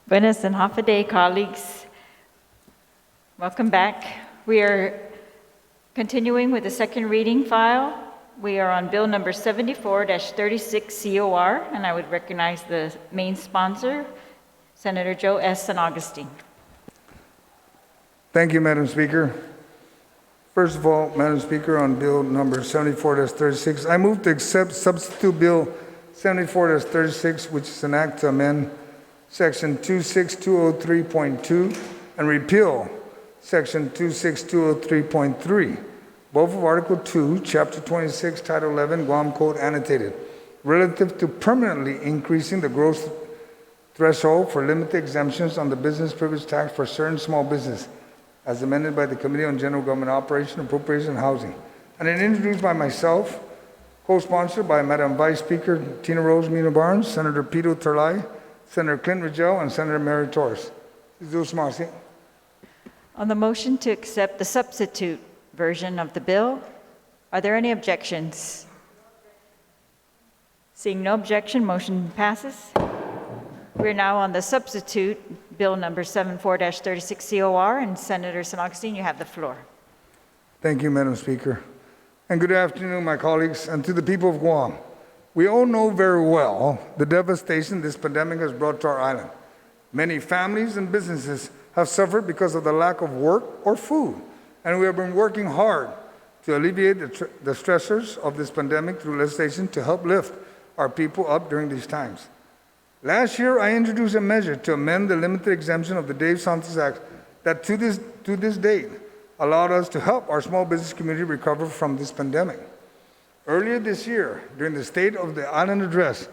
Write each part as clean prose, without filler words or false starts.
Buenas and half a day, colleagues. Welcome back. We are continuing with the second reading file. We are on Bill number 74-36 COR, and I would recognize the main sponsor, Senator Joe S. San Augustine. Thank you, Madam Speaker. First of all, Madam Speaker, on Bill number 74-36, I move to accept Substitute Bill 74-36, which is an act to amend Section 26203.2 and repeal Section 26203.3, both of Article 2, Chapter 26, Title 11, Guam Code Annotated, relative to permanently increasing the gross threshold for limited exemptions on the business privilege tax for certain small business, as amended by the Committee on General Government Operation, Appropriation, and Housing, and then introduced by myself, co-sponsored by Madam Vice Speaker Tina Rose Mina Barnes, Senator Pito Terlai, Senator Clint Rigel, and Senator Mary Torres. On the motion to accept the substitute version of the bill, are there any objections? Seeing no objection, motion passes. We're now on the substitute bill number 74-36 COR, and Senator San Augustine, you have the floor. Thank you, Madam Speaker. And good afternoon, my colleagues, and to the people of Guam. We all know very well the devastation this pandemic has brought to our island. Many families and businesses have suffered because of the lack of work or food, and we have been working hard to alleviate the stressors of this pandemic through legislation to help lift our people up during these times. Last year, I introduced a measure to amend the limited exemption of the Dave Santos Act that to this date allowed us to help our small business community recover from this pandemic. Earlier this year, during the State of the Island Address,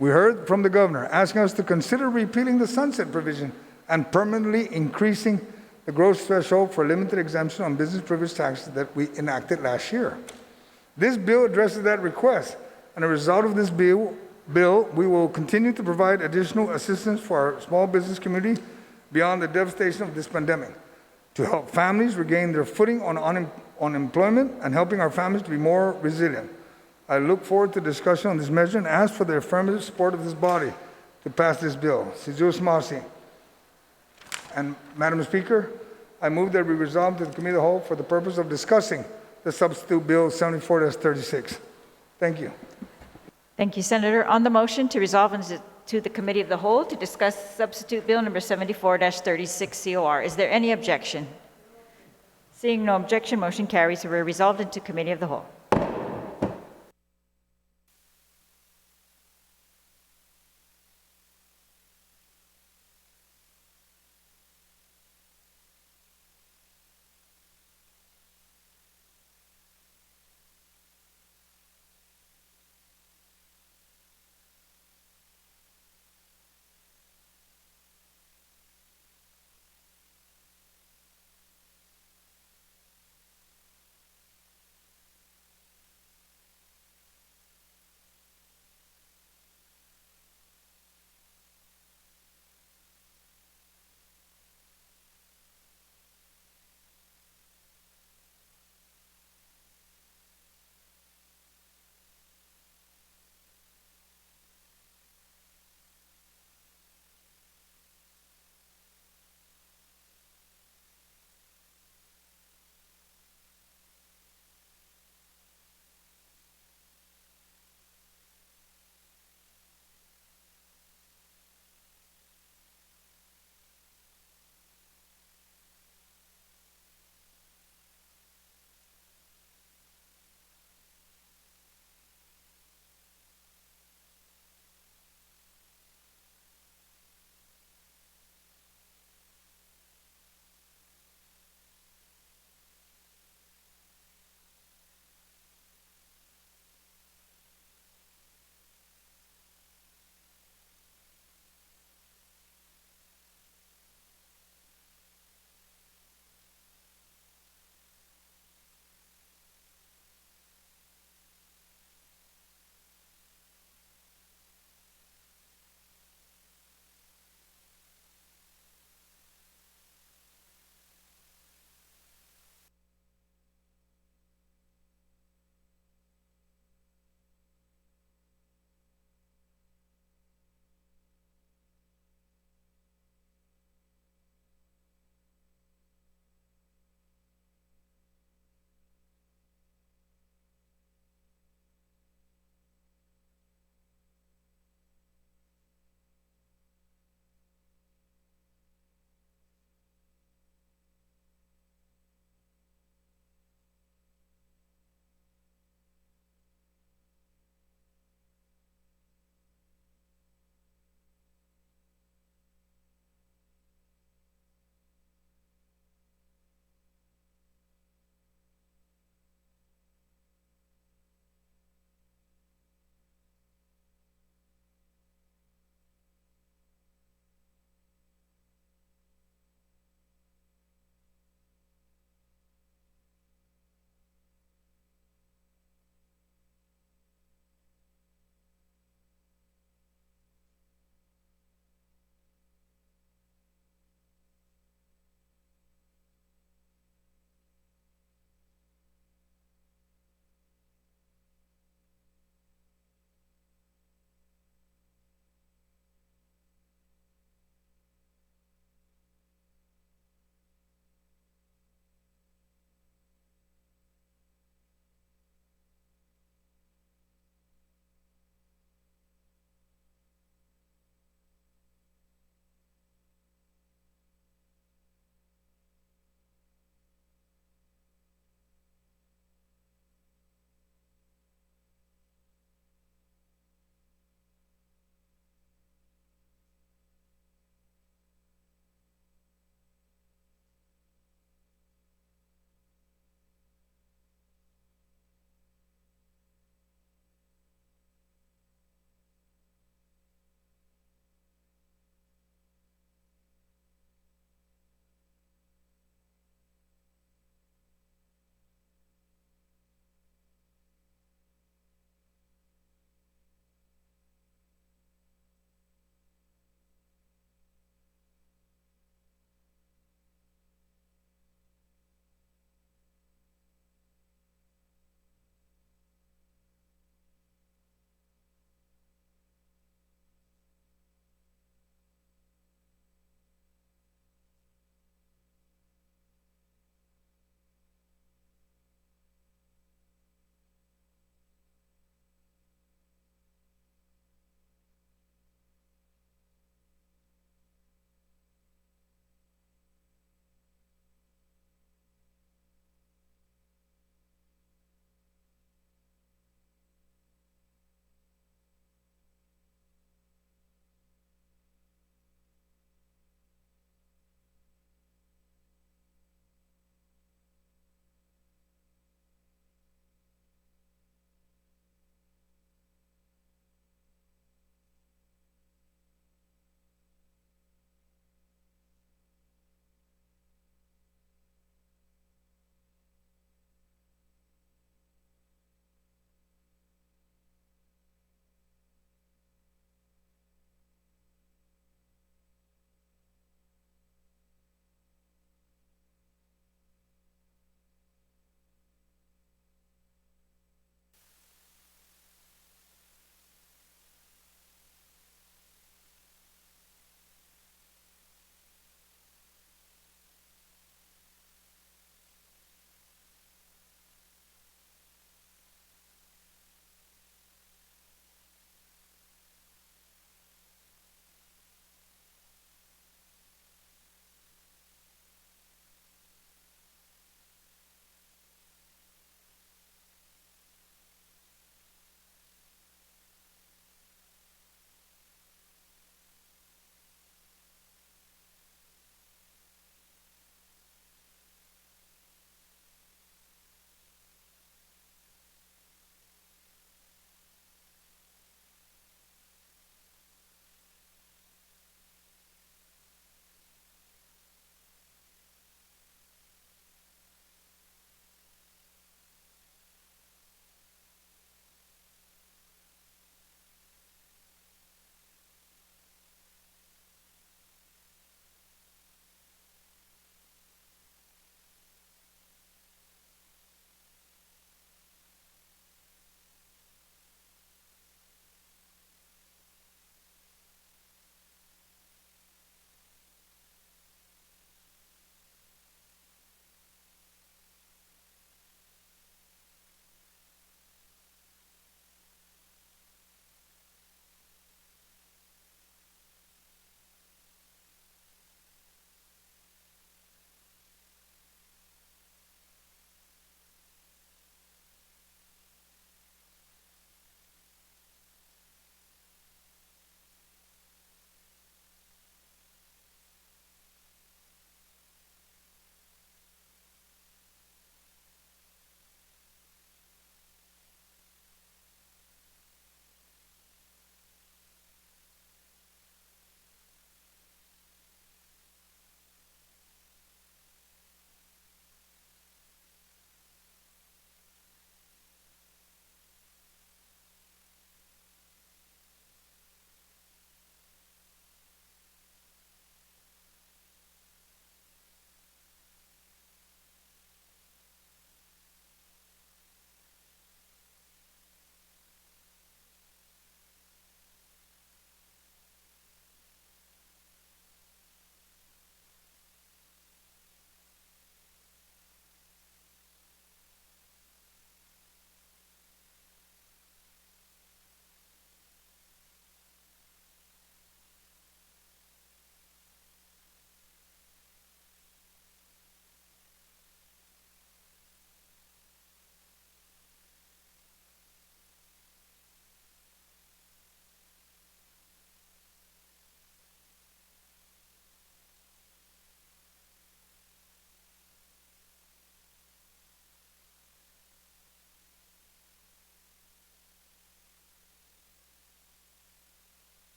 we heard from the governor asking us to consider repealing the sunset provision and permanently increasing the gross threshold for limited exemption on business privilege taxes that we enacted last year. This bill addresses that request, and as a result of this bill, we will continue to provide additional assistance for our small business community beyond the devastation of this pandemic, to help families regain their footing on employment and helping our families to be more resilient. I look forward to discussion on this measure and ask for the affirmative support of this body to pass this bill. And Madam Speaker, I move that we resolve to the Committee of the Whole for the purpose of discussing the substitute bill 74-36. Thank you. Thank you, Senator. On the motion to resolve to the Committee of the Whole to discuss substitute bill number 74-36 COR, is there any objection? Seeing no objection, motion carries. We're resolved into Committee of the Whole.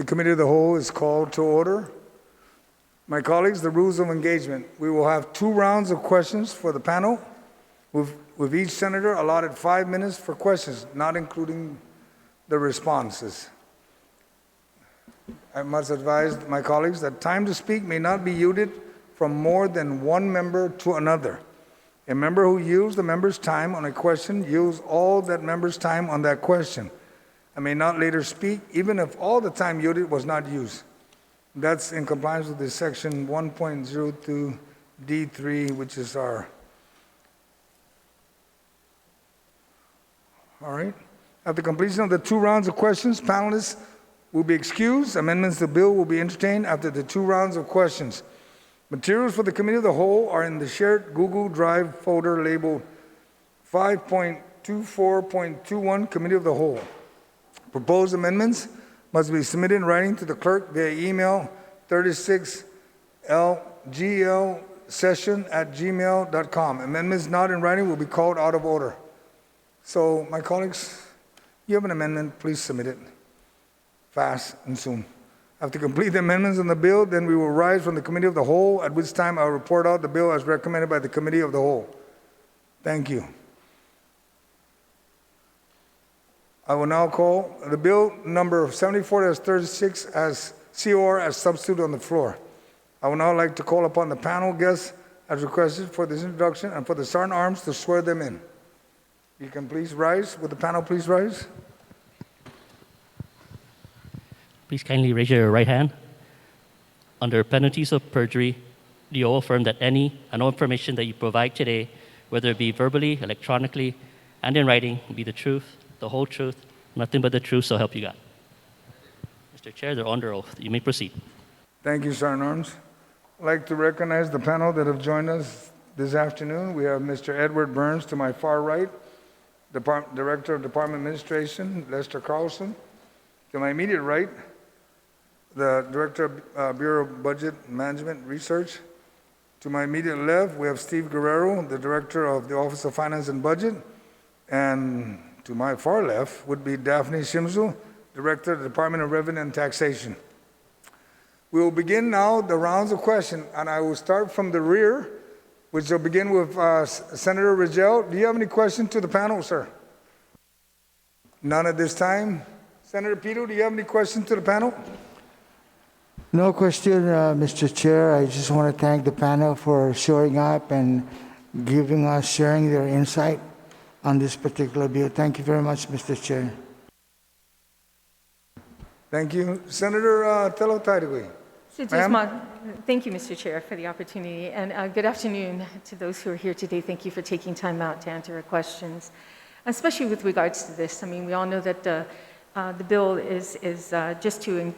The Committee of the Whole is called to order. My colleagues, the rules of engagement. We will have 2 rounds of questions for the panel, with each senator allotted 5 minutes for questions, not including the responses. I must advise my colleagues that time to speak may not be yielded from more than one member to another. A member who yields the member's time on a question yields all that member's time on that question and may not later speak, even if all the time yielded was not used. That's in compliance with the section 1.02 D3, which is our. All right. After completion of the 2 rounds of questions, panelists will be excused. Amendments to the bill will be entertained after the 2 rounds of questions. Materials for the Committee of the Whole are in the shared Google Drive folder labeled 5.24.21 Committee of the Whole. Proposed amendments must be submitted in writing to the clerk via email 36lglsession@gmail.com. Amendments not in writing will be called out of order. So, my colleagues, you have an amendment, please submit it fast and soon. After complete the amendments on the bill, then we will rise from the Committee of the Whole, at which time I will report out the bill as recommended by the Committee of the Whole. Thank you. I will now call the bill number 74-36 as COR as substitute on the floor. I would now like to call upon the panel guests as requested for this introduction and for the Sergeant Arms to swear them in. You can please rise. Would the panel please rise? Please kindly raise your right hand. Under penalties of perjury, do you affirm that any and all information that you provide today, whether it be verbally, electronically, and in writing, will be the truth, the whole truth, nothing but the truth, so help you God? Mr. Chair, they're under oath. You may proceed. Thank you, Sergeant Arms. I'd like to recognize the panel that have joined us this afternoon. We have Mr. Edward Burns to my far right, Director of Department Administration, Lester Carlson. To my immediate right, the Director of Bureau of Budget Management Research. To my immediate left, we have Steve Guerrero, the Director of the Office of Finance and Budget. And to my far left would be Daphne Shimzu, Director of the Department of Revenue and Taxation. We will begin now the rounds of questions, and I will start from the rear, which will begin with Senator Rigel. Do you have any questions to the panel, sir? None at this time. Senator Pito, do you have any questions to the panel? No question, Mr. Chair. I just want to thank the panel for showing up and sharing their insight on this particular bill. Thank you very much, Mr. Chair. Thank you. Senator Telo Taidagui. Thank you, Mr. Chair, for the opportunity. And good afternoon to those who are here today. Thank you for taking time out to answer our questions, especially with regards to this. I mean, we all know that the bill is just to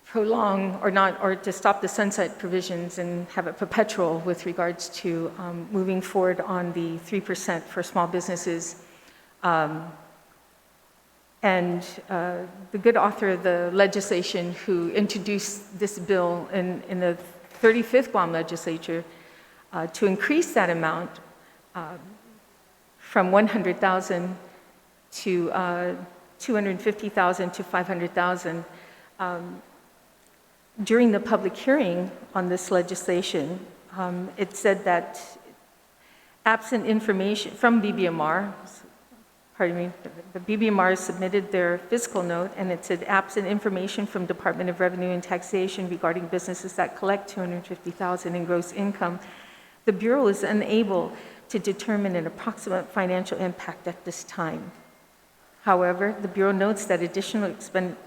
prolong or to stop the sunset provisions and have it perpetual with regards to moving forward on the 3% for small businesses. And the good author of the legislation who introduced this bill in the 35th Guam Legislature to increase that amount from 100,000 to 250,000 to 500,000. During the public hearing on this legislation, it said that absent information from BBMR, the BBMR submitted their fiscal note, and it said absent information from Department of Revenue and Taxation regarding businesses that collect $250,000 in gross income, the Bureau is unable to determine an approximate financial impact at this time. However, the Bureau notes that additional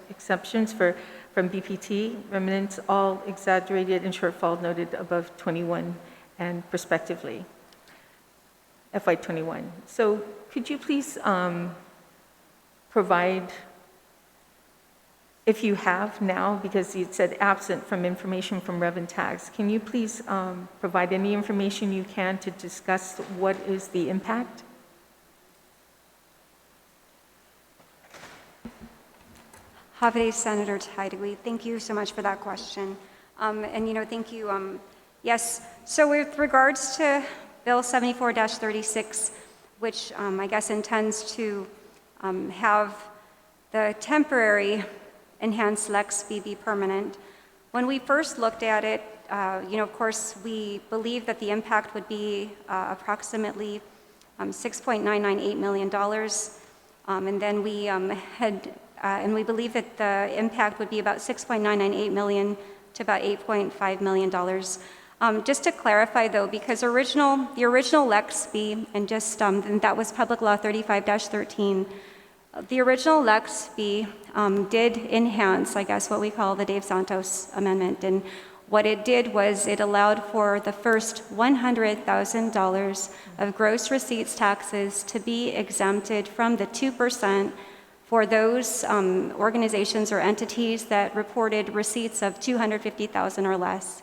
exceptions from BPT remnants all exaggerated and shortfall noted above 21 and prospectively, FY21. So could you please provide, if you have now, because you said absent from information from Rev and Tax, can you please provide any information you can to discuss what is the impact? Have a Senator Tideway. Thank you so much for that question. Thank you. Yes, so with regards to Bill 74-36, which I guess intends to have the temporary enhanced Lex B be permanent. When we first looked at it, of course, we believed that the impact would be approximately $6.998 million. And then we believe that the impact would be about $6.998 million to about $8.5 million. Just to clarify though, because the original Lex B, and and that was Public Law 35-13, the original Lex B did enhance, I guess, what we call the Dave Santos Amendment. And what it did was it allowed for the first $100,000 of gross receipts taxes to be exempted from the 2% for those organizations or entities that reported receipts of $250,000 or less.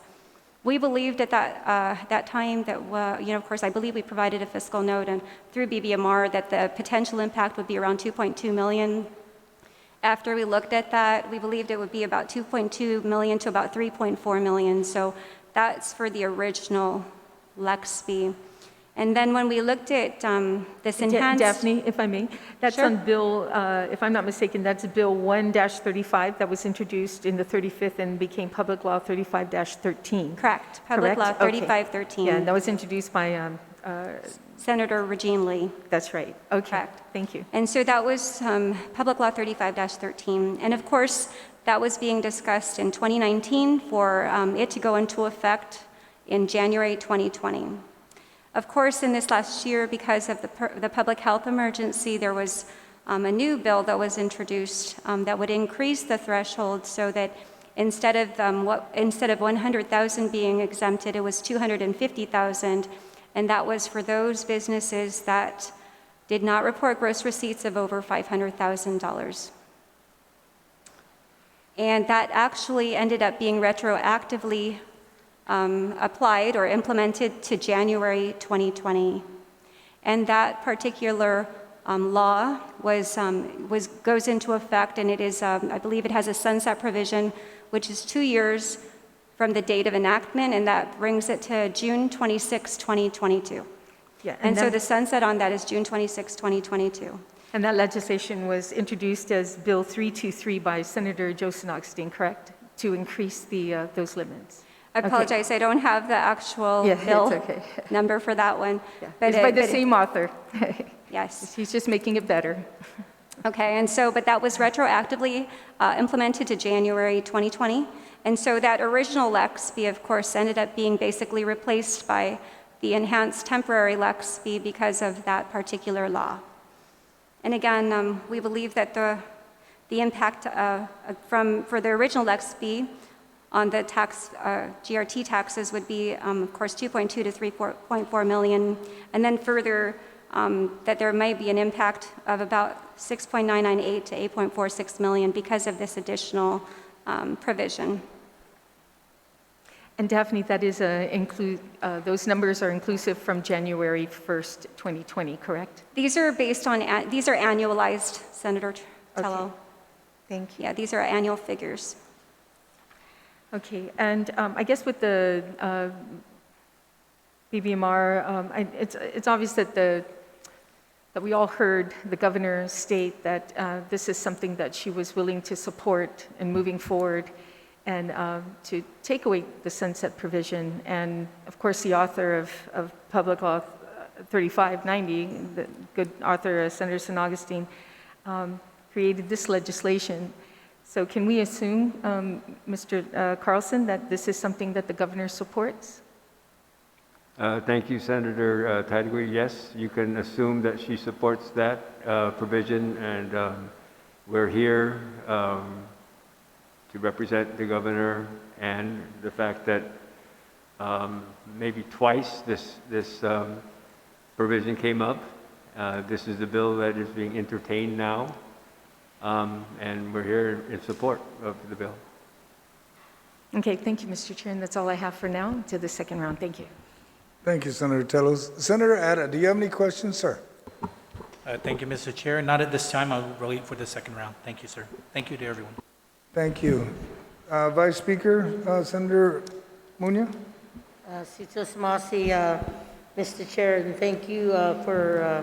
We believed at that time that, of course, I believe we provided a fiscal note and through BBMR that the potential impact would be around 2.2 million. After we looked at that, we believed it would be about 2.2 million to about 3.4 million. So that's for the original Lex B. And then when we looked at this enhanced... Daphne, if I may, that's Sure. on Bill, if I'm not mistaken, that's Bill 1-35 that was introduced in the 35th and became Public Law 35-13. Correct. Public Law Okay. 3513. Yeah, and that was introduced by, Senator Regine Lee. that's right. Okay, Correct. thank you. And so that was Public Law 35-13. And of course, that was being discussed in 2019 for it to go into effect in January 2020. Of course, in this last year, because of the public health emergency, there was a new bill that was introduced that would increase the threshold so that instead of 100,000 being exempted, it was 250,000, and that was for those businesses that did not report gross receipts of over $500,000. And that actually ended up being retroactively applied or implemented to January 2020. And that particular law goes into effect, and it is, I believe it has a sunset provision, which is 2 years from the date of enactment, and that brings it to June 26, 2022. Yeah, And so the sunset on that is June 26, 2022. And that legislation was introduced as Bill 323 by Senator Joe Augustine, correct? To increase those limits. I apologize, I don't have the actual Yeah, bill it's okay. number for that one. Yeah. But It's by the but same author. Yes. He's just making it better. Okay, and so, but that was retroactively implemented to January 2020. And so that original Lex B, of course, ended up being basically replaced by the enhanced temporary Lex B because of that particular law. And again, we believe that the impact for the original Lex B on the GRT taxes would be, of course, 2.2 to 3.4 million, and then further that there may be an impact of about 6.998 to 8.46 million because of this additional provision. And Daphne, that is those numbers are inclusive from January 1st, 2020, correct? These are annualized, Senator Tello. Okay. Thank you. Yeah, these are annual figures. Okay, and I guess with the BBMR, it's obvious that we all heard the governor state that this is something that she was willing to support in moving forward and to take away the sunset provision. And of course, the author of Public Law 3590, the good author, Senator San Augustine, created this legislation. So can we assume, Mr. Carlson, that this is something that the governor supports? Thank you, Senator Tideway. Yes, you can assume that she supports that provision, and we're here to represent the governor and the fact that maybe twice this provision came up. This is the bill that is being entertained now, and we're here in support of the bill. Okay, thank you, Mr. Chair, and that's all I have for now to the second round. Thank you. Thank you, Senator Tellos. Senator Atta, do you have any questions, sir? Thank you, Mr. Chair. Not at this time. I'll wait for the second round. Thank you, sir. Thank you to everyone. Thank you. Vice Speaker, Senator Muñoz? Sitos Masi, Mr. Chair, and thank you for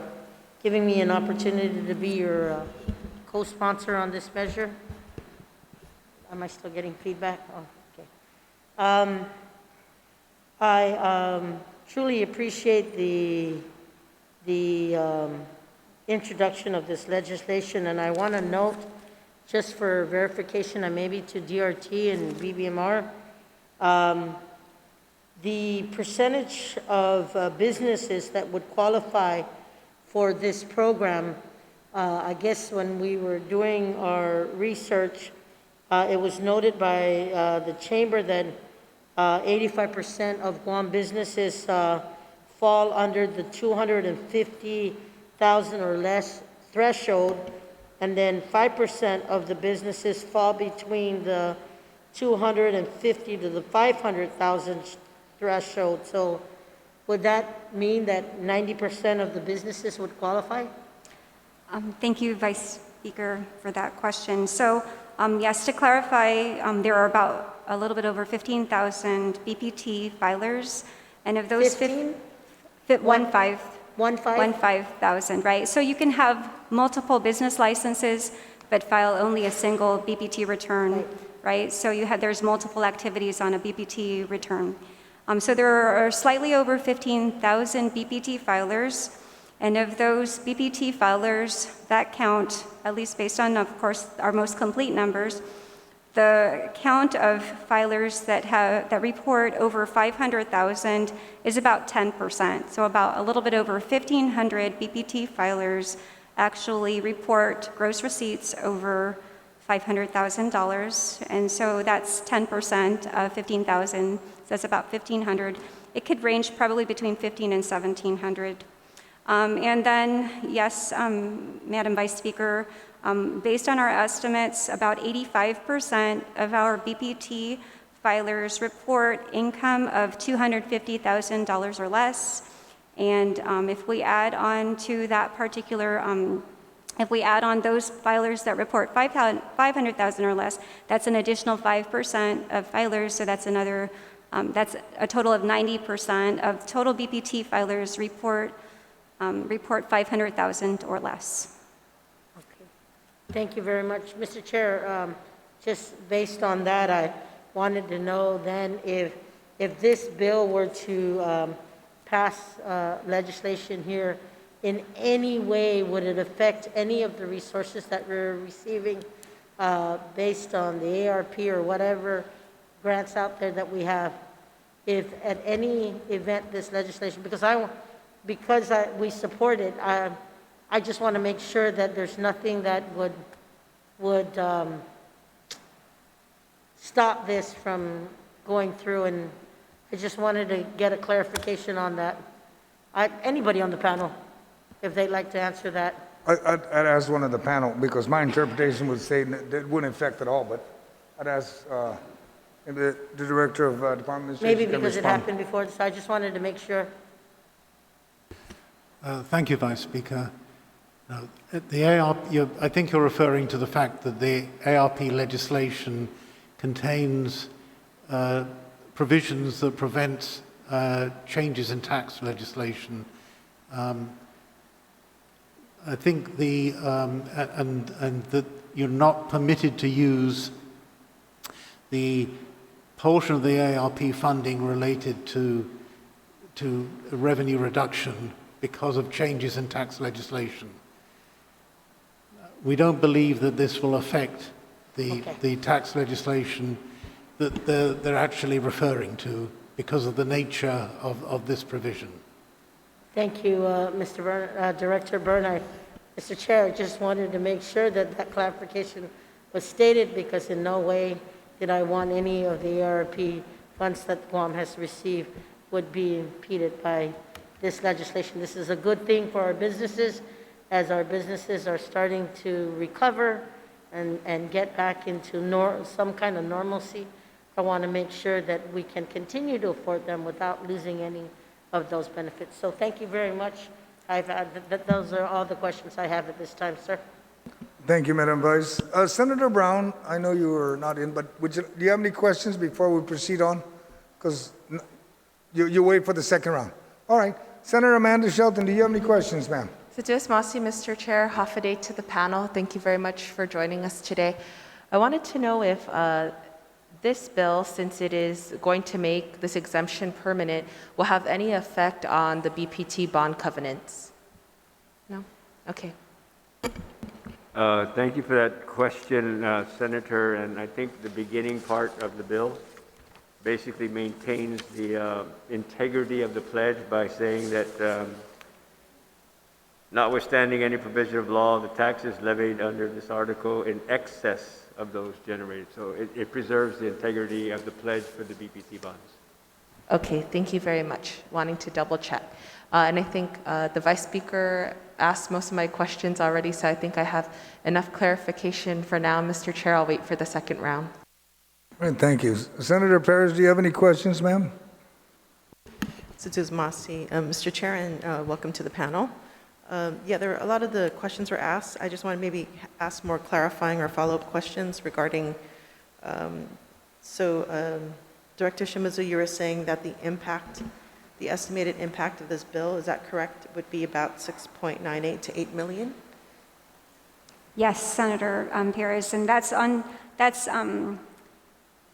giving me an opportunity to be your co-sponsor on this measure. Am I still getting feedback? Oh, okay. I truly appreciate the introduction of this legislation, and I want to note, just for verification and maybe to DRT and BBMR, the percentage of businesses that would qualify for this program, I guess when we were doing our research, it was noted by the chamber that 85% of Guam businesses fall under the 250,000 or less threshold, and then 5% of the businesses fall between the 250 to the 500,000 threshold. So would that mean that 90% of the businesses would qualify? Thank you, Vice Speaker, for that question. So, yes, to clarify, there are about a little bit over 15,000 BPT filers, and of those 15,000, right? So you can have multiple business licenses, but file only a single BPT return, right? So there's multiple activities on a BPT return. So there are slightly over 15,000 BPT filers, and of those BPT filers, that count, at least based on, of course, our most complete numbers, the count of filers that report over 500,000 is about 10%. So about a little bit over 1,500 BPT filers actually report gross receipts over $500,000, and so that's 10% of 15,000. So that's about 1,500. It could range probably between 1,500 and 1,700. And then, yes, Madam Vice Speaker, based on our estimates, about 85% of our BPT filers report income of $250,000 or less. And if we add on to that particular, if we add on those filers that report 500,000 or less, that's an additional 5% of filers. So that's another, that's a total of 90% of total BPT filers report 500,000 or less. Thank you very much. Mr. Chair, just based on that, I wanted to know then if this bill were to pass legislation here, in any way would it affect any of the resources that we're receiving based on the ARP or whatever grants out there that we have? If at any event this legislation, because we support it, I just want to make sure that there's nothing that would stop this from going through, and I just wanted to get a clarification on that. Anybody on the panel, if they'd like to answer that. I'd ask one of the panel, because my interpretation would say that it wouldn't affect at all, but I'd ask the Director of Department of Administration. Maybe because it happened before, so I just wanted to make sure. Thank you, Vice Speaker. The ARP, I think you're referring to the fact that the ARP legislation contains provisions that prevent changes in tax legislation. I think and that you're not permitted to use the portion of the ARP funding related to revenue reduction because of changes in tax legislation. We don't believe that this will affect the tax legislation that they're actually referring to because of the nature of this provision. Thank you, Director Byrne. Mr. Chair, I just wanted to make sure that clarification was stated, because in no way did I want any of the ARP funds that Guam has received would be impeded by this legislation. This is a good thing for our businesses, as our businesses are starting to recover and get back into some kind of normalcy. I want to make sure that we can continue to afford them without losing any of those benefits. So thank you very much. Those are all the questions I have at this time, sir. Thank you, Madam Vice. Senator Brown, I know you were not in, but do you have any questions before we proceed on? Because you wait for the second round. All right. Senator Amanda Shelton, do you have any questions, ma'am? Mr. Chair, half a day to the panel. Thank you very much for joining us today. I wanted to know if this bill, since it is going to make this exemption permanent, will have any effect on the BPT bond covenants? No? Okay. Thank you for that question, Senator. And I think the beginning part of the bill basically maintains the integrity of the pledge by saying that notwithstanding any provision of law, the taxes levied under this article in excess of those generated. So it preserves the integrity of the pledge for the BPT bonds. Okay, thank you very much. Wanting to double check. And I think the Vice Speaker asked most of my questions already, so I think I have enough clarification for now. Mr. Chair, I'll wait for the second round. All right, thank you. Senator Perez, do you have any questions, ma'am? Santos Masi. Mr. Chair, and welcome to the panel. Yeah, there are a lot of the questions were asked. I just want to maybe ask more clarifying or follow-up questions regarding, Director Shimizu, you were saying that the estimated impact of this bill, is that correct, would be about 6.98 to 8 million? Yes, Senator Perez, and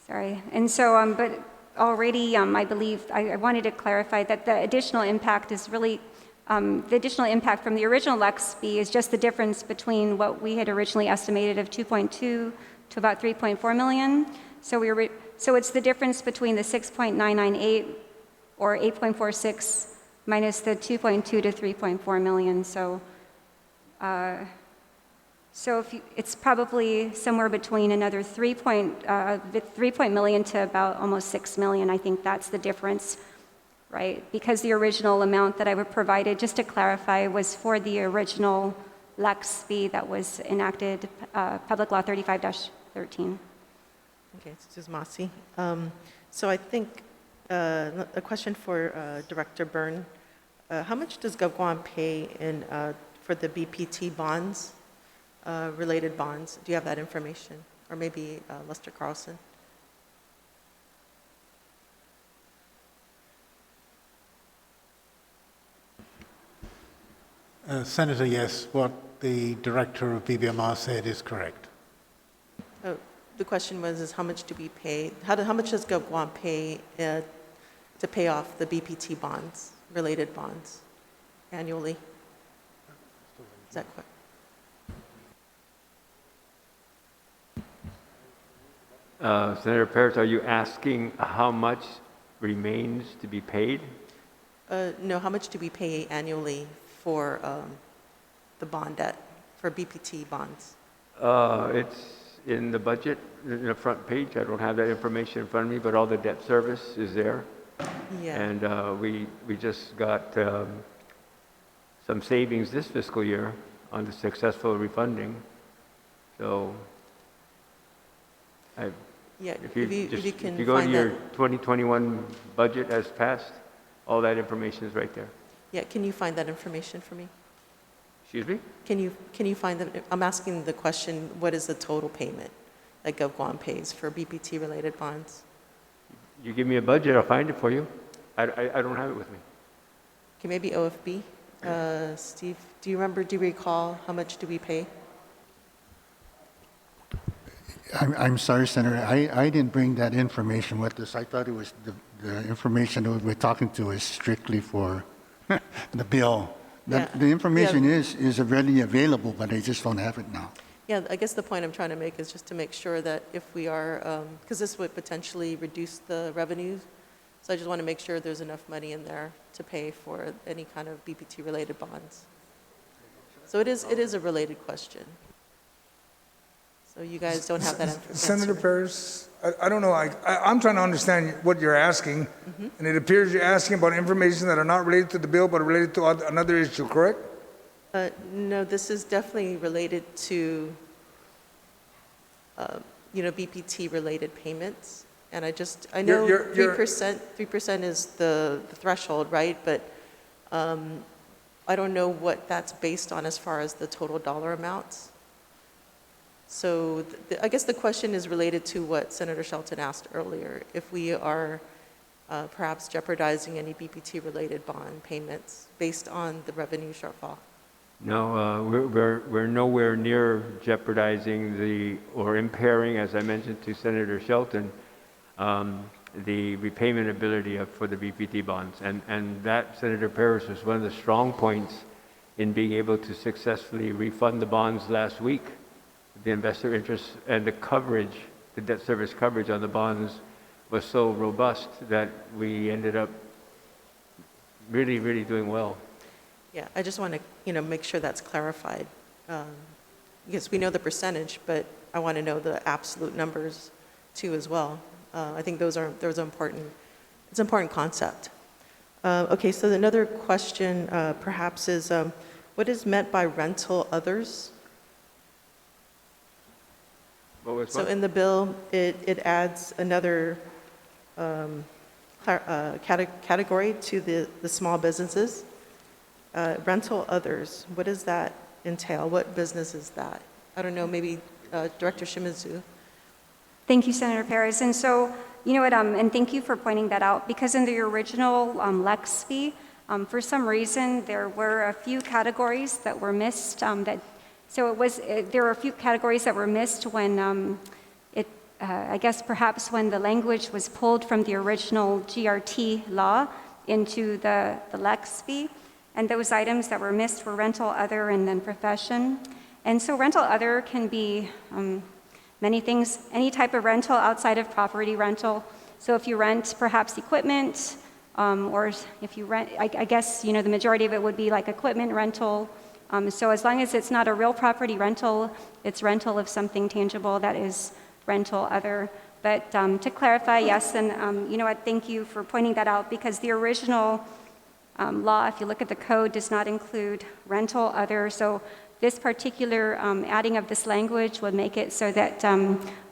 sorry. And so, but already, I believe, I wanted to clarify that the additional impact is really, the additional impact from the original LEX fee is just the difference between what we had originally estimated of 2.2 to about 3.4 million. So it's the difference between the 6.998 or 8.46 minus the 2.2 to 3.4 million. So, it's probably somewhere between another 3 million to about almost 6 million. I think that's the difference, right? Because the original amount that I would provided, just to clarify, was for the original LEX fee that was enacted, Public Law 35-13. Okay, this is Masi. So I think a question for Director Byrne. How much does GovGuam pay for the BPT bonds, related bonds? Do you have that information? Or maybe Lester Carlson? Senator, yes, what the director of BBMR said is correct. Oh, the question is how much do we pay? How much does GovGuam pay to pay off the BPT bonds, related bonds, annually? Is that correct? Senator Perez, are you asking how much remains to be paid? No, how much do we pay annually for the bond debt, for BPT bonds? It's in the budget, in the front page. I don't have that information in front of me, but all the debt service is there. Yeah. And we just got some savings this fiscal year on the successful refunding. So if you go to your 2021 budget as passed, all that information is right there. Yeah, can you find that information for me? Excuse me? Can you find that? I'm asking the question, what is the total payment that GovGuam pays for BPT-related bonds? You give me a budget, I'll find it for you. I don't have it with me. Okay, maybe OFB. Steve, do you recall how much do we pay? I'm sorry, Senator. I didn't bring that information with us. I thought it was the information that we're talking to is strictly for the bill. Yeah. The information is readily available, but I just don't have it now. Yeah, I guess the point I'm trying to make is just to make sure that if we are, because this would potentially reduce the revenues, so I just want to make sure there's enough money in there to pay for any kind of BPT-related bonds. So it is a related question. So you guys don't have that information. Senator Perez, I don't know. I'm trying to understand what you're asking, and it appears you're asking about information that are not related to the bill, but related to another issue, correct? No, this is definitely related to, BPT-related payments. And I know 3% is the threshold, right? But I don't know what that's based on as far as the total dollar amounts. So I guess the question is related to what Senator Shelton asked earlier, if we are perhaps jeopardizing any BPT-related bond payments based on the revenue shortfall. No, we're nowhere near jeopardizing or impairing, as I mentioned to Senator Shelton, the repayment ability for the BPT bonds. And that, Senator Paris, was one of the strong points in being able to successfully refund the bonds last week. The investor interest and the coverage, the debt service coverage on the bonds was so robust that we ended up really, really doing well. Yeah, I just want to, make sure that's clarified. Because we know the percentage, but I want to know the absolute numbers too as well. I think those are important. It's an important concept. Okay, so another question perhaps is, what is meant by rental others? So in the bill, it adds another category to the small businesses. Rental others, what does that entail? What business is that? I don't know, maybe Director Shimizu. Thank you, Senator Perez. And so, you know what, and thank you for pointing that out, because in the original Lex fee, for some reason, there were a few categories that were missed. There were a few categories that were missed when I guess perhaps when the language was pulled from the original GRT law into the Lex fee. And those items that were missed were rental other and then profession. And so rental other can be many things, any type of rental outside of property rental. So if you rent perhaps equipment, or if you rent, I guess, the majority of it would be like equipment rental. So as long as it's not a real property rental, it's rental of something tangible, that is rental other. But to clarify, yes, and you know what, thank you for pointing that out, because the original law, if you look at the code, does not include rental other. So this particular adding of this language would make it so that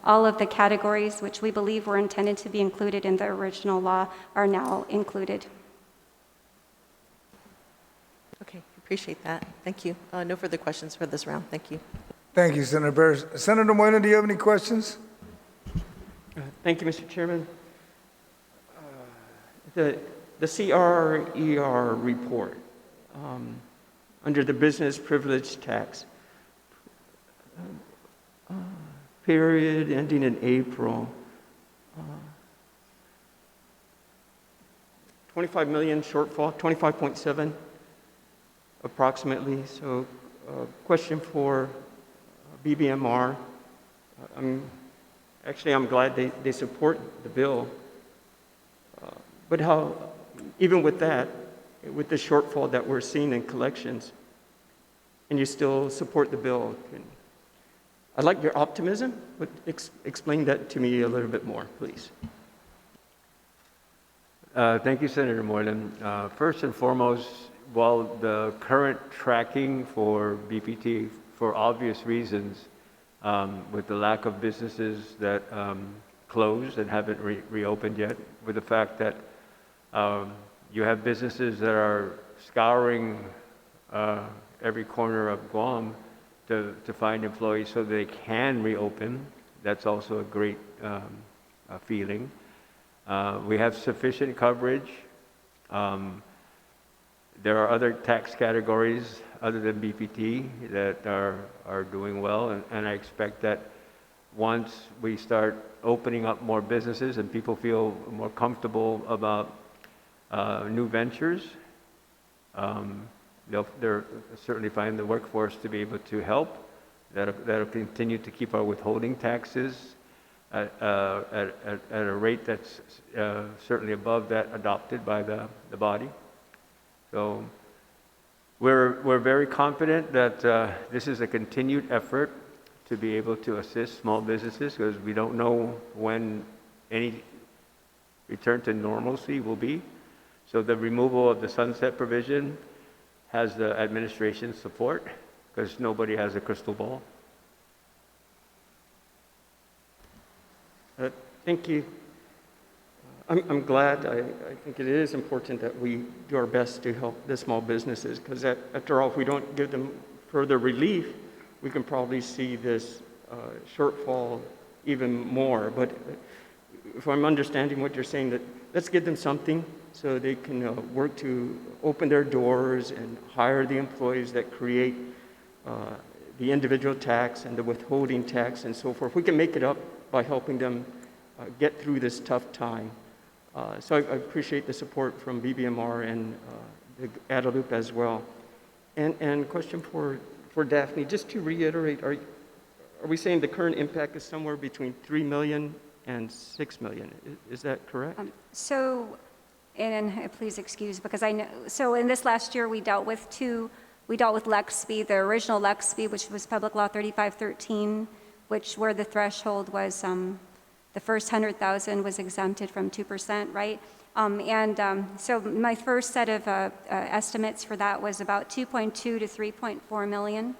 all of the categories which we believe were intended to be included in the original law are now included. Okay, appreciate that. Thank you. No further questions for this round. Thank you. Thank you, Senator Paris. Senator Mullin, do you have any questions? Thank you, Mr. Chairman. The CRER report, under the business privilege tax, period ending in April, 25 million shortfall, 25.7 approximately. So question for BBMR. I'm glad they support the bill. But how, even with that, with the shortfall that we're seeing in collections, and you still support the bill? I'd like your optimism, but explain that to me a little bit more, please. Thank you, Senator Moylan. First and foremost, while the current tracking for BPT, for obvious reasons, with the lack of businesses that closed and haven't reopened yet, with the fact that you have businesses that are scouring every corner of Guam to find employees so they can reopen. That's also a great feeling. We have sufficient coverage. There are other tax categories other than BPT that are doing well, and I expect that once we start opening up more businesses and people feel more comfortable about new ventures, they'll certainly find the workforce to be able to help. That'll continue to keep our withholding taxes at a rate that's certainly above that adopted by the body. So we're very confident that this is a continued effort to be able to assist small businesses, because we don't know when any return to normalcy will be. So the removal of the sunset provision has the administration's support, because nobody has a crystal ball. Thank you. I'm glad. I think it is important that we do our best to help the small businesses, because after all, if we don't give them further relief, we can probably see this shortfall even more. But if I'm understanding what you're saying, that let's give them something so they can work to open their doors and hire the employees that create the individual tax and the withholding tax and so forth. We can make it up by helping them get through this tough time. So I appreciate the support from BBMR and the Guadalupe as well. And question for Daphne, just to reiterate, are we saying the current impact is somewhere between 3 million and 6 million? Is that correct? And please excuse, because I know, so in this last year, we dealt with LEXB, the original LEXB, which was Public Law 3513, where the threshold was, the first 100,000 was exempted from 2%, right? So my first set of estimates for that was about 2.2 to 3.4 million.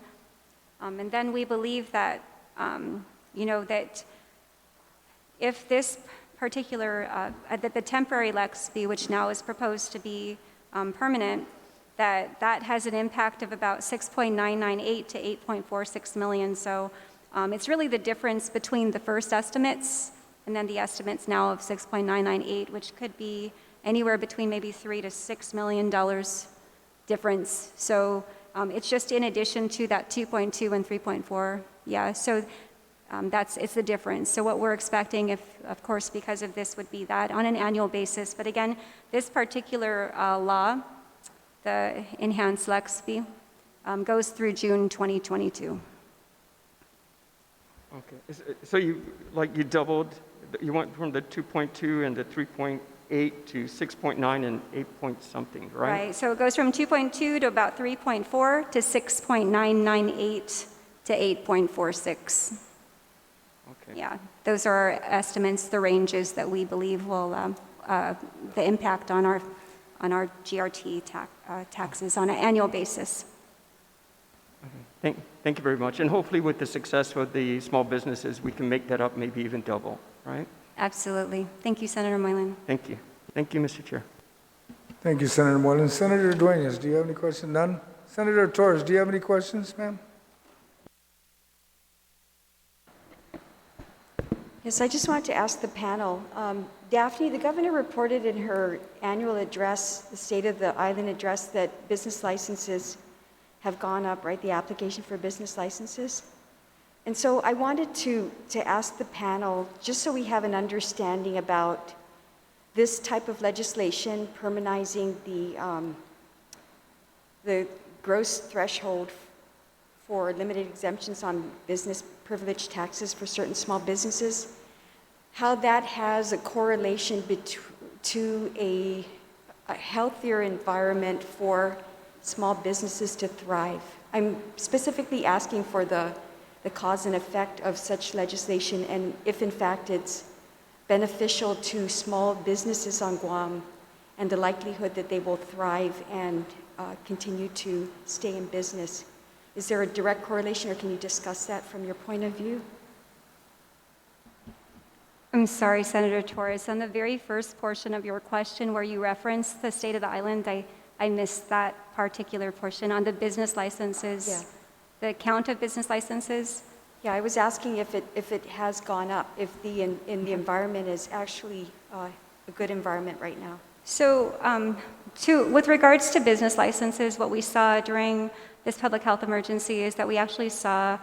And then we believe that, that if this particular, that the temporary LEXB, which now is proposed to be permanent, that has an impact of about 6.998 to 8.46 million. So it's really the difference between the first estimates and then the estimates now of 6.998, which could be anywhere between maybe $3 to $6 million difference. So it's just in addition to that 2.2 and 3.4. Yeah, so it's the difference. So what we're expecting, of course, because of this, would be that on an annual basis. But again, this particular law, the enhanced LEXB, goes through June 2022. Okay, so you doubled, you went from the 2.2 and the 3.8 to 6.9 and 8 point something, right? Right, so it goes from 2.2 to about 3.4 to 6.998 to 8.46. Okay. Yeah, those are our estimates, the ranges that we believe will, the impact on our GRT taxes on an annual basis. Okay. Thank you very much. And hopefully with the success of the small businesses, we can make that up, maybe even double, right? Absolutely. Thank you, Senator Mullin. Thank you. Thank you, Mr. Chair. Thank you, Senator Mullin. Senator Duenas, do you have any questions? None? Senator Torres, do you have any questions, ma'am? Yes, I just wanted to ask the panel. Daphne, the governor reported in her annual address, the State of the Island address, that business licenses have gone up, right? The application for business licenses. And so I wanted to ask the panel, just so we have an understanding about this type of legislation permanizing the gross threshold for limited exemptions on business privilege taxes for certain small businesses, how that has a correlation to a healthier environment for small businesses to thrive. I'm specifically asking for the cause and effect of such legislation, and if in fact it's beneficial to small businesses on Guam and the likelihood that they will thrive and continue to stay in business. Is there a direct correlation, or can you discuss that from your point of view? I'm sorry, Senator Torres. On the very first portion of your question where you referenced the State of the Island, I missed that particular portion on the business licenses. Yeah. The count of business licenses? Yeah, I was asking if it has gone up, if the environment is actually a good environment right now. So with regards to business licenses, what we saw during this public health emergency is that we actually saw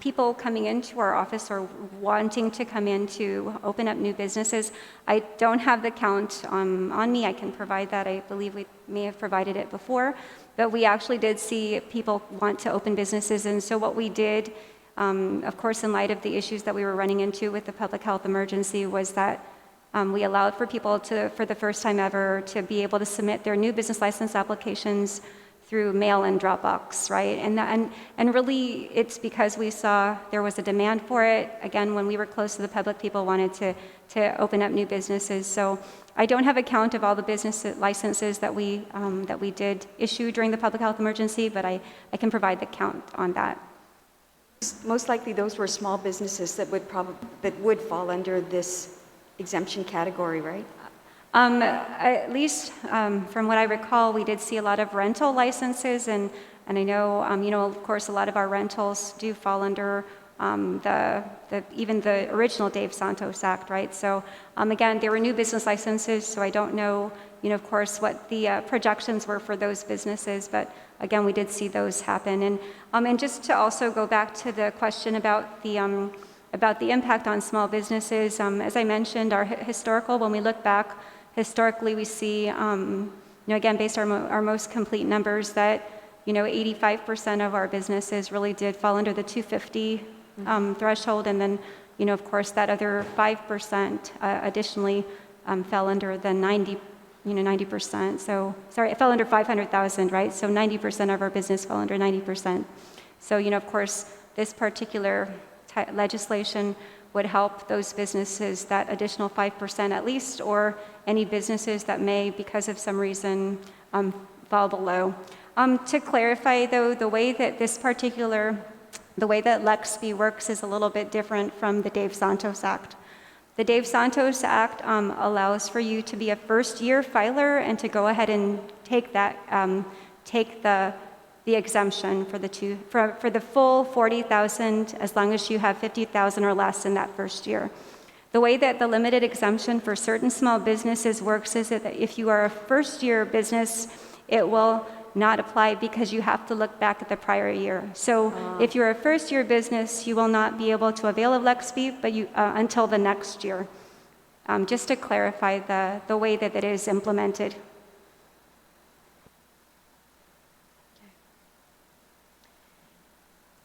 people coming into our office or wanting to come in to open up new businesses. I don't have the count on me. I can provide that. I believe we may have provided it before. But we actually did see people want to open businesses. And so what we did, of course, in light of the issues that we were running into with the public health emergency, was that we allowed for people to, for the first time ever, to be able to submit their new business license applications through mail and Dropbox, right? And really, it's because we saw there was a demand for it. Again, when we were close to the public, people wanted to open up new businesses. So I don't have a count of all the business licenses that we did issue during the public health emergency, but I can provide the count on that. Most likely, those were small businesses that would fall under this exemption category, right? At least from what I recall, we did see a lot of rental licenses, and I know, of course, a lot of our rentals do fall under even the original Dave Santos Act, right? So again, there were new business licenses, so I don't know, of course, what the projections were for those businesses, but again, we did see those happen. And just to also go back to the question about the impact on small businesses, as I mentioned, our historical, when we look back, historically we see, again, based on our most complete numbers, that 85% of our businesses really did fall under the 250 threshold, and then, of course, that other 5% additionally fell under the 90%. So, sorry, it fell under 500,000, right? So 90% of our business fell under 90%. So, of course, this particular legislation would help those businesses, that additional 5% at least, or any businesses that may, because of some reason, fall below. To clarify, though, the way that LEXP works is a little bit different from the Dave Santos Act. The Dave Santos Act allows for you to be a first-year filer and to go ahead and take the exemption for the full 40,000, as long as you have 50,000 or less in that first year. The way that the limited exemption for certain small businesses works is that if you are a first-year business, it will not apply because you have to look back at the prior year. So if you're a first-year business, you will not be able to avail of LEXP but until the next year. Just to clarify the way that it is implemented.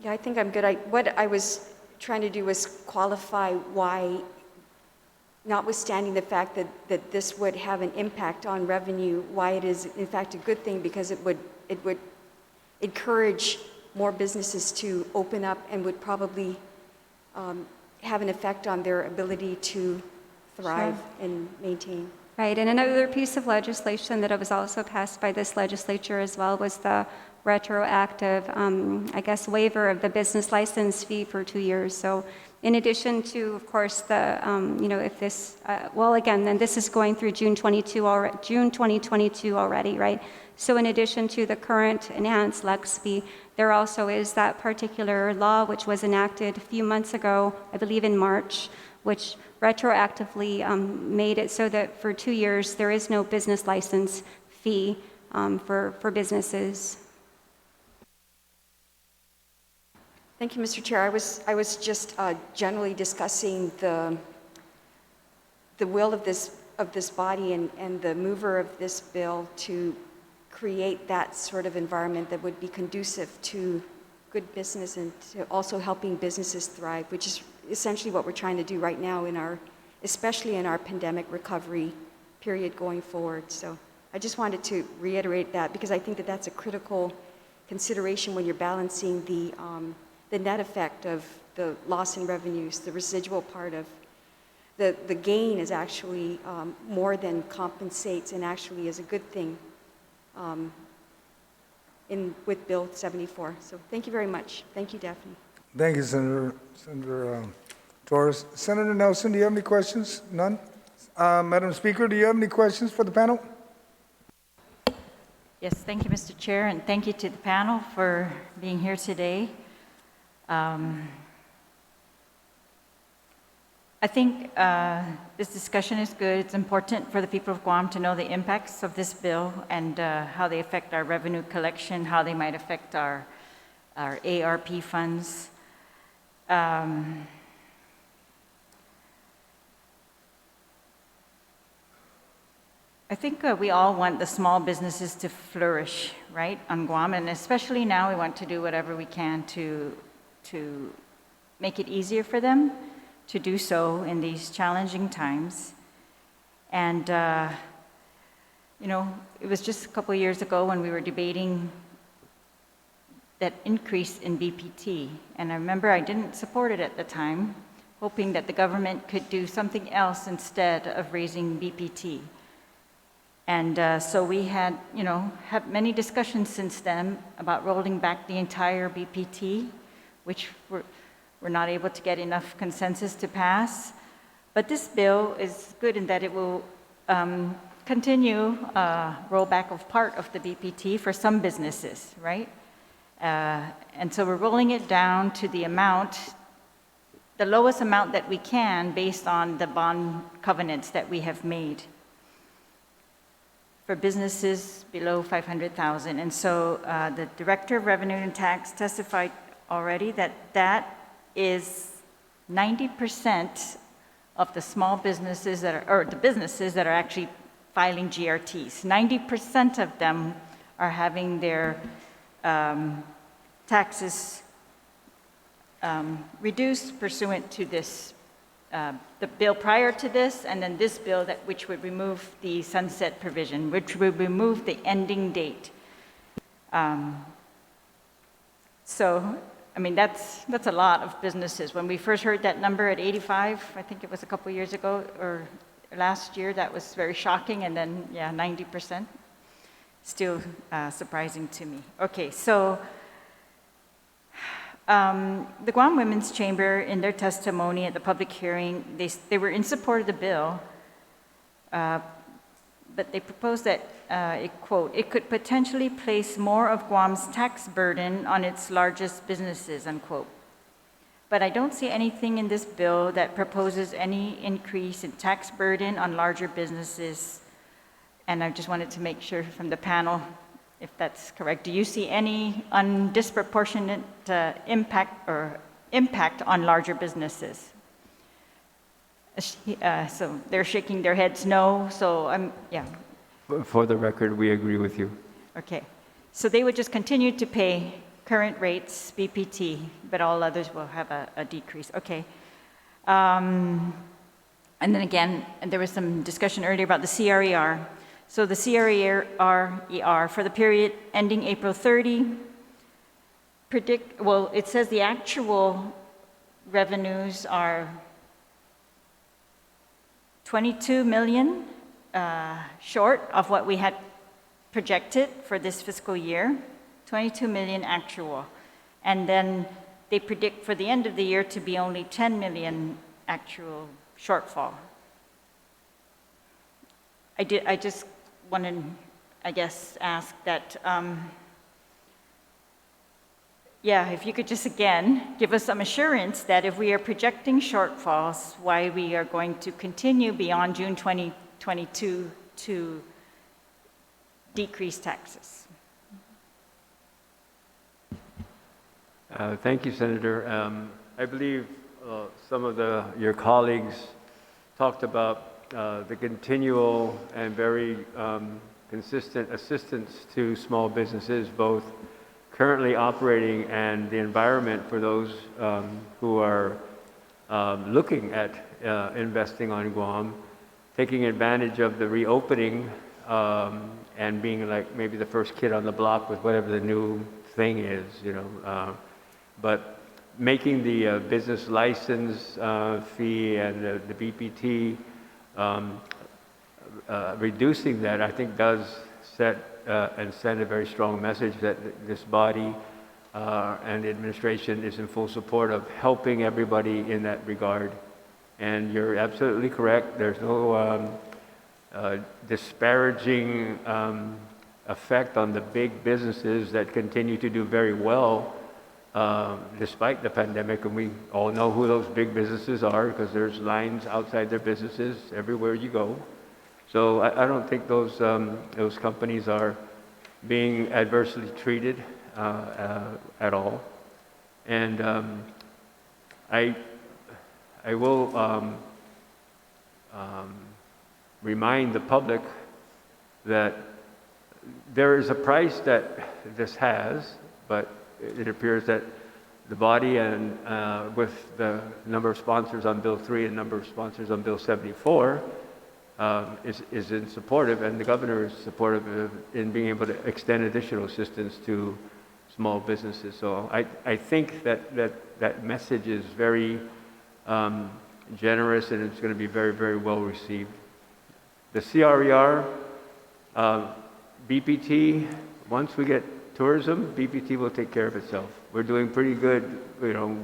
Yeah, I think I'm good. What I was trying to do was qualify why, notwithstanding the fact that this would have an impact on revenue, why it is in fact a good thing, because it would encourage more businesses to open up and would probably have an effect on their ability to thrive and maintain. Right, and another piece of legislation that was also passed by this legislature as well was the retroactive, waiver of the business license fee for 2 years. So in addition to, of course, if this, then this is going through June 2022 already, right? So in addition to the current enhanced LEXP, there also is that particular law which was enacted a few months ago, I believe in March, which retroactively made it so that for 2 years there is no business license fee for businesses. Thank you, Mr. Chair. I was just generally discussing the will of this body and the mover of this bill to create that sort of environment that would be conducive to good business and to also helping businesses thrive, which is essentially what we're trying to do right now especially in our pandemic recovery period going forward. So I just wanted to reiterate that because I think that that's a critical consideration when you're balancing the net effect of the loss in revenues. The residual part of the gain is actually more than compensates and actually is a good thing with Bill 74. So thank you very much. Thank you, Daphne. Thank you, Senator Torres. Senator Nelson, do you have any questions? None? Madam Speaker, do you have any questions for the panel? Yes, thank you, Mr. Chair, and thank you to the panel for being here today. I think this discussion is good. It's important for the people of Guam to know the impacts of this bill and how they affect our revenue collection, how they might affect our ARP funds. I think we all want the small businesses to flourish, right, on Guam, and especially now we want to do whatever we can to make it easier for them to do so in these challenging times. And, it was just a couple of years ago when we were debating that increase in BPT. And I remember I didn't support it at the time, hoping that the government could do something else instead of raising BPT. And so we had many discussions since then about rolling back the entire BPT, which we're not able to get enough consensus to pass. But this bill is good in that it will continue rollback of part of the BPT for some businesses, right? And so we're rolling it down to the amount the lowest amount that we can based on the bond covenants that we have made for businesses below 500,000. And so the Director of Revenue and Tax testified already that that is 90% of the small businesses that are, or the businesses that are actually filing GRTs. 90% of them are having their taxes reduced pursuant to this, the bill prior to this, and then this bill which would remove the sunset provision, which would remove the ending date. So, I mean, that's a lot of businesses. When we first heard that number at 85, I think it was a couple years ago, or last year, that was very shocking, and then, yeah, 90%. Still surprising to me. Okay, so the Guam Women's Chamber, in their testimony at the public hearing, they were in support of the bill, but they proposed that, quote, it could potentially place more of Guam's tax burden on its largest businesses, unquote. But I don't see anything in this bill that proposes any increase in tax burden on larger businesses. And I just wanted to make sure from the panel if that's correct. Do you see any disproportionate impact on larger businesses? So they're shaking their heads no, so yeah. For the record, we agree with you. Okay, so they would just continue to pay current rates, BPT, but all others will have a decrease. Okay. And then again, there was some discussion earlier about the CRER. So the CRER for the period ending April 30, it says the actual revenues are 22 million short of what we had projected for this fiscal year, 22 million actual. And then they predict for the end of the year to be only 10 million actual shortfall. I just want to, I guess, ask that, yeah, if you could just again give us some assurance that if we are projecting shortfalls, why we are going to continue beyond June 2022 to decrease taxes. Thank you, Senator. I believe some of your colleagues talked about the continual and very consistent assistance to small businesses, both currently operating and the environment for those who are looking at investing on Guam, taking advantage of the reopening and being like maybe the first kid on the block with whatever the new thing is, you know. But making the business license fee and the BPT, reducing that, I think does set and send a very strong message that this body and the administration is in full support of helping everybody in that regard. And you're absolutely correct. There's no disparaging effect on the big businesses that continue to do very well despite the pandemic. And we all know who those big businesses are because there's lines outside their businesses everywhere you go. So I don't think those companies are being adversely treated at all. And I will remind the public that there is a price that this has, but it appears that the body and with the number of sponsors on Bill 3 and number of sponsors on Bill 74 is in supportive, and the governor is supportive in being able to extend additional assistance to small businesses. So I think that message is very generous, and it's going to be very, very well received. The CRER, BPT, once we get tourism, BPT will take care of itself. We're doing pretty good, you know,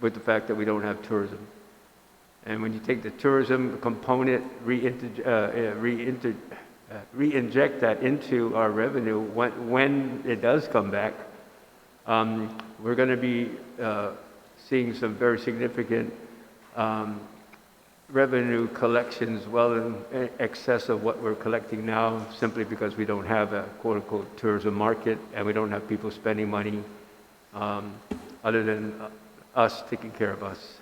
with the fact that we don't have tourism. And when you take the tourism component, re-inject that into our revenue, when it does come back, we're going to be seeing some very significant revenue collections well in excess of what we're collecting now, simply because we don't have a quote-unquote tourism market and we don't have people spending money other than us taking care of us.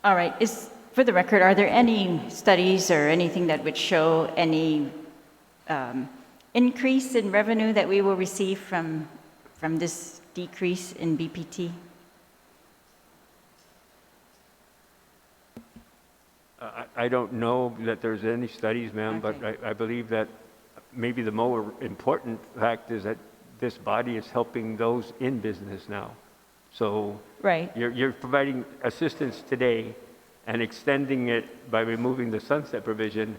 All right. For the record, are there any studies or anything that would show any increase in revenue that we will receive from this decrease in BPT? I don't know that there's any studies, ma'am, Okay. but I believe that maybe the more important fact is that this body is helping those in business now. So Right. you're providing assistance today and extending it by removing the sunset provision.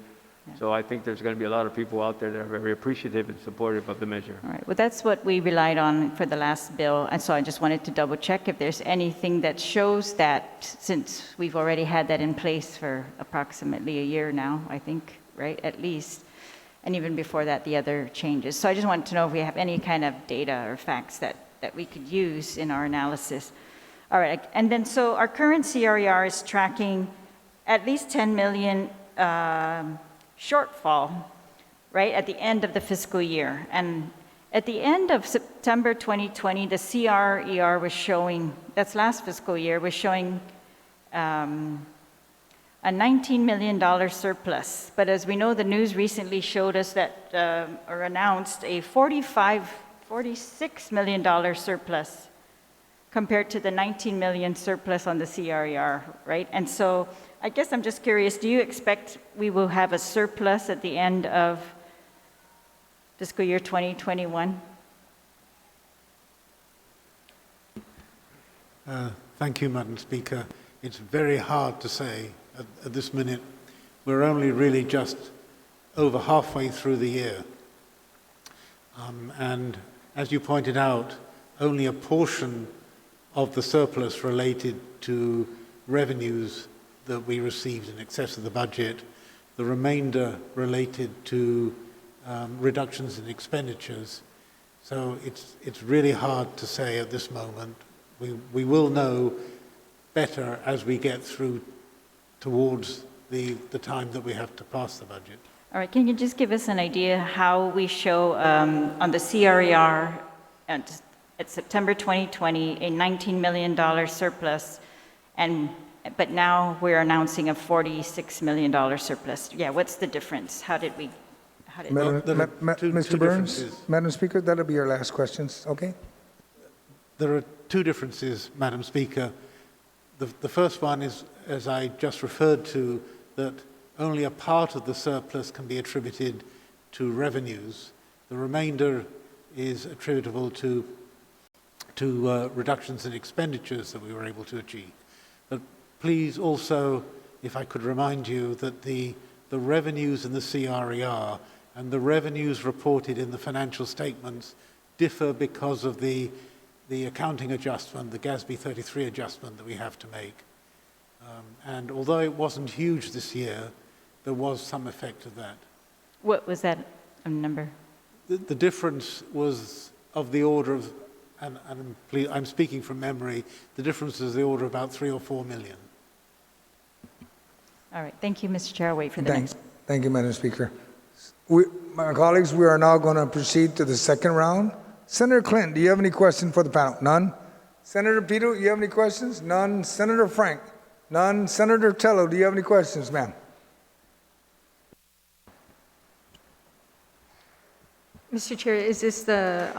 So I think there's going to be a lot of people out there that are very appreciative and supportive of the measure. All right. Well, that's what we relied on for the last bill. And so I just wanted to double check if there's anything that shows that, since we've already had that in place for approximately a year now, I think, right, at least. And even before that, the other changes. So I just wanted to know if we have any kind of data or facts that we could use in our analysis. All right. And then so our current CRER is tracking at least 10 million shortfall, right, at the end of the fiscal year. And at the end of September 2020, the CRER was showing, that's last fiscal year, was showing a $19 million surplus. But as we know, the news recently showed us that, or announced a $46 million surplus compared to the 19 million surplus on the CRER, right? And so I guess I'm just curious, do you expect we will have a surplus at the end of fiscal year 2021? Thank you, Madam Speaker. It's very hard to say at this minute. We're only really just over halfway through the year. And as you pointed out, only a portion of the surplus related to revenues that we received in excess of the budget, the remainder related to reductions in expenditures. So it's really hard to say at this moment. We will know better as we get through towards the time that we have to pass the budget. All right, can you just give us an idea how we show on the CRER at September 2020 a $19 million surplus, but now we're announcing a $46 million surplus. Yeah, what's the difference? How did Mr. Burns, Madam Speaker, that'll be your last questions, okay? There are two differences, Madam Speaker. The first one is, as I just referred to, that only a part of the surplus can be attributed to revenues. The remainder is attributable to reductions in expenditures that we were able to achieve. But please also, if I could remind you that the revenues in the CRER and the revenues reported in the financial statements differ because of the accounting adjustment, the GASB 33 adjustment that we have to make. And although it wasn't huge this year, there was some effect of that. What was that number? The difference was of the order of, and I'm speaking from memory, the difference is the order of about 3 or 4 million. All right, thank you, Mr. Chair. I'll wait for the next. Thank you, Madam Speaker. My colleagues, we are now going to proceed to the second round. Senator Clinton, do you have any questions for the panel? None. Senator Pito, do you have any questions? None. Senator Frank? None. Senator Tello, do you have any questions, ma'am? Mr. Chair, is this the,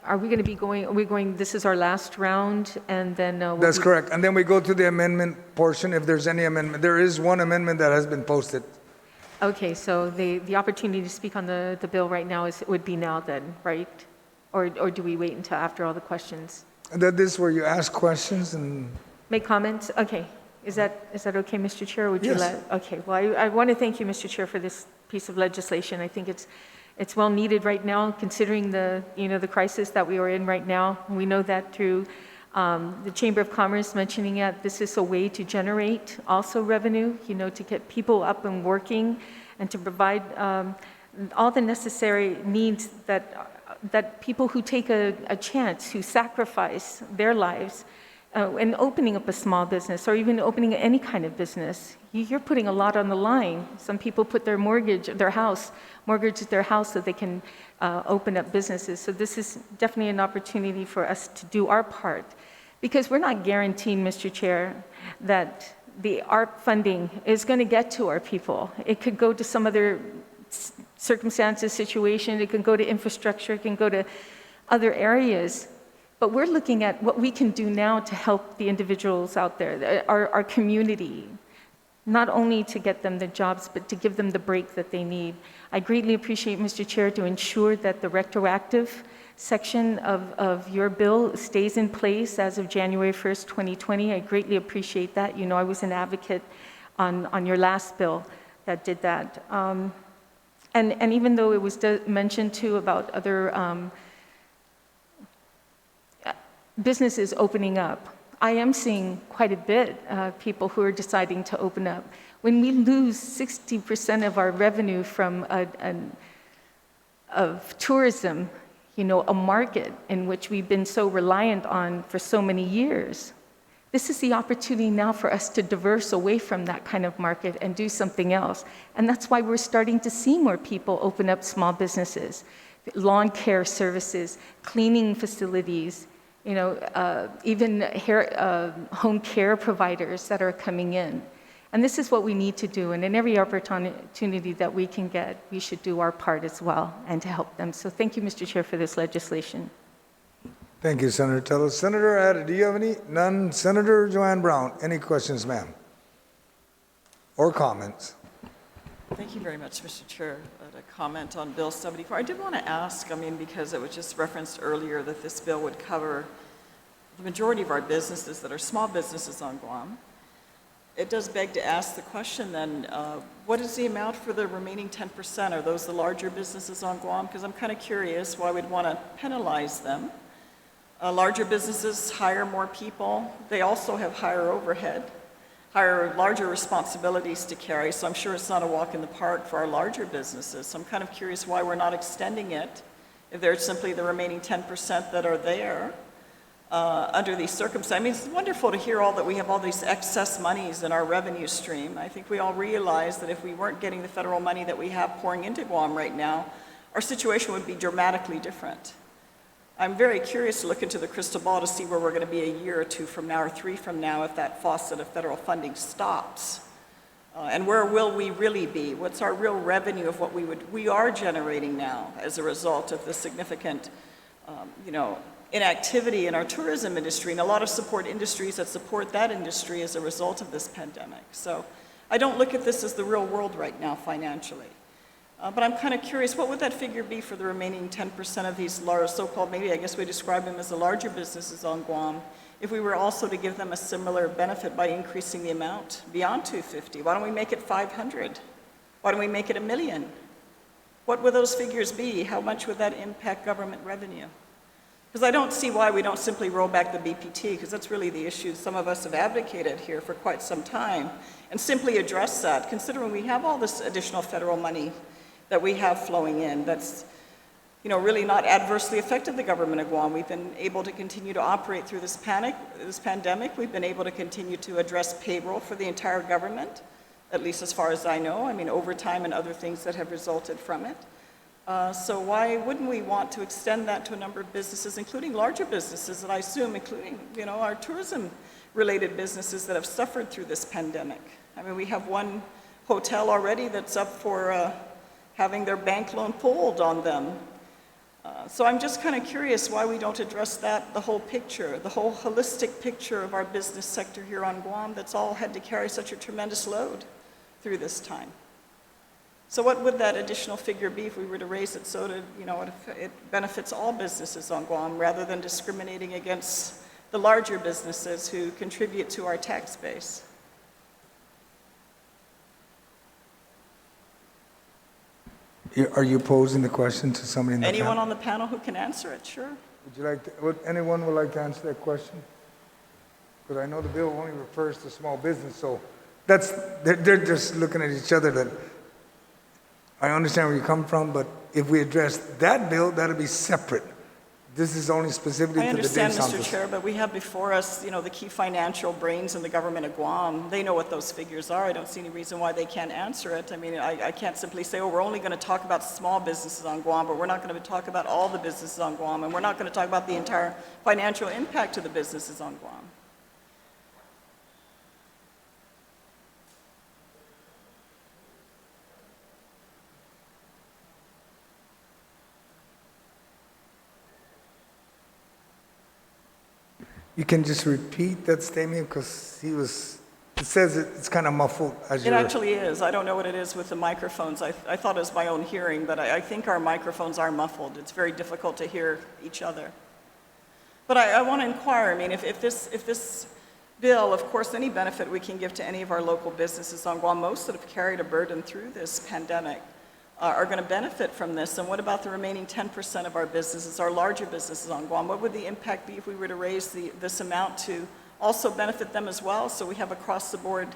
are we going to be going, this is our last round, and then... That's correct. And then we go to the amendment portion, if there's any amendment. There is one amendment that has been posted. Okay, so the opportunity to speak on the bill right now would be now then, right? Or do we wait until after all the questions? That is where you ask questions and... Make comments? Okay. Is that okay, Mr. Chair? Would you Yes. Okay. Well, I want to thank you, Mr. Chair, for this piece of legislation. I think it's well needed right now, considering the crisis that we are in right now. We know that through the Chamber of Commerce mentioning it, this is a way to generate also revenue, to get people up and working and to provide all the necessary needs that that people who take a chance, who sacrifice their lives in opening up a small business or even opening any kind of business, you're putting a lot on the line. Some people put their mortgage their house so they can open up businesses. So this is definitely an opportunity for us to do our part, because we're not guaranteeing, Mr. Chair, that the ARP funding is going to get to our people. It could go to some other circumstances, situation, it can go to infrastructure, it can go to other areas. But we're looking at what we can do now to help the individuals out there, our community, not only to get them the jobs, but to give them the break that they need. I greatly appreciate, Mr. Chair, to ensure that the retroactive section of your bill stays in place as of January 1st, 2020. I greatly appreciate that. You know, I was an advocate on your last bill that did that. And even though it was mentioned too about other businesses opening up, I am seeing quite a bit of people who are deciding to open up. When we lose 60% of our revenue from of tourism, you know, a market in which we've been so reliant on for so many years, this is the opportunity now for us to diverse away from that kind of market and do something else. And that's why we're starting to see more people open up small businesses, lawn care services, cleaning facilities, you know, even home care providers that are coming in. And this is what we need to do. And in every opportunity that we can get, we should do our part as well and to help them. So thank you, Mr. Chair, for this legislation. Thank you, Senator Tello. Senator Ada, do you have any? None. Senator Joanne Brown, any questions, ma'am? Or comments? Thank you very much, Mr. Chair. To comment on Bill 74, I did want to ask, I mean, because it was just referenced earlier that this bill would cover the majority of our businesses that are small businesses on Guam. It does beg to ask the question then, what is the amount for the remaining 10%? Are those the larger businesses on Guam? Because I'm kind of curious why we'd want to penalize them. Larger businesses hire more people. They also have higher overhead, larger responsibilities to carry. So I'm sure it's not a walk in the park for our larger businesses. So I'm kind of curious why we're not extending it if they're simply the remaining 10% that are there under these circumstances. I mean, it's wonderful to hear that we have all these excess monies in our revenue stream. I think we all realize that if we weren't getting the federal money that we have pouring into Guam right now, our situation would be dramatically different. I'm very curious to look into the crystal ball to see where we're going to be a year or two from now or 3 from now if that faucet of federal funding stops. And where will we really be? What's our real revenue of what we are generating now as a result of the significant, inactivity in our tourism industry and a lot of support industries that support that industry as a result of this pandemic. So I don't look at this as the real world right now financially. But I'm kind of curious, what would that figure be for the remaining 10% of these large, so-called, maybe I guess we describe them as the larger businesses on Guam, if we were also to give them a similar benefit by increasing the amount beyond $250? Why don't we make it $500? Why don't we make it $1 million? What would those figures be? How much would that impact government revenue? Because I don't see why we don't simply roll back the BPT, because that's really the issue some of us have advocated here for quite some time, and simply address that, considering we have all this additional federal money that we have flowing in that's really not adversely affected the government of Guam. We've been able to continue to operate through this pandemic. We've been able to continue to address payroll for the entire government, at least as far as I know. I mean, overtime and other things that have resulted from it. So why wouldn't we want to extend that to a number of businesses, including larger businesses that I assume, including our tourism-related businesses that have suffered through this pandemic? I mean, we have one hotel already that's up for having their bank loan pulled on them. So I'm just kind of curious why we don't address that, the whole picture, the whole holistic picture of our business sector here on Guam that's all had to carry such a tremendous load through this time. So what would that additional figure be if we were to raise it so that it benefits all businesses on Guam rather than discriminating against the larger businesses who contribute to our tax base? Are you posing the question to somebody in the Anyone panel? on the panel who can answer it, sure. Anyone would like to answer that question? Because I know the bill only refers to small business, so they're just looking at each other that I understand where you come from, but if we address that bill, that'll be separate. This is only specifically I to the understand, Dave Mr. Santos. Chair, but we have before us, the key financial brains in the government of Guam. They know what those figures are. I don't see any reason why they can't answer it. I mean, I can't simply say, oh, we're only going to talk about small businesses on Guam, but we're not going to talk about all the businesses on Guam, and we're not going to talk about the entire financial impact to the businesses on Guam. You can just repeat that statement because it says it's kind of muffled as It you're. actually is. I don't know what it is with the microphones. I thought it was my own hearing, but I think our microphones are muffled. It's very difficult to hear each other. But I want to inquire, I mean, if this bill, of course, any benefit we can give to any of our local businesses on Guam, most that have carried a burden through this pandemic, are going to benefit from this. And what about the remaining 10% of our businesses, our larger businesses on Guam? What would the impact be if we were to raise this amount to also benefit them as well, so we have across-the-board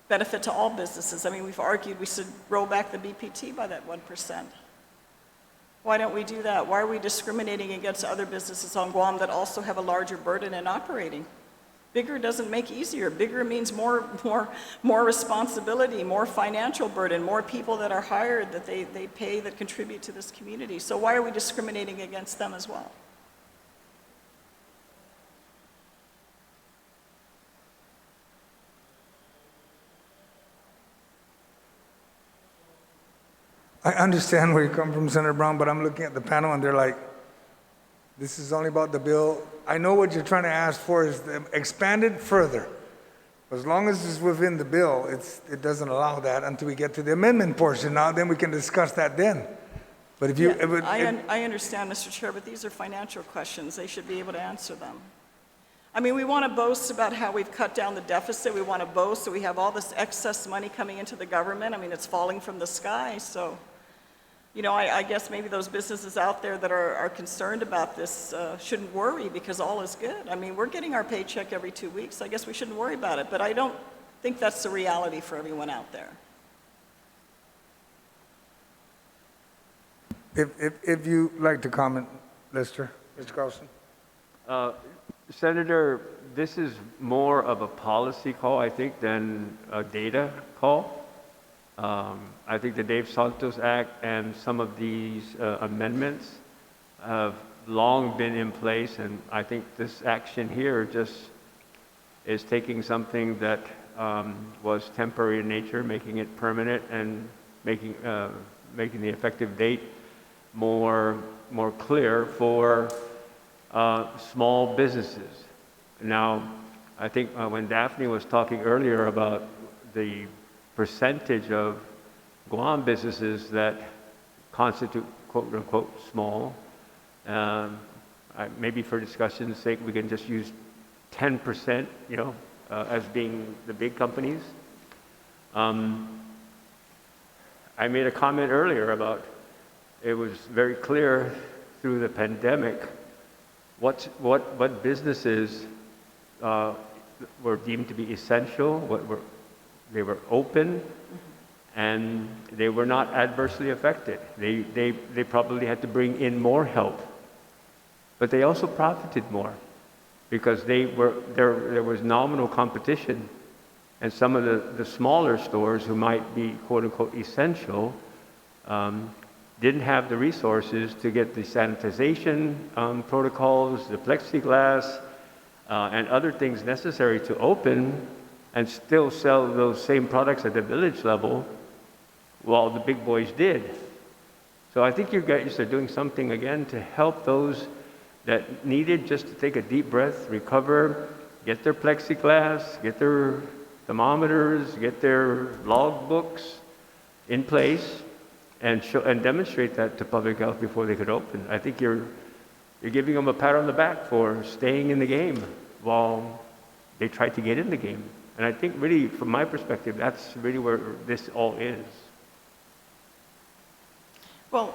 benefit to all businesses? I mean, we've argued we should roll back the BPT by that 1%. Why don't we do that? Why are we discriminating against other businesses on Guam that also have a larger burden in operating? Bigger doesn't make easier. Bigger means more responsibility, more financial burden, more people that are hired that they pay that contribute to this community. So why are we discriminating against them as well? I understand where you come from, Senator Brown, but I'm looking at the panel and they're like, this is only about the bill. I know what you're trying to ask for is expand it further. As long as it's within the bill, it doesn't allow that until we get to the amendment portion. Now, then we can discuss that then. But if you... I understand, Mr. Chair, but these are financial questions. They should be able to answer them. I mean, we want to boast about how we've cut down the deficit. We want to boast that we have all this excess money coming into the government. I mean, it's falling from the sky. So, I guess maybe those businesses out there that are concerned about this shouldn't worry because all is good. I mean, we're getting our paycheck every 2 weeks. I guess we shouldn't worry about it. But I don't think that's the reality for everyone out there. If you like to comment, Mr. Carlson. Senator, this is more of a policy call, I think, than a data call. I think the Dave Santos Act and some of these amendments have long been in place, and I think this action here just is taking something that was temporary in nature, making it permanent, and making the effective date more clear for small businesses. Now, I think when Daphne was talking earlier about the percentage of Guam businesses that constitute quote-unquote small, maybe for discussion's sake, we can just use 10%, as being the big companies. I made a comment earlier about it was very clear through the pandemic what businesses were deemed to be essential, they were open, and they were not adversely affected. They probably had to bring in more help, but they also profited more because there was nominal competition, and some of the smaller stores who might be quote unquote essential didn't have the resources to get the sanitization protocols, the plexiglass, and other things necessary to open and still sell those same products at the village level while the big boys did. So I think you guys are doing something again to help those that needed just to take a deep breath, recover, get their plexiglass, get their thermometers, get their log books in place, and demonstrate that to public health before they could open. I think you're giving them a pat on the back for staying in the game while they tried to get in the game. And I think really, from my perspective, that's really where this all is. Well,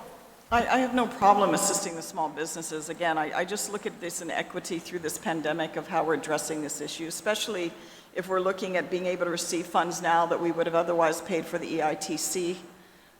I have no problem assisting the small businesses. Again, I just look at this inequity through this pandemic of how we're addressing this issue, especially if we're looking at being able to receive funds now that we would have otherwise paid for the EITC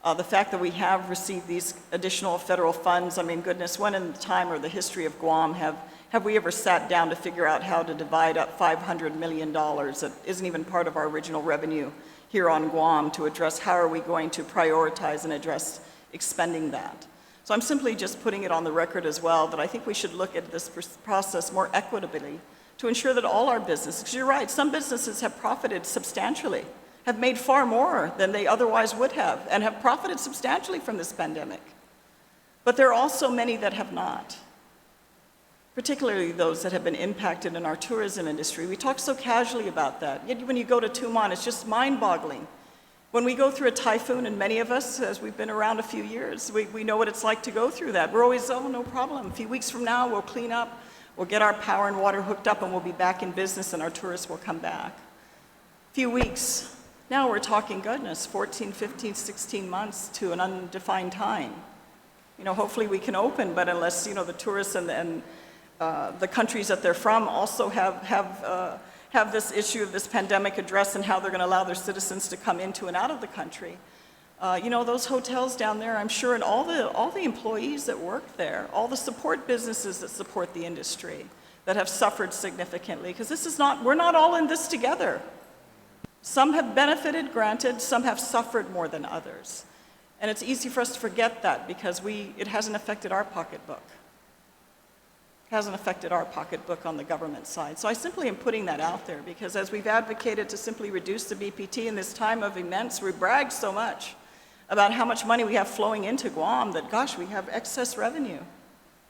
The fact that we have received these additional federal funds, I mean, goodness, when in the time or the history of Guam have we ever sat down to figure out how to divide up $500 million that isn't even part of our original revenue here on Guam to address how are we going to prioritize and address expending that? So I'm simply just putting it on the record as well that I think we should look at this process more equitably to ensure that all our businesses, because you're right, some businesses have profited substantially, have made far more than they otherwise would have, and have profited substantially from this pandemic. But there are also many that have not, particularly those that have been impacted in our tourism industry. We talk so casually about that, yet when you go to Tumon, it's just mind-boggling. When we go through a typhoon, and many of us, as we've been around a few years, we know what it's like to go through that. We're always, oh, no problem. A few weeks from now, we'll clean up, we'll get our power and water hooked up, and we'll be back in business, and our tourists will come back. A few weeks. Now we're talking, goodness, 14, 15, 16 months to an undefined time. You know, hopefully we can open, but unless, you know, the tourists and the countries that they're from also have this issue of this pandemic addressed and how they're going to allow their citizens to come into and out of the country. You know, those hotels down there, I'm sure, and all the employees that work there, all the support businesses that support the industry that have suffered significantly, because this is not, we're not all in this together. Some have benefited, granted, some have suffered more than others. And it's easy for us to forget that because it hasn't affected our pocketbook. It hasn't affected our pocketbook on the government side. So I simply am putting that out there because as we've advocated to simply reduce the BPT in this time of immense, we brag so much about how much money we have flowing into Guam that, gosh, we have excess revenue.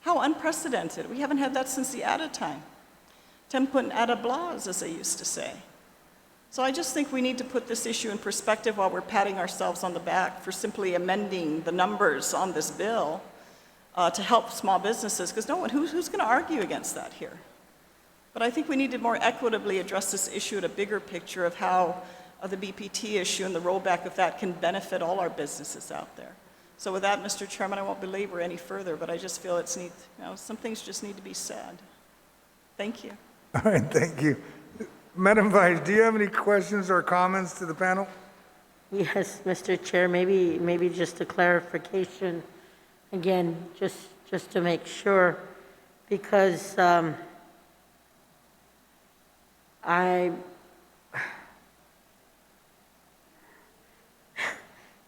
How unprecedented. We haven't had that since the ADA time. Tempun ada blas, as they used to say. So I just think we need to put this issue in perspective while we're patting ourselves on the back for simply amending the numbers on this bill to help small businesses, because no one, who's going to argue against that here? But I think we need to more equitably address this issue at a bigger picture of how the BPT issue and the rollback of that can benefit all our businesses out there. So with that, Mr. Chairman, I won't belabor any further, but I just feel some things just need to be said. Thank you. All right, thank you. Madam Vice, do you have any questions or comments to the panel? Yes, Mr. Chair, maybe just a clarification, again, just to make sure, because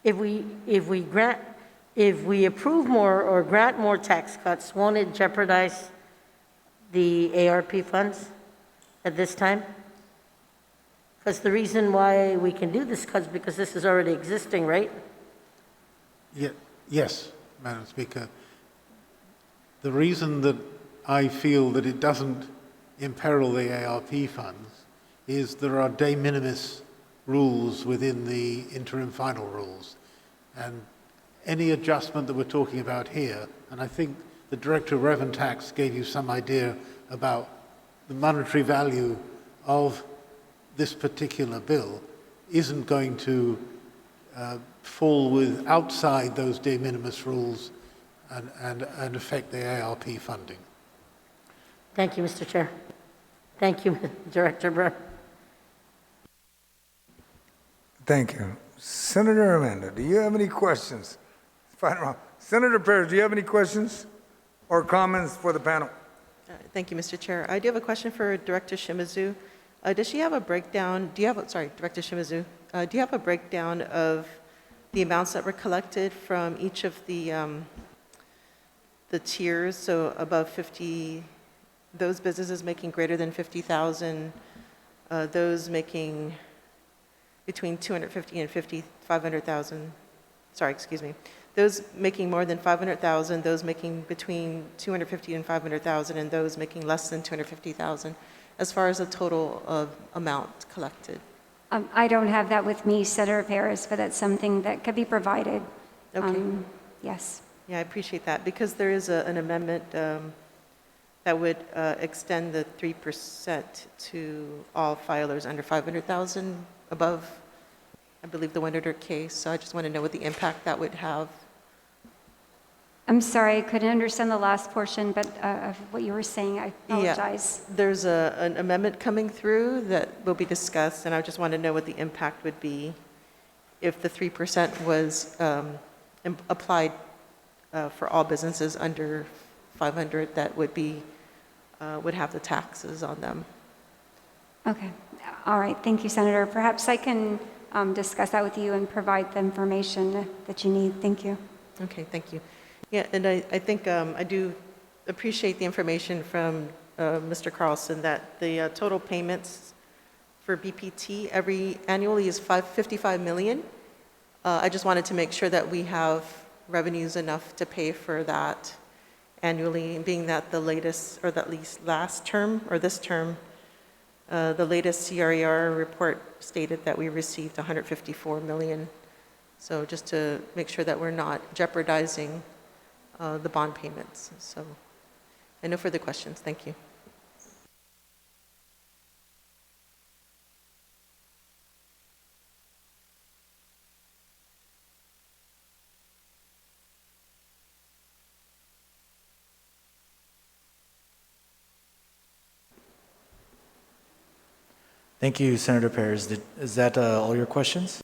if we approve more or grant more tax cuts, won't it jeopardize the ARP funds at this time? Because the reason why we can do this cut is because this is already existing, right? Yes, Madam Speaker. The reason that I feel that it doesn't imperil the ARP funds is there are de minimis rules within the interim final rules. And any adjustment that we're talking about here, and I think the Director of Revenue Tax gave you some idea about the monetary value of this particular bill, isn't going to fall outside those de minimis rules and affect the ARP funding. Thank you, Mr. Chair. Thank you, Director Burr. Thank you. Senator Amanda, do you have any questions? Final round. Senator Perez, do you have any questions or comments for the panel? Thank you, Mr. Chair. I do have a question for Director Shimizu. Does she have a breakdown, Director Shimizu, do you have a breakdown of the amounts that were collected from each of the tiers? So above 50, those businesses making greater than 50,000, those making between 250 and 500,000, those making more than 500,000, those making between 250 and 500,000, and those making less than 250,000, as far as the total of amount collected. I don't have that with me, Senator Perez, but that's something that could be provided. Okay. Yes. Yeah, I appreciate that, because there is an amendment that would extend the 3% to all filers under 500,000 above, I believe, the 100 case. So I just want to know what the impact that would have. I'm sorry, I couldn't understand the last portion, but of what you were saying, I apologize. Yeah, there's an amendment coming through that will be discussed, and I just want to know what the impact would be if the 3% was applied for all businesses under 500 that would have the taxes on them. Okay. All right. Thank you, Senator. Perhaps I can discuss that with you and provide the information that you need. Thank you. Okay, thank you. Yeah, and I think I do appreciate the information from Mr. Carlson that the total payments for BPT annually is $55 million. I just wanted to make sure that we have revenues enough to pay for that annually, being that the latest, or at least last term, or this term, the latest CRER report stated that we received $154 million. So just to make sure that we're not jeopardizing the bond payments. So, and no further questions. Thank you. Thank you, Senator Perez. Is that all your questions?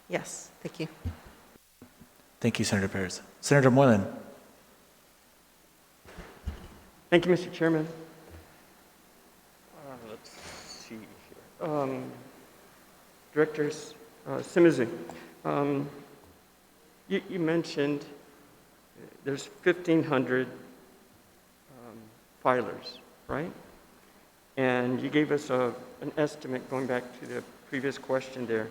Yes, thank you. Thank you, Senator Perez. Senator Mullin. Thank you, Mr. Chairman. Let's see here. Directors Simizu, you mentioned there's 1,500 filers, right? And you gave us an estimate going back to the previous question there.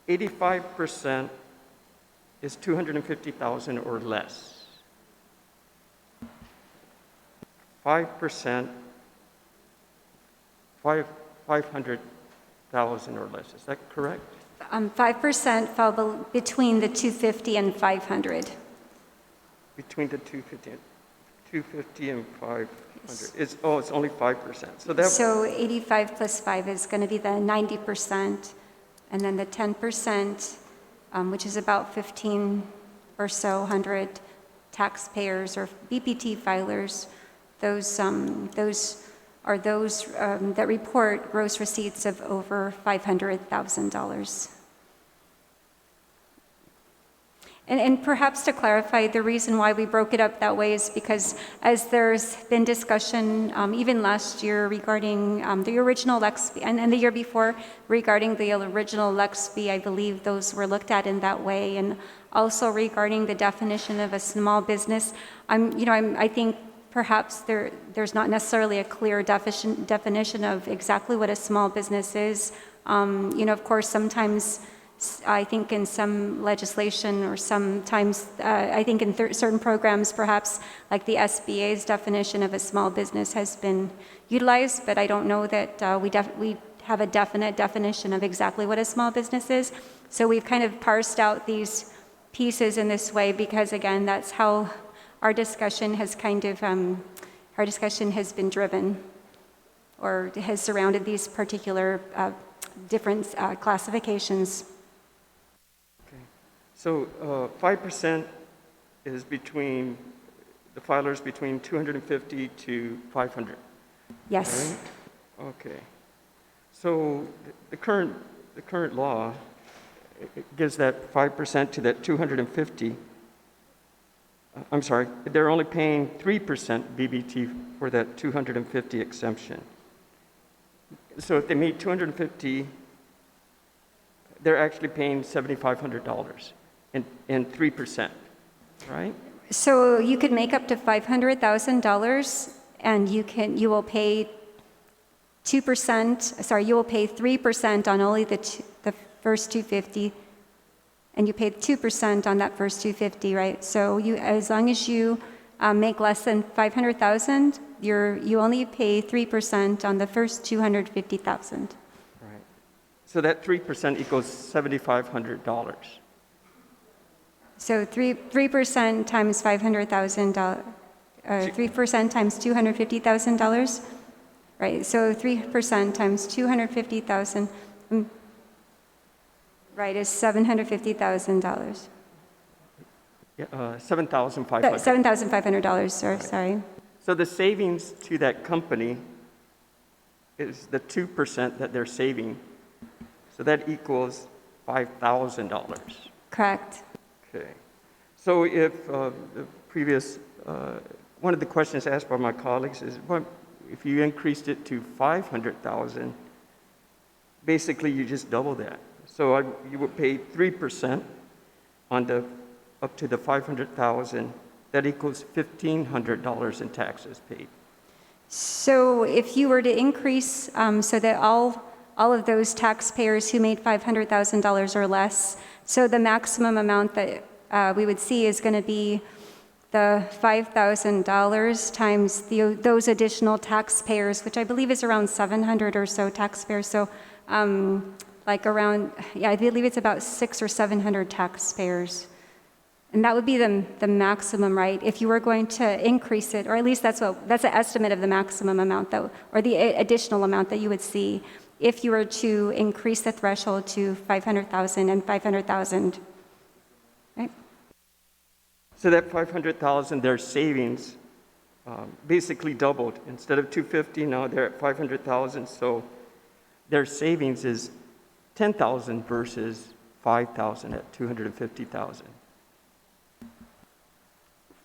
85% is 250,000 or less. 5%, 500,000 or less. Is that correct? 5% fell between the 250 and 500. Between the 250 and 500. It's only 5%. So 85 plus 5 is going to be the 90%, and then the 10%, which is about 15 or so hundred taxpayers or BPT filers. Those are those that report gross receipts of over $500,000. And perhaps to clarify, the reason why we broke it up that way is because as there's been discussion, even last year regarding the original LEX and the year before regarding the original LEX fee, I believe those were looked at in that way. And also regarding the definition of a small business, I think perhaps there's not necessarily a clear definition of exactly what a small business is. Of course, sometimes I think in some legislation or sometimes I think in certain programs, perhaps like the SBA's definition of a small business has been utilized, but I don't know that we have a definite definition of exactly what a small business is. So we've kind of parsed out these pieces in this way because, again, that's how our discussion has been driven or has surrounded these particular different classifications. So 5% is between the filers between 250 to 500. Yes. Right? Okay. So the current law it gives that 5% to that 250. I'm sorry, they're only paying 3% BBT for that 250 exemption. So if they meet 250, they're actually paying $7,500 and 3%, right? So you could make up to $500,000 and you will pay 2%, you will pay 3% on only the first 250, and you paid 2% on that first 250, right? So as long as you make less than $500,000, you only pay 3% on the first $250,000. Right. So that 3% equals $7,500. So 3% times $500,000, 3% times $250,000, right? So 3% times $250,000, right, is $750,000. Yeah, $7,500. $7,500, sir, Right. sorry. So the savings to that company is the 2% that they're saving. So that equals $5,000. Correct. Okay. So if the previous, one of the questions asked by my colleagues is, what if you increased it to 500,000? Basically, you just double that. So you would pay 3% on the up to the 500,000. That equals $1,500 in taxes paid. So if you were to increase so that all of those taxpayers who made $500,000 or less, so the maximum amount that we would see is going to be the $5,000 times those additional taxpayers, which I believe is around 700 or so taxpayers. So like around, yeah, I believe it's about 600 or 700 taxpayers. And that would be the maximum, right? If you were going to increase it, or at least that's an estimate of the maximum amount, or the additional amount that you would see if you were to increase the threshold to 500,000 and 500,000, right? So that 500,000, their savings basically doubled. Instead of 250, now they're at 500,000. So their savings is 10,000 versus 5,000 at 250,000.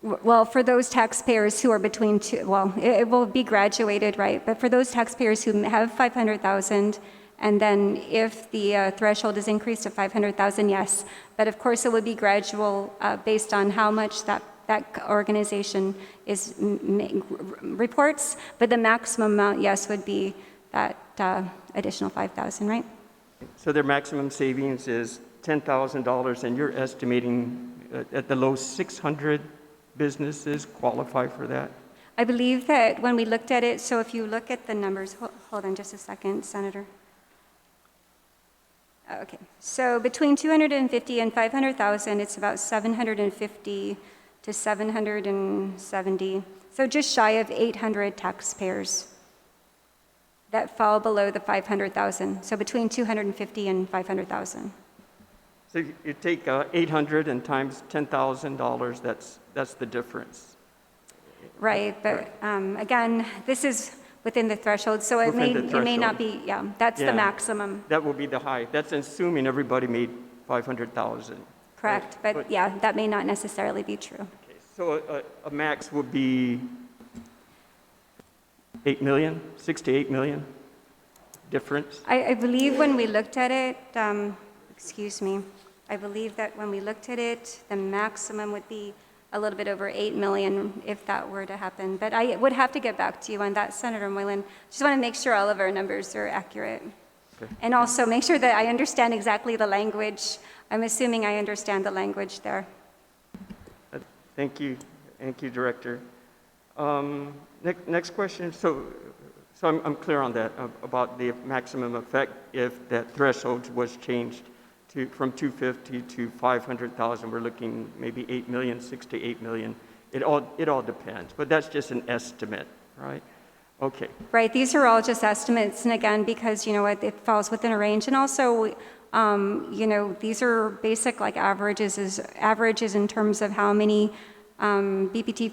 Well, for those taxpayers who are between two, well, it will be graduated, right? But for those taxpayers who have 500,000, and then if the threshold is increased to 500,000, yes. But of course, it would be gradual based on how much that organization reports. But the maximum amount, yes, would be that additional 5,000, right? So their maximum savings is $10,000, and you're estimating at the low 600 businesses qualify for that? I believe that when we looked at it, so if you look at the numbers, hold on just a second, Senator. Okay, so between 250 and 500,000, it's about 750 to 770. So just shy of 800 taxpayers that fall below the 500,000. So between 250 and 500,000. So you take 800 and times $10,000, that's the difference. Right, but again, this is within the threshold, so it may not be, yeah, that's the maximum. That will be the high. That's assuming everybody made 500,000. Correct, but yeah, that may not necessarily be true. Okay, so a max would be 8 million, 6 to 8 million difference? I believe when we looked at it, excuse me, I believe that when we looked at it, the maximum would be a little bit over 8 million if that were to happen. But I would have to get back to you on that, Senator Mullin. Just want to make sure all of our numbers are accurate. Okay. And also make sure that I understand exactly the language. I'm assuming I understand the language there. Thank you. Thank you, Director. Next question. So I'm clear on that, about the maximum effect if that threshold was changed from 250 to 500,000. We're looking maybe 8 million, 6 to 8 million. It all depends, but that's just an estimate, right? Okay. Right. These are all just estimates, and again, because you know what, it falls within a range, and also, you know, these are basic like averages in terms of how many BPT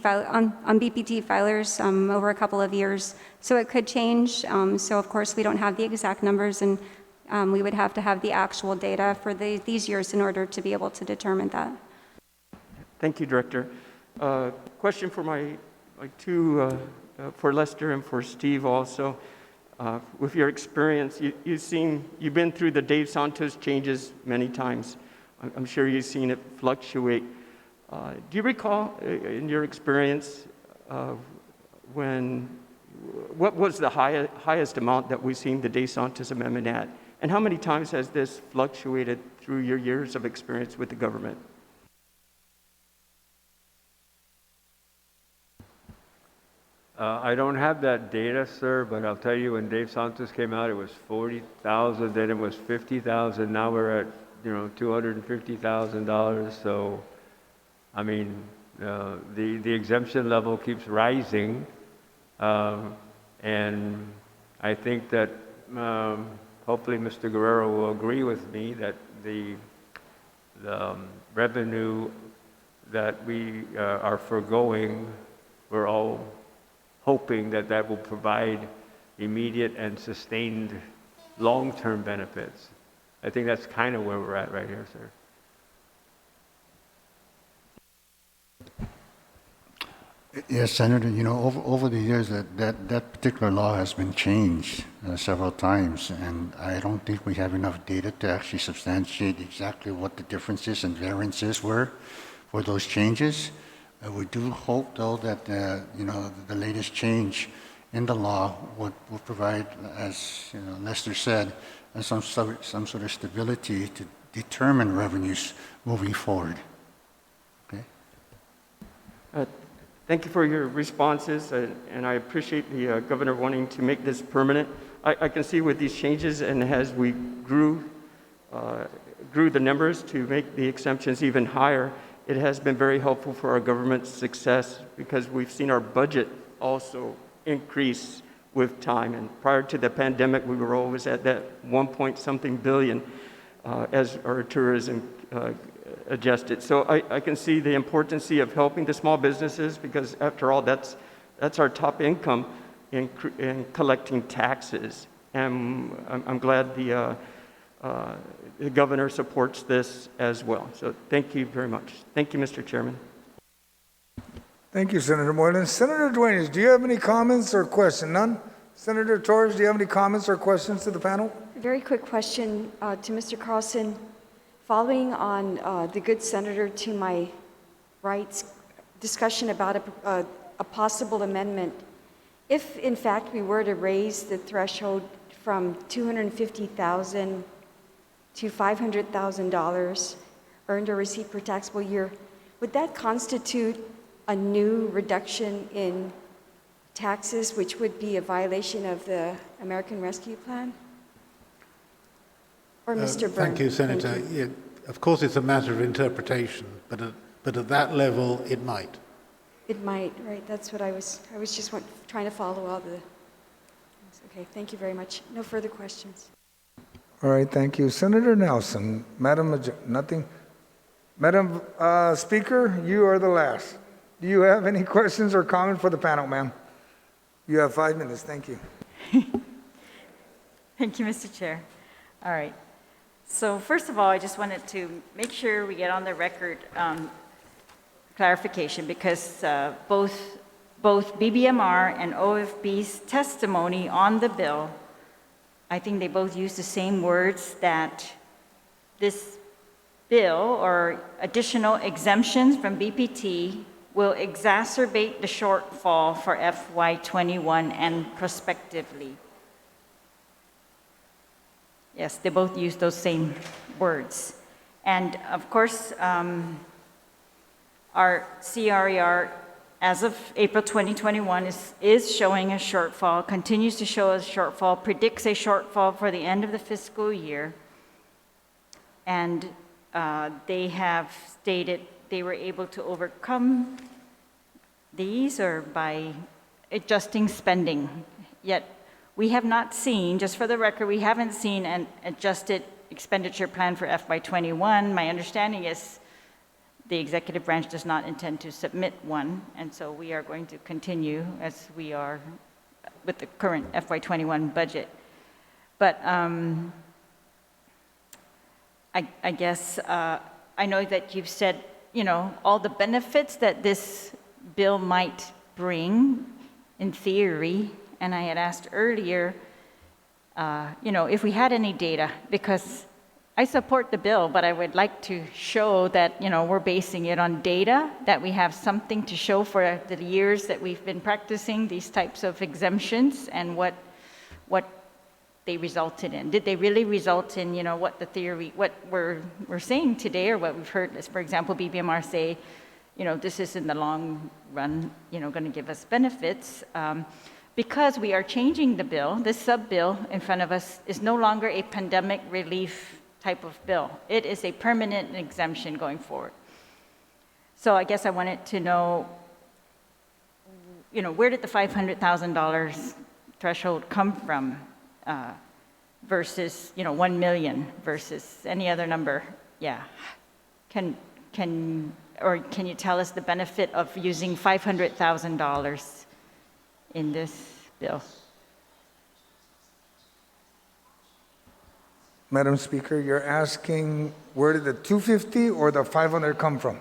filers over a couple of years. So it could change. So of course, we don't have the exact numbers, and we would have to have the actual data for these years in order to be able to determine that. Thank you, Director. Question for my two, for Lester and for Steve also. With your experience, you've been through the Dave Santos changes many times. I'm sure you've seen it fluctuate. Do you recall in your experience what was the highest amount that we've seen the Dave Santos amendment at? And how many times has this fluctuated through your years of experience with the government? I don't have that data, sir, but I'll tell you when Dave Santos came out, it was 40,000, then it was 50,000. Now we're at, $250,000. So, I mean, the exemption level keeps rising, and I think that hopefully Mr. Guerrero will agree with me that the revenue that we are foregoing, we're all hoping that will provide immediate and sustained long-term benefits. I think that's kind of where we're at right here, sir. Yes, Senator, over the years, that particular law has been changed several times, and I don't think we have enough data to actually substantiate exactly what the differences and variances were for those changes. We do hope, though, that, the latest change in the law would provide, as Lester said, some sort of stability to determine revenues moving forward. Thank you for your responses, and I appreciate the governor wanting to make this permanent. I can see with these changes, and as we grew the numbers to make the exemptions even higher, it has been very helpful for our government's success because we've seen our budget also increase with time. And prior to the pandemic, we were always at that 1-point-something billion as our tourism adjusted. So I can see the importance of helping the small businesses because, after all, that's our top income in collecting taxes. And I'm glad the governor supports this as well. So thank you very much. Thank you, Mr. Chairman. Thank you, Senator Mullin. Senator Duenas, do you have any comments or questions? None? Senator Torres, do you have any comments or questions to the panel? Very quick question to Mr. Carlson. Following on the good senator to my right's discussion about a possible amendment, if in fact we were to raise the threshold from $250,000 to $500,000 earned or received per taxable year, would that constitute a new reduction in taxes, which would be a violation of the American Rescue Plan? Or Mr. Byrne? Thank you, Senator. Thank you. Of course, it's a matter of interpretation, but at that level, it might. It might, right? That's what I was just trying to follow all the. Okay, thank you very much. No further questions. All right, thank you. Senator Nelson, nothing? Madam Speaker, you are the last. Do you have any questions or comment for the panel, ma'am? You have 5 minutes. Thank you. Thank you, Mr. Chair. All right. So first of all, I just wanted to make sure we get on the record clarification because both BBMR and OFB's testimony on the bill, I think they both used the same words, that this bill or additional exemptions from BPT will exacerbate the shortfall for FY21 and prospectively. Yes, they both use those same words. And of course, our CRER, as of April 2021, is showing a shortfall, continues to show a shortfall, predicts a shortfall for the end of the fiscal year. And they have stated they were able to overcome these or by adjusting spending. Yet we have not seen, just for the record, we haven't seen an adjusted expenditure plan for FY21. My understanding is the executive branch does not intend to submit one, and so we are going to continue as we are with the current FY21 budget. But I guess I know that you've said, all the benefits that this bill might bring in theory. And I had asked earlier, if we had any data, because I support the bill, but I would like to show that, we're basing it on data, that we have something to show for the years that we've been practicing these types of exemptions and what they resulted in. Did they really result in, what the theory, what we're saying today, or what we've heard, for example, BBMR say, this is in the long run, going to give us benefits. Because we are changing the bill, this sub-bill in front of us is no longer a pandemic relief type of bill. It is a permanent exemption going forward. So I guess I wanted to know, where did the $500,000 threshold come from versus, 1 million versus any other number? Yeah. Can you tell us the benefit of using $500,000 in this bill? Madam Speaker, you're asking where did the 250 or the 500 come from?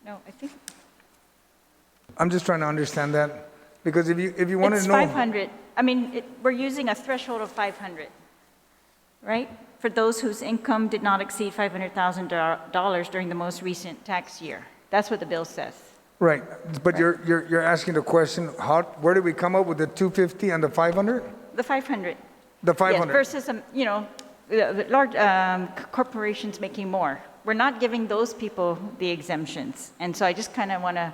No, I think I'm just trying to understand that, because if you want to it's know. 500. I mean, we're using a threshold of 500, right? For those whose income did not exceed $500,000 during the most recent tax year. That's what the bill says. Right, but you're asking the question, where did we come up with the 250 and the 500? The 500. The 500. Yes, versus, the large corporations making more. We're not giving those people the exemptions. And so I just kind of want to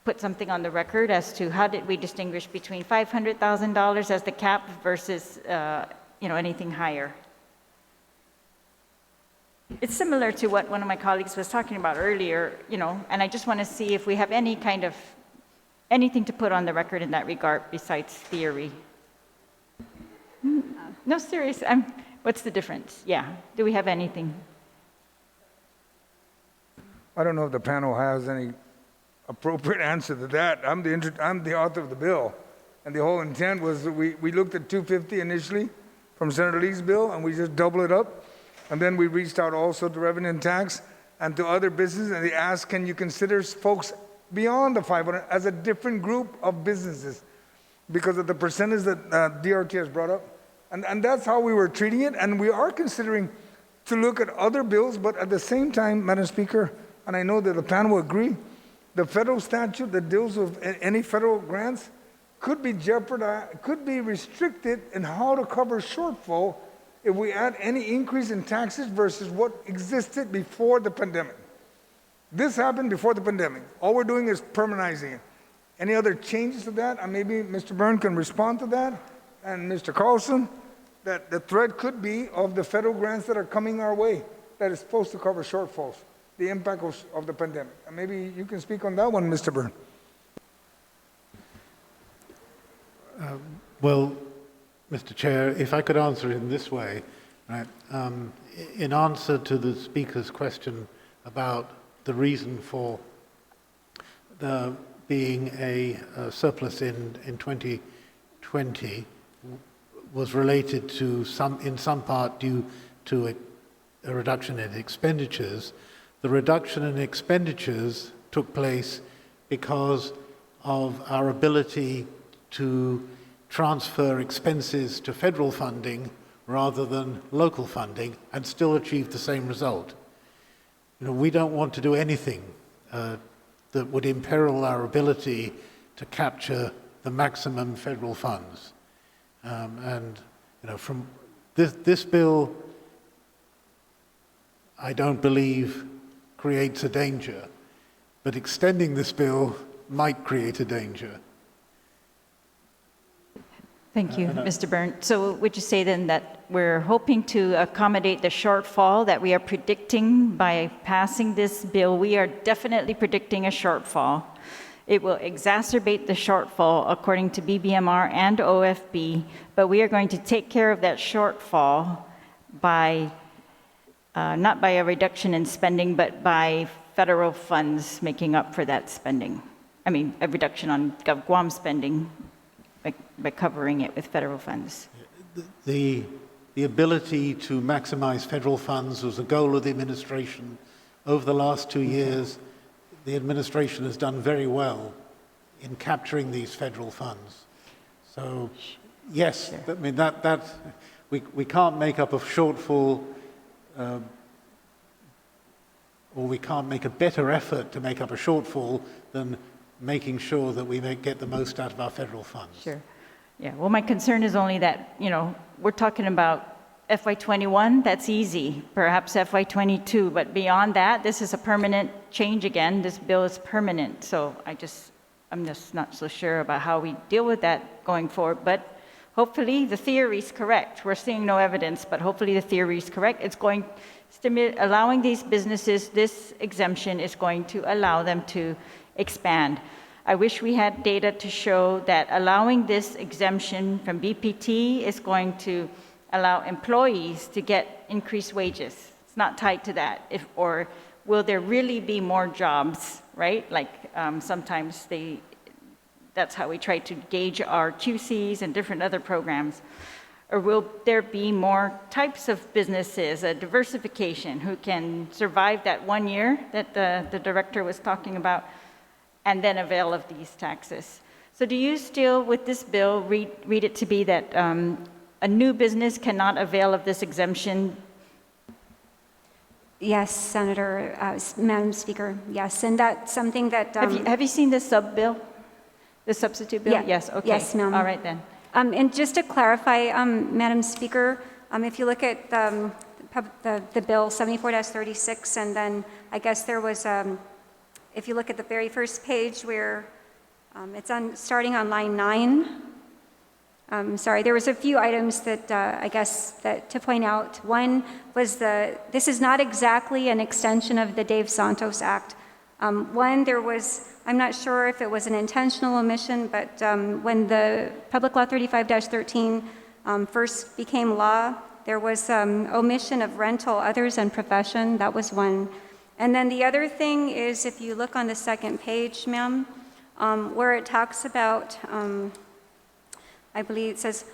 put something on the record as to how did we distinguish between $500,000 as the cap versus, anything higher. It's similar to what one of my colleagues was talking about earlier, and I just want to see if we have anything to put on the record in that regard besides theory. No, serious. What's the difference? Yeah. Do we have anything? I don't know if the panel has any appropriate answer to that. I'm the author of the bill, and the whole intent was that we looked at 250 initially from Senator Lee's bill, and we just double it up. And then we reached out also to revenue and tax and to other businesses, and they asked, can you consider folks beyond the 500 as a different group of businesses because of the percentage that DRT has brought up? And that's how we were treating it, and we are considering to look at other bills, but at the same time, Madam Speaker, and I know that the panel will agree, the federal statute that deals with any federal grants could be jeopardized, could be restricted in how to cover shortfall if we add any increase in taxes versus what existed before the pandemic. This happened before the pandemic. All we're doing is permanentizing it. Any other changes to that? And maybe Mr. Byrne can respond to that, and Mr. Carlson, that the threat could be of the federal grants that are coming our way that is supposed to cover shortfalls, the impact of the pandemic. And maybe you can speak on that one, Mr. Byrne. Well, Mr. Chair, if I could answer it in this way, right? In answer to the Speaker's question about the reason for there being a surplus in 2020 was related to in some part due to a reduction in expenditures. The reduction in expenditures took place because of our ability to transfer expenses to federal funding rather than local funding and still achieve the same result. We don't want to do anything that would imperil our ability to capture the maximum federal funds. From this bill, I don't believe creates a danger, but extending this bill might create a danger. Thank you, Mr. Byrne. So would you say then that we're hoping to accommodate the shortfall that we are predicting by passing this bill? We are definitely predicting a shortfall. It will exacerbate the shortfall according to BBMR and OFB, but we are going to take care of that shortfall by, not by a reduction in spending, but by federal funds making up for that spending. I mean, a reduction on Guam spending by covering it with federal funds. The ability to maximize federal funds was a goal of the administration. Over the last 2 years, the administration has done very well in capturing these federal funds. So, yes, I mean, we can't make up a shortfall, or we can't make a better effort to make up a shortfall than making sure that we get the most out of our federal funds. Sure. Yeah, well, my concern is only that, we're talking about FY21, that's easy, perhaps FY22, but beyond that, this is a permanent change again. This bill is permanent, so I'm just not so sure about how we deal with that going forward, but hopefully the theory is correct. We're seeing no evidence, but hopefully the theory is correct. It's going allowing these businesses, this exemption is going to allow them to expand. I wish we had data to show that allowing this exemption from BPT is going to allow employees to get increased wages. It's not tied to that. Or will there really be more jobs, right? Like sometimes that's how we try to gauge our QCs and different other programs. Or will there be more types of businesses, a diversification, who can survive that 1 year that the director was talking about, and then avail of these taxes? So do you still, with this bill, read it to be that a new business cannot avail of this exemption? Yes, Senator, Madam Speaker, yes, and that's something that... Have you seen the sub-bill, the substitute bill? Yeah. Yes, okay. Yes, ma'am. All right then. And just to clarify, Madam Speaker, if you look at the bill 74-36, and then I guess there was, if you look at the very first page where it's starting on line 9. Sorry, there was a few items that I guess that to point out. One was this is not exactly an extension of the Dave Santos Act. One, there was, I'm not sure if it was an intentional omission, but when the Public Law 35-13 first became law, there was omission of rental, others, and profession. That was one. And then the other thing is, if you look on the second page, ma'am, where it talks about, I believe it says,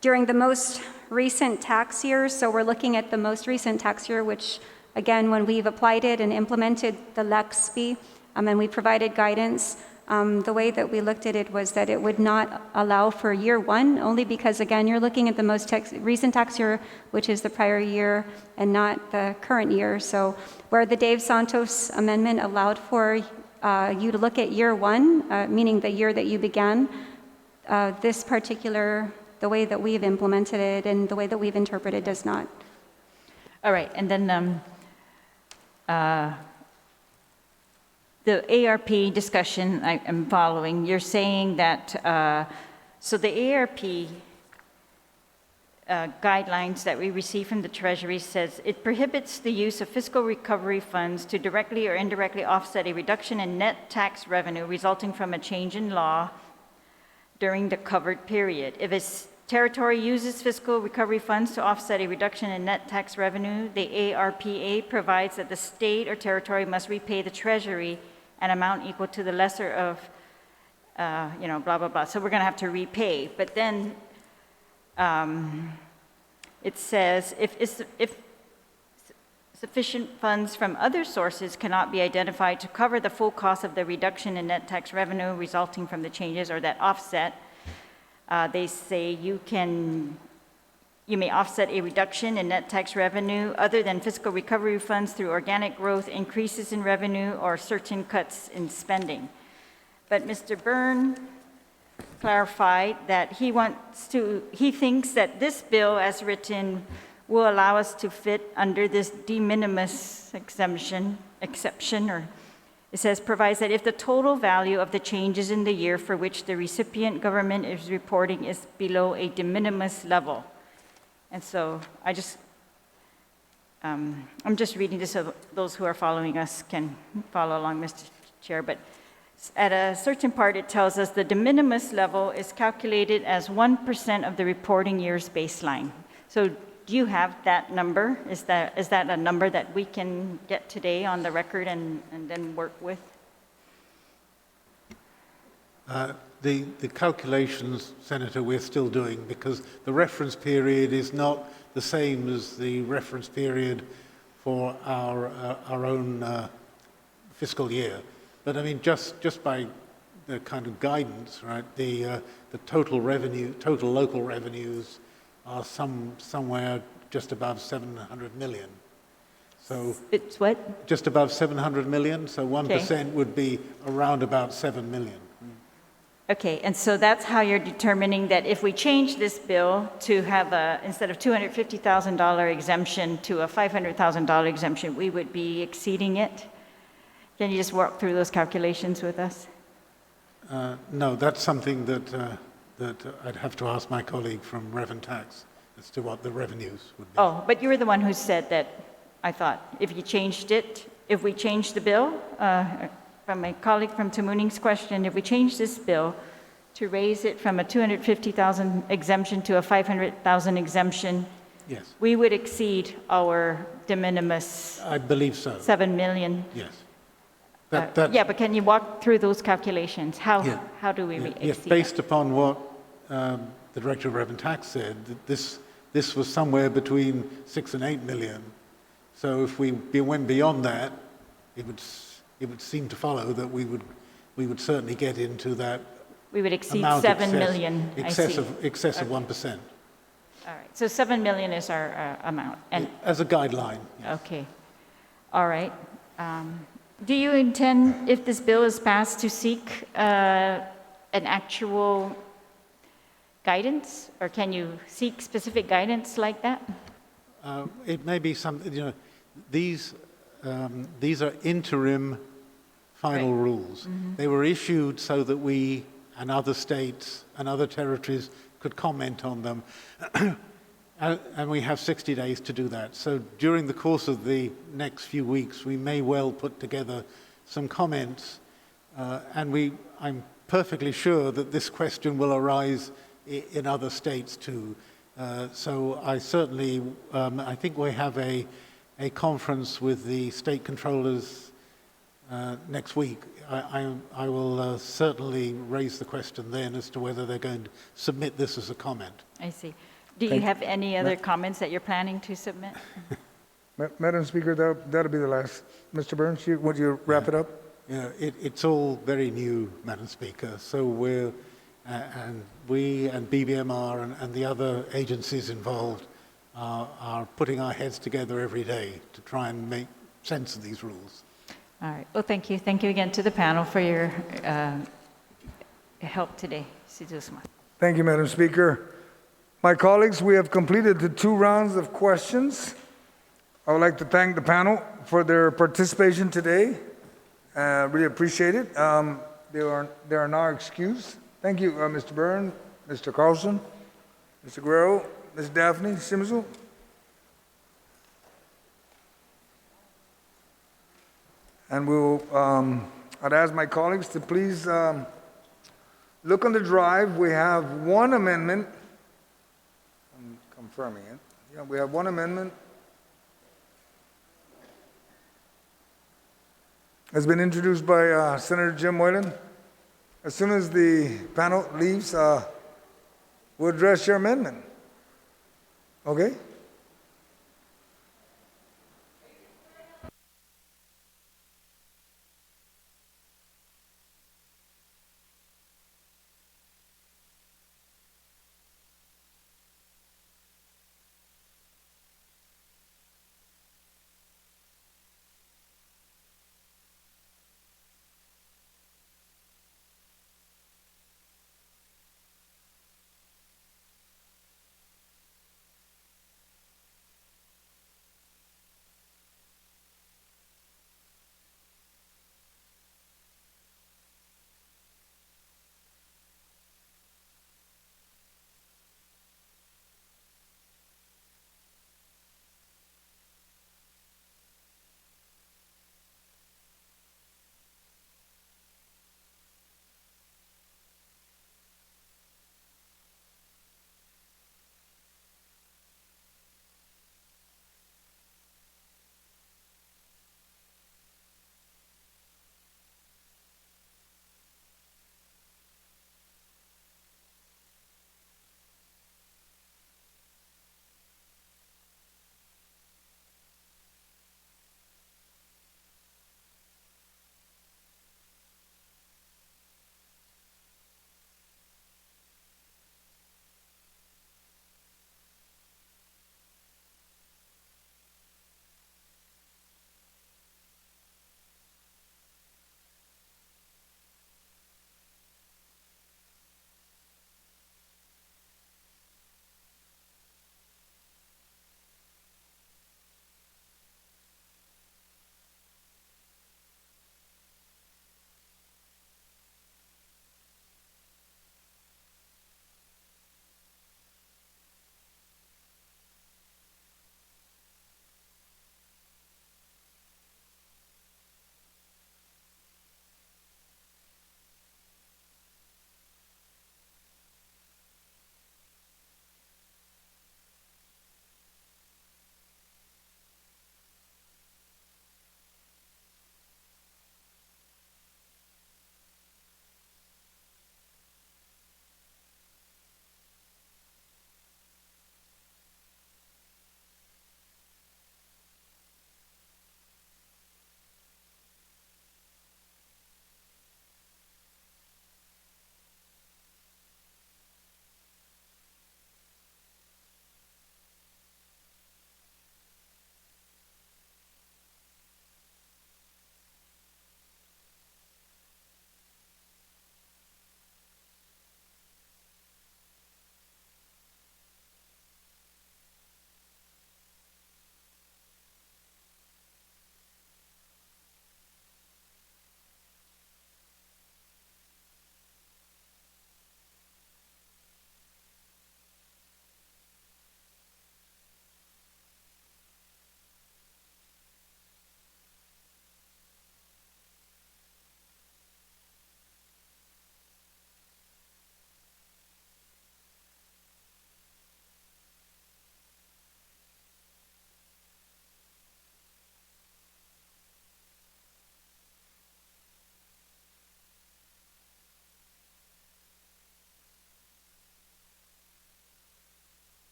during the most recent tax year, so we're looking at the most recent tax year, which again, when we've applied it and implemented the LEXP, and we provided guidance, the way that we looked at it was that it would not allow for year 1, only because again, you're looking at the most recent tax year, which is the prior year, and not the current year. So where the Dave Santos amendment allowed for you to look at year 1, meaning the year that you began, this particular, the way that we've implemented it and the way that we've interpreted does not. All right, and then the ARP discussion I am following. You're saying that, so the ARP guidelines that we receive from the Treasury says it prohibits the use of fiscal recovery funds to directly or indirectly offset a reduction in net tax revenue resulting from a change in law during the covered period. If a territory uses fiscal recovery funds to offset a reduction in net tax revenue, the ARPA provides that the state or territory must repay the Treasury an amount equal to the lesser of, blah, blah, blah. So we're going to have to repay. But then it says if sufficient funds from other sources cannot be identified to cover the full cost of the reduction in net tax revenue resulting from the changes or that offset, they say you may offset a reduction in net tax revenue other than fiscal recovery funds through organic growth, increases in revenue, or certain cuts in spending. But Mr. Byrne clarified that he thinks that this bill as written will allow us to fit under this de minimis exception, or it says, provides that if the total value of the changes in the year for which the recipient government is reporting is below a de minimis level. And so I'm just reading this so those who are following us can follow along, Mr. Chair, but at a certain part it tells us the de minimis level is calculated as 1% of the reporting year's baseline. So do you have that number? Is that a number that we can get today on the record and then work with? The calculations, Senator, we're still doing because the reference period is not the same as the reference period for our own fiscal year. But I mean, just by the kind of guidance, right? The total local revenues are somewhere just above 700 million. So it's what? Just above 700 million. So 1% would be around about 7 million. Okay, and so that's how you're determining that if we change this bill to have instead of $250,000 exemption to a $500,000 exemption, we would be exceeding it? Can you just walk through those calculations with us? No, that's something that I'd have to ask my colleague from Rev and Tax as to what the revenues would be. Oh, but you were the one who said that, I thought, if we changed the bill, from my colleague from Tamuning's question, if we change this bill to raise it from a $250,000 exemption to a $500,000 exemption, yes, we would exceed our de minimis. I believe so. 7 million. Yes. Yeah, but can you walk through those calculations? How do we exceed Yes, based upon what the Director of Rev and Tax said, that this was somewhere between 6 and 8 million. So if we went beyond that, it would seem to follow that we would certainly get into that. We would exceed amount 7 million, I see. Excess of Okay. 1%. All right, so 7 million is our amount. And As a guideline. okay, all right. Do you intend, if this bill is passed, to seek an actual guidance, or can you seek specific guidance like that? It may be something, these are interim final rules. They were issued so that we and other states and other territories could comment on them. And we have 60 days to do that. So during the course of the next few weeks, we may well put together some comments. And I'm perfectly sure that this question will arise in other states too. So I certainly, I think we have a conference with the state controllers next week. I will certainly raise the question then as to whether they're going to submit this as a comment. I see. Do you have any other comments that you're planning to submit? Madam Speaker, that'll be the last. Mr. Burns, would you wrap it up? It's all very new, Madam Speaker. So we and BBMR and the other agencies involved are putting our heads together every day to try and make sense of these rules. All right. Well, thank you. Thank you again to the panel for your help today. Thank you, Madam Speaker. My colleagues, we have completed the 2 rounds of questions. I would like to thank the panel for their participation today. Really appreciate it. They are now excused. Thank you, Mr. Byrne, Mr. Carlson, Mr. Guerrero, Ms. Daphne Simzu. And I'd ask my colleagues to please look on the drive. We have one amendment. I'm confirming it. Yeah, we have one amendment. Has been introduced by Senator Jim Mullin. As soon as the panel leaves, we'll address your amendment. Okay?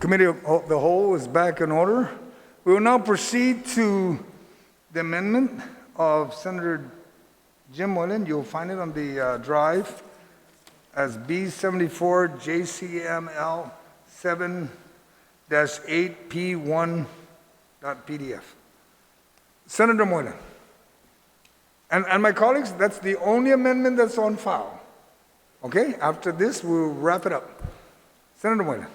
Committee of the Whole is back in order. We will now proceed to the amendment of Senator Jim Mullin. You'll find it on the drive as B74 JCML 7-8P1.pdf. Senator Mullin. And my colleagues, that's the only amendment that's on file. Okay, after this, we'll wrap it up. Senator Mullin.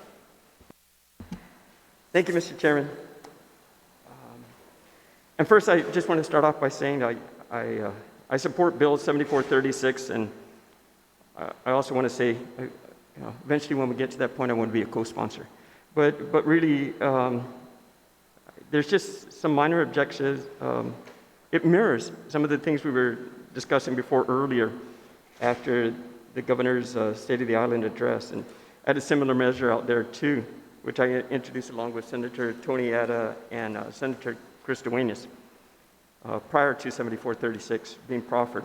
Thank you, Mr. Chairman. And first, I just want to start off by saying I support Bill 7436, and I also want to say, eventually when we get to that point, I want to be a co-sponsor. But really, there's just some minor objections. It mirrors some of the things we were discussing before earlier after the governor's State of the Island address. And I had a similar measure out there too, which I introduced along with Senator Tony Atta and Senator Chris Duenas prior to 7436 being proffered.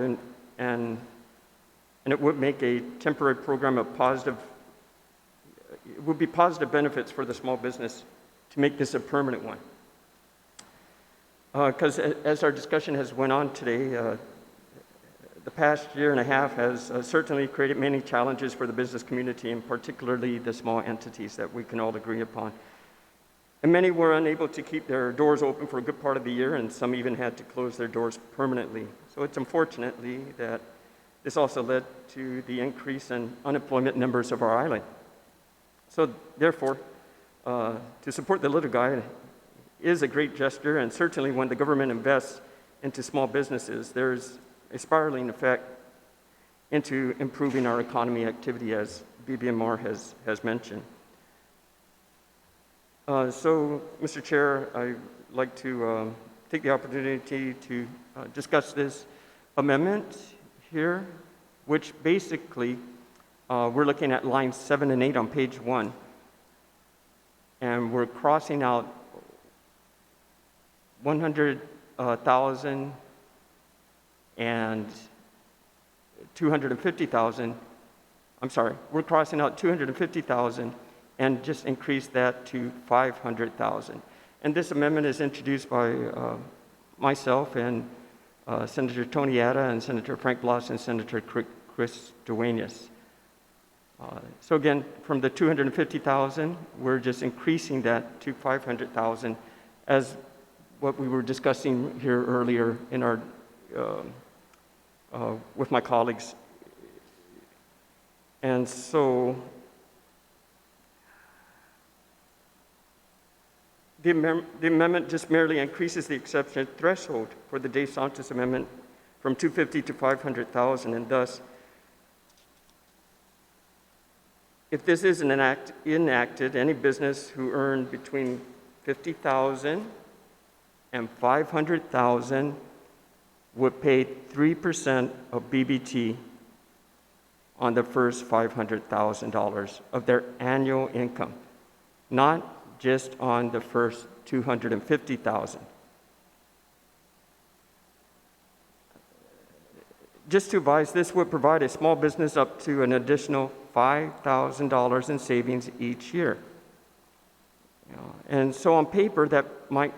And it would make a temporary program of positive, it would be positive benefits for the small business to make this a permanent one. Because as our discussion has went on today, the past year and a half has certainly created many challenges for the business community, and particularly the small entities that we can all agree upon. And many were unable to keep their doors open for a good part of the year, and some even had to close their doors permanently. So it's unfortunately that this also led to the increase in unemployment numbers of our island. So therefore, to support the little guy is a great gesture, and certainly when the government invests into small businesses, there's a spiraling effect into improving our economy activity, as BBMR has mentioned. So, Mr. Chair, I'd like to take the opportunity to discuss this amendment here, which basically we're looking at lines 7 and 8 on page 1, and we're crossing out 100,000 and 250,000. I'm sorry, we're crossing out 250,000 and just increase that to 500,000. And this amendment is introduced by myself and Senator Tony Atta and Senator Frank Bloss and Senator Chris Duenas. So again, from the 250,000, we're just increasing that to 500,000 as what we were discussing here earlier in our with my colleagues. And so the amendment just merely increases the exception threshold for the Dave Santos amendment from 250 to 500,000, and thus, if this is enacted, any business who earned between 50,000 and 500,000 would pay 3% of BBT on the first $500,000 of their annual income, not just on the first 250,000. Just to advise, this would provide a small business up to an additional $5,000 in savings each year. And so on paper, that might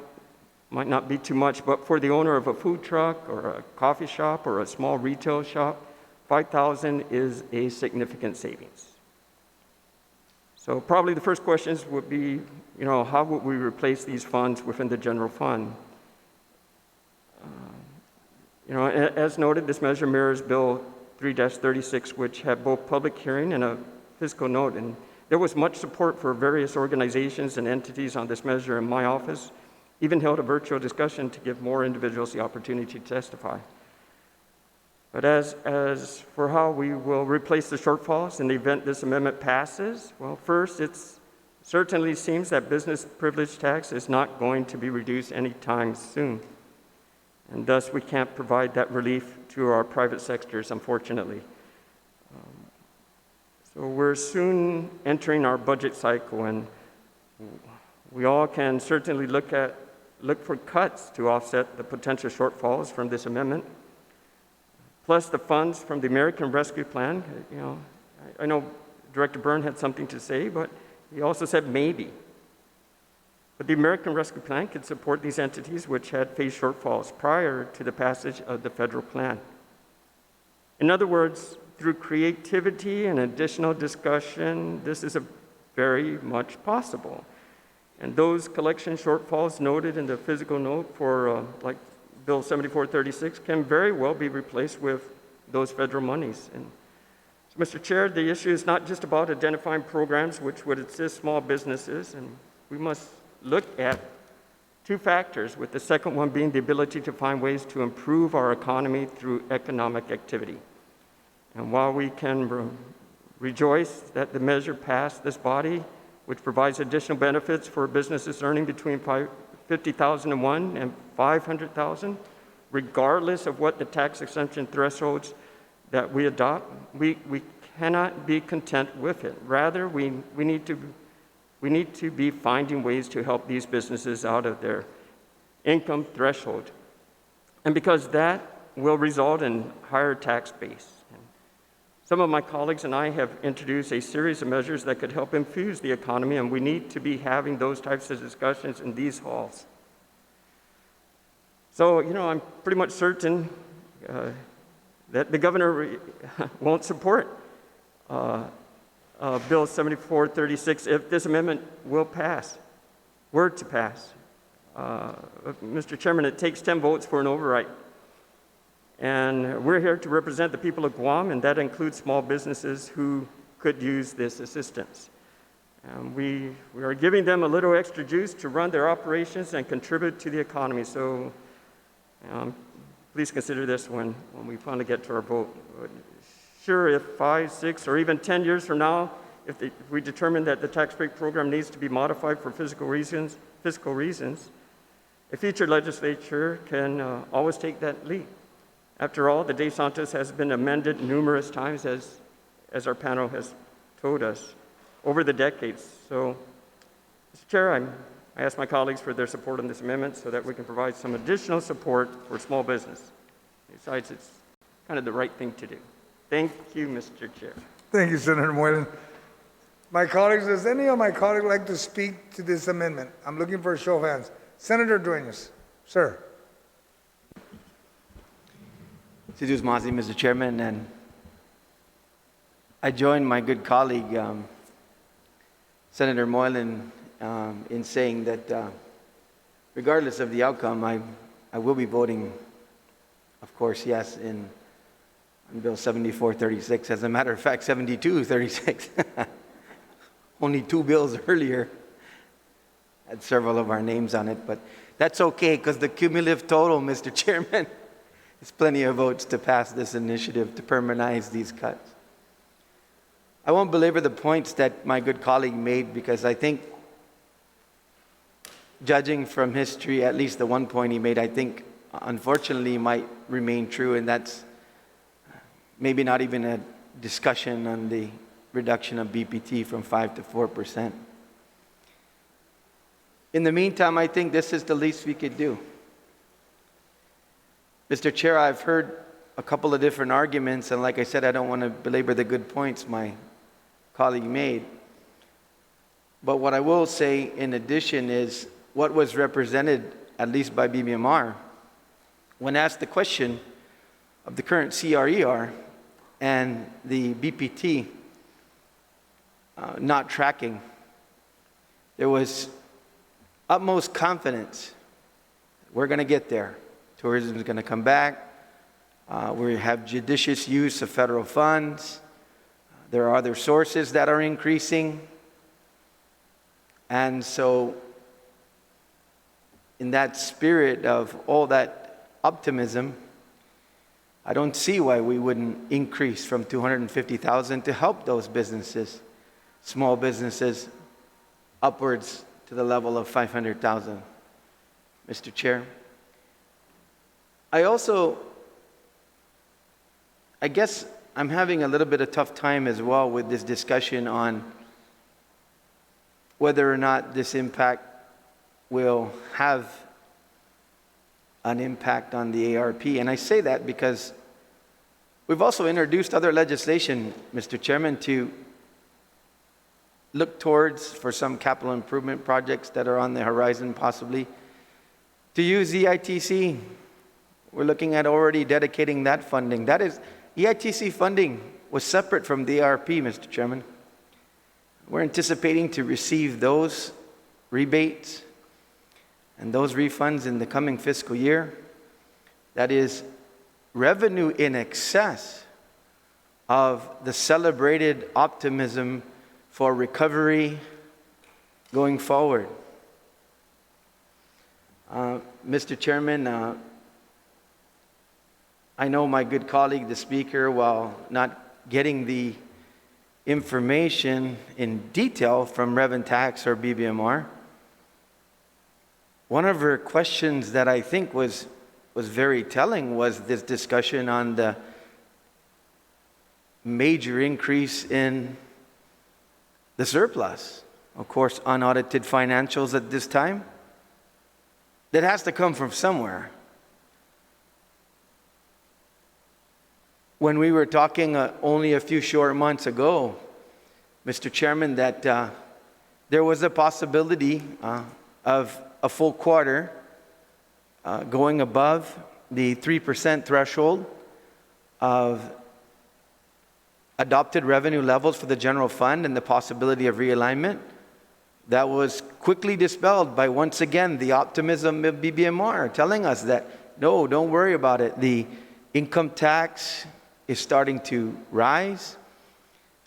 not be too much, but for the owner of a food truck or a coffee shop or a small retail shop, $5,000 is a significant savings. So probably the first questions would be, how would we replace these funds within the general fund? As noted, this measure mirrors Bill 3-36, which had both public hearing and a fiscal note, and there was much support for various organizations and entities on this measure, and my office even held a virtual discussion to give more individuals the opportunity to testify. But as for how we will replace the shortfalls in the event this amendment passes, well, first, it certainly seems that business privilege tax is not going to be reduced anytime soon. And thus, we can't provide that relief to our private sectors, unfortunately. So we're soon entering our budget cycle, and we all can certainly look for cuts to offset the potential shortfalls from this amendment. Plus the funds from the American Rescue Plan. I know Director Byrne had something to say, but he also said maybe. But the American Rescue Plan can support these entities which had faced shortfalls prior to the passage of the federal plan. In other words, through creativity and additional discussion, this is very much possible. And those collection shortfalls noted in the physical note for like Bill 7436 can very well be replaced with those federal monies. And so, Mr. Chair, the issue is not just about identifying programs which would assist small businesses, and we must look at two factors, with the second one being the ability to find ways to improve our economy through economic activity. And while we can rejoice that the measure passed this body, which provides additional benefits for businesses earning between $50,001 and $500,000, regardless of what the tax exemption thresholds that we adopt, we cannot be content with it. Rather, we need to be finding ways to help these businesses out of their income threshold. And because that will result in higher tax base. Some of my colleagues and I have introduced a series of measures that could help infuse the economy, and we need to be having those types of discussions in these halls. So, I'm pretty much certain that the governor won't support Bill 7436 if this amendment were to pass. Mr. Chairman, it takes 10 votes for an override. And we're here to represent the people of Guam, and that includes small businesses who could use this assistance. We are giving them a little extra juice to run their operations and contribute to the economy. So please consider this when we finally get to our vote. Sure, if 5, 6, or even 10 years from now, if we determine that the tax break program needs to be modified for fiscal reasons, a future legislature can always take that lead. After all, the de Santos has been amended numerous times, as our panel has told us, over the decades. So, Mr. Chair, I ask my colleagues for their support on this amendment so that we can provide some additional support for small business. Besides, it's kind of the right thing to do. Thank you, Mr. Chair. Thank you, Senator Mullin. My colleagues, does any of my colleagues like to speak to this amendment? I'm looking for a show of hands. Senator Duenas, sir. Sidus Mazi, Mr. Chairman, and I join my good colleague, Senator Mullin, in saying that regardless of the outcome, I will be voting, of course, yes, on Bill 7436. As a matter of fact, 7236. Only 2 bills earlier had several of our names on it, but that's okay because the cumulative total, Mr. Chairman, is plenty of votes to pass this initiative to permanentize these cuts. I won't belabor the points that my good colleague made because I think, judging from history, at least the one point he made, I think, unfortunately, might remain true, and that's maybe not even a discussion on the reduction of BPT from 5% to 4%. In the meantime, I think this is the least we could do. Mr. Chair, I've heard a couple of different arguments, and like I said, I don't want to belabor the good points my colleague made. But what I will say in addition is what was represented, at least by BBMR, when asked the question of the current CRER and the BPT not tracking, there was utmost confidence we're going to get there. Tourism is going to come back. We have judicious use of federal funds. There are other sources that are increasing. And so, in that spirit of all that optimism, I don't see why we wouldn't increase from $250,000 to help those businesses, small businesses, upwards to the level of $500,000. Mr. Chair. I guess I'm having a little bit of tough time as well with this discussion on whether or not this impact will have an impact on the ARP. And I say that because we've also introduced other legislation, Mr. Chairman, to look towards for some capital improvement projects that are on the horizon possibly, to use EITC. We're looking at already dedicating that funding. That is, EITC funding was separate from the ARP, Mr. Chairman. We're anticipating to receive those rebates and those refunds in the coming fiscal year. That is revenue in excess of the celebrated optimism for recovery going forward. Mr. Chairman, I know my good colleague, the Speaker, while not getting the information in detail from Rev Tax or BBMR, one of her questions that I think was very telling was this discussion on the major increase in the surplus. Of course, unaudited financials at this time. That has to come from somewhere. When we were talking only a few short months ago, Mr. Chairman, that there was a possibility of a full quarter going above the 3% threshold of adopted revenue levels for the general fund and the possibility of realignment. That was quickly dispelled by, once again, the optimism of BBMR telling us that, no, don't worry about it. The income tax is starting to rise.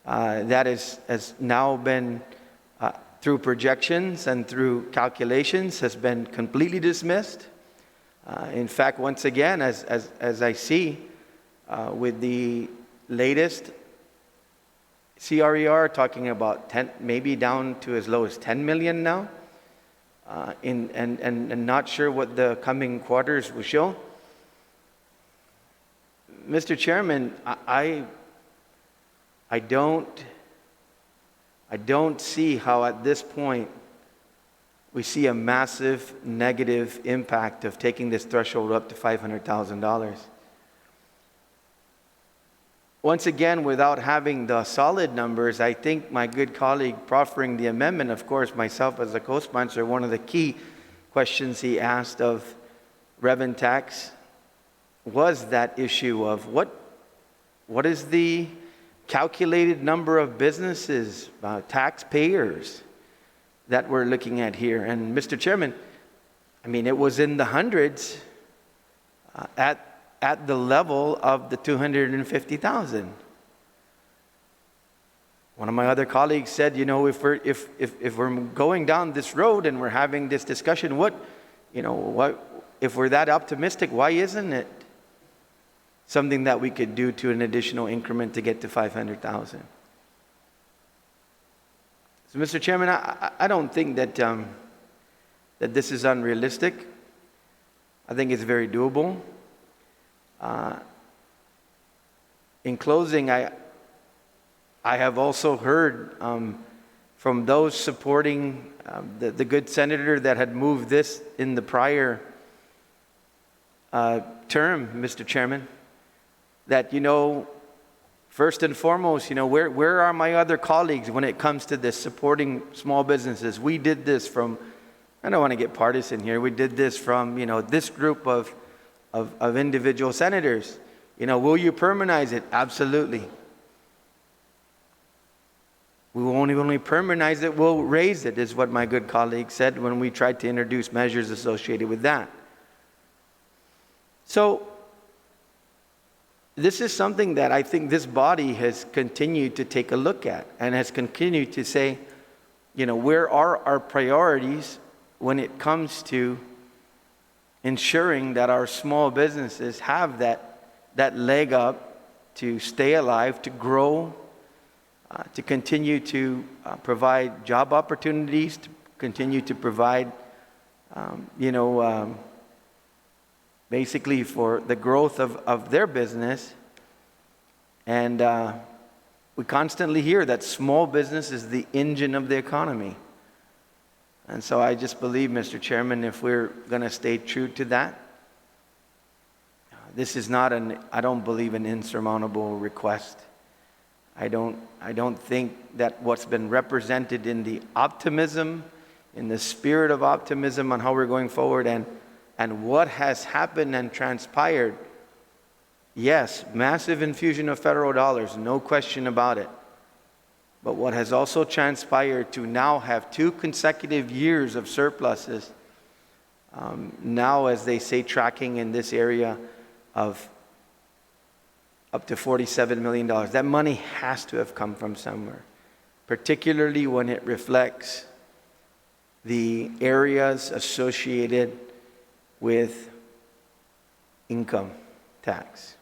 That has now been, through projections and through calculations, has been completely dismissed. In fact, once again, as I see with the latest CRER talking about 10, maybe down to as low as 10 million now, and not sure what the coming quarters will show. Mr. Chairman, I don't see how at this point we see a massive negative impact of taking this threshold up to $500,000. Once again, without having the solid numbers, I think my good colleague proffering the amendment, of course, myself as a co-sponsor, one of the key questions he asked of Rev Tax was that issue of what is the calculated number of businesses, taxpayers that we're looking at here. And Mr. Chairman, I mean, it was in the hundreds at the level of the 250,000. One of my other colleagues said, you know, if we're going down this road and we're having this discussion, if we're that optimistic, why isn't it something that we could do to an additional increment to get to 500,000? So, Mr. Chairman, I don't think that that this is unrealistic. I think it's very doable. In closing, I have also heard from those supporting the good senator that had moved this in the prior term, Mr. Chairman, that, first and foremost, where are my other colleagues when it comes to this supporting small businesses? We did this from, I don't want to get partisan here, we did this from, this group of individual senators. Will you permanize it? Absolutely. We won't only permanize it, we'll raise it, is what my good colleague said when we tried to introduce measures associated with that. So, this is something that I think this body has continued to take a look at and has continued to say, where are our priorities when it comes to ensuring that our small businesses have that leg up to stay alive, to grow, to continue to provide job opportunities, to continue to provide, basically for the growth of their business. And we constantly hear that small business is the engine of the economy. And so I just believe, Mr. Chairman, if we're going to stay true to that, this is not I don't believe, an insurmountable request. I don't think that what's been represented in the optimism, in the spirit of optimism on how we're going forward and what has happened and transpired, yes, massive infusion of federal dollars, no question about it. But what has also transpired to now have 2 consecutive years of surpluses, now, as they say, tracking in this area of up to $47 million. That money has to have come from somewhere, particularly when it reflects the areas associated with income tax.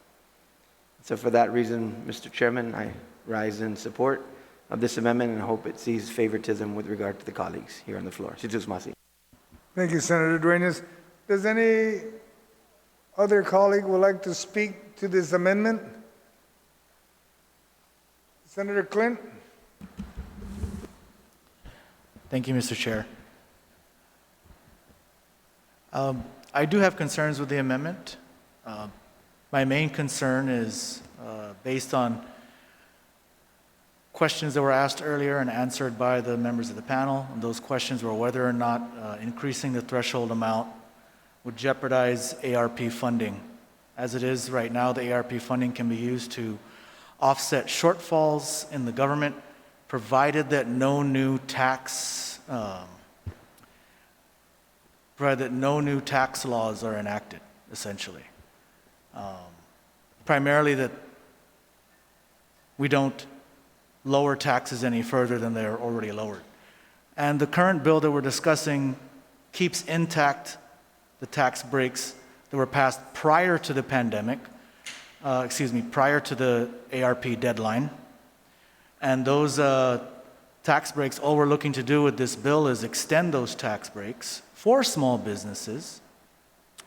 So for that reason, Mr. Chairman, I rise in support of this amendment and hope it sees favoritism with regard to the colleagues here on the floor. Thank you, Senator Duenas. Does any other colleague would like to speak to this amendment? Senator Clint? Thank you, Mr. Chair. I do have concerns with the amendment. My main concern is based on questions that were asked earlier and answered by the members of the panel. And those questions were whether or not increasing the threshold amount would jeopardize ARP funding. As it is right now, the ARP funding can be used to offset shortfalls in the government, provided that no new tax laws are enacted, essentially. Primarily that we don't lower taxes any further than they're already lowered. And the current bill that we're discussing keeps intact the tax breaks that were passed prior to the pandemic, prior to the ARP deadline. And those tax breaks, all we're looking to do with this bill is extend those tax breaks for small businesses.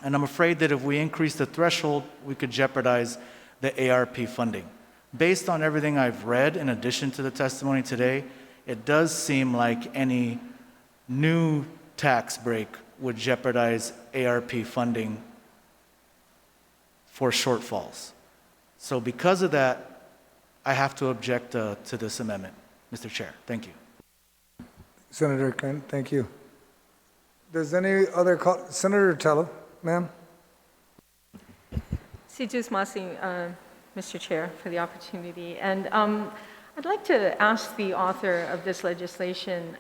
And I'm afraid that if we increase the threshold, we could jeopardize the ARP funding. Based on everything I've read, in addition to the testimony today, it does seem like any new tax break would jeopardize ARP funding for shortfalls. So because of that, I have to object to this amendment, Mr. Chair. Thank you. Senator Clint, thank you. Does any other Senator Tello, ma'am? Mr. Chair, for the opportunity. And I'd like to ask the author of this legislation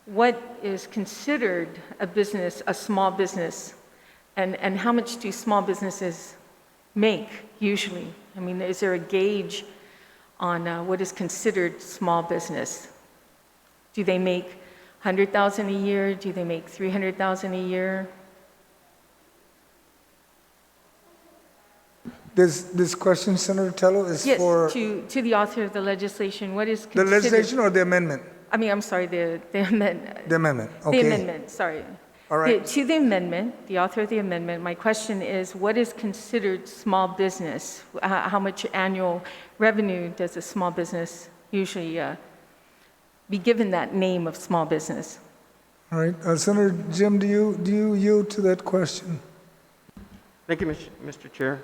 what is considered a small business, and how much do small businesses make usually? I mean, is there a gauge on what is considered small business? Do they make $100,000 a year? Do they make $300,000 a year? This question, Senator Tello, is for... Yes, to the author of the legislation, what is considered... The legislation or the amendment? I mean, I'm sorry, the amendment. The amendment, okay. The amendment, sorry. All right. To the amendment, the author of the amendment, my question is, what is considered small business? How much annual revenue does a small business usually be given that name of small business? All right. Senator Jim, do you yield to that question? Thank you, Mr. Chair.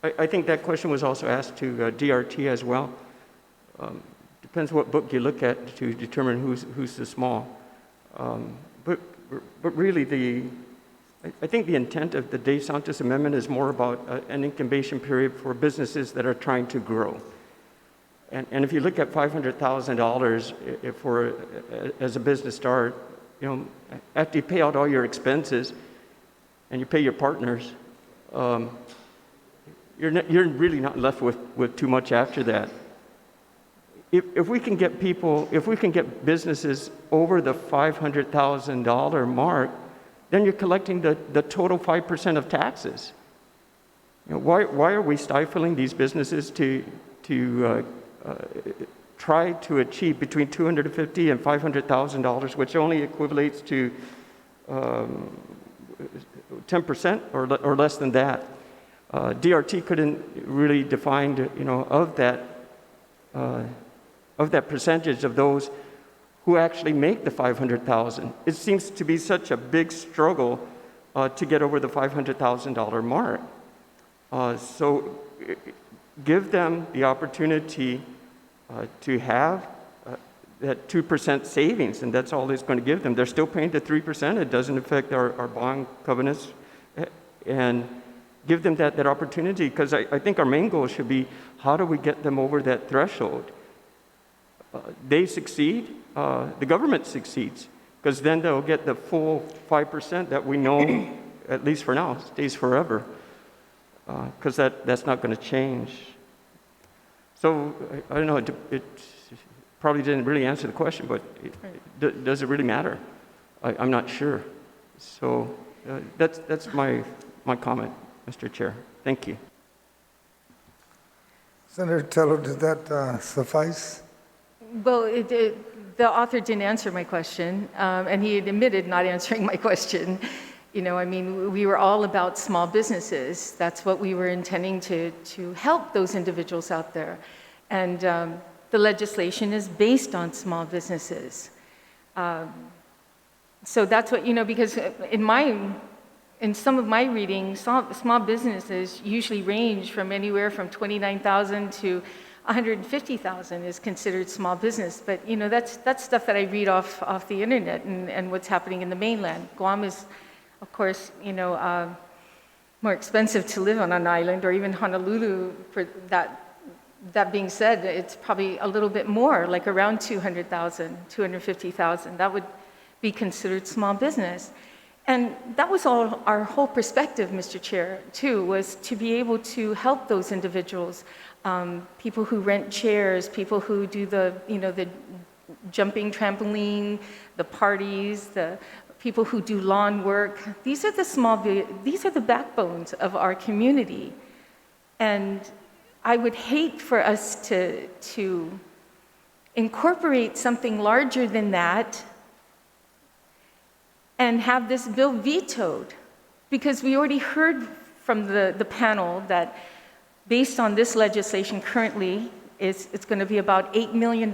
I think that question was also asked to DRT as well. Depends what book you look at to determine who's the small. But really, I think the intent of the De Santos Amendment is more about an incubation period for businesses that are trying to grow. And if you look at $500,000 as a business start, after you pay out all your expenses and you pay your partners, you're really not left with too much after that. If we can get businesses over the $500,000 mark, then you're collecting the total 5% of taxes. Why are we stifling these businesses to try to achieve between $250,000 and $500,000, which only equivalates to 10% or less than that? DRT couldn't really define, of that percentage of those who actually make the $500,000. It seems to be such a big struggle to get over the $500,000 mark. So give them the opportunity to have that 2% savings, and that's all it's going to give them. They're still paying the 3%. It doesn't affect our bond covenants, and give them that opportunity, because I think our main goal should be, how do we get them over that threshold? They succeed, the government succeeds, because then they'll get the full 5% that we know, at least for now, stays forever, because that's not going to change. So I don't know, it probably didn't really answer the question, but does it really matter? I'm not sure. So that's my comment, Mr. Chair. Thank you. Senator Tello, does that suffice? Well, the author didn't answer my question, and he had admitted not answering my question. You know, I mean, we were all about small businesses. That's what we were intending to help those individuals out there. And the legislation is based on small businesses. So that's what, you know, because in some of my readings, small businesses usually range from anywhere from 29,000 to 150,000 is considered small business. But, you know, that's stuff that I read off the internet and what's happening in the mainland. Guam is, of course, you know, more expensive to live on an island, or even Honolulu. For that being said, it's probably a little bit more, like around 200,000, 250,000. That would be considered small business. And that was all our whole perspective, Mr. Chair, too, was to be able to help those individuals, people who rent chairs, people who do the jumping trampoline, the parties, the people who do lawn work. These are the backbones of our community. And I would hate for us to incorporate something larger than that and have this bill vetoed, because we already heard from the panel that based on this legislation currently, it's going to be about $8 million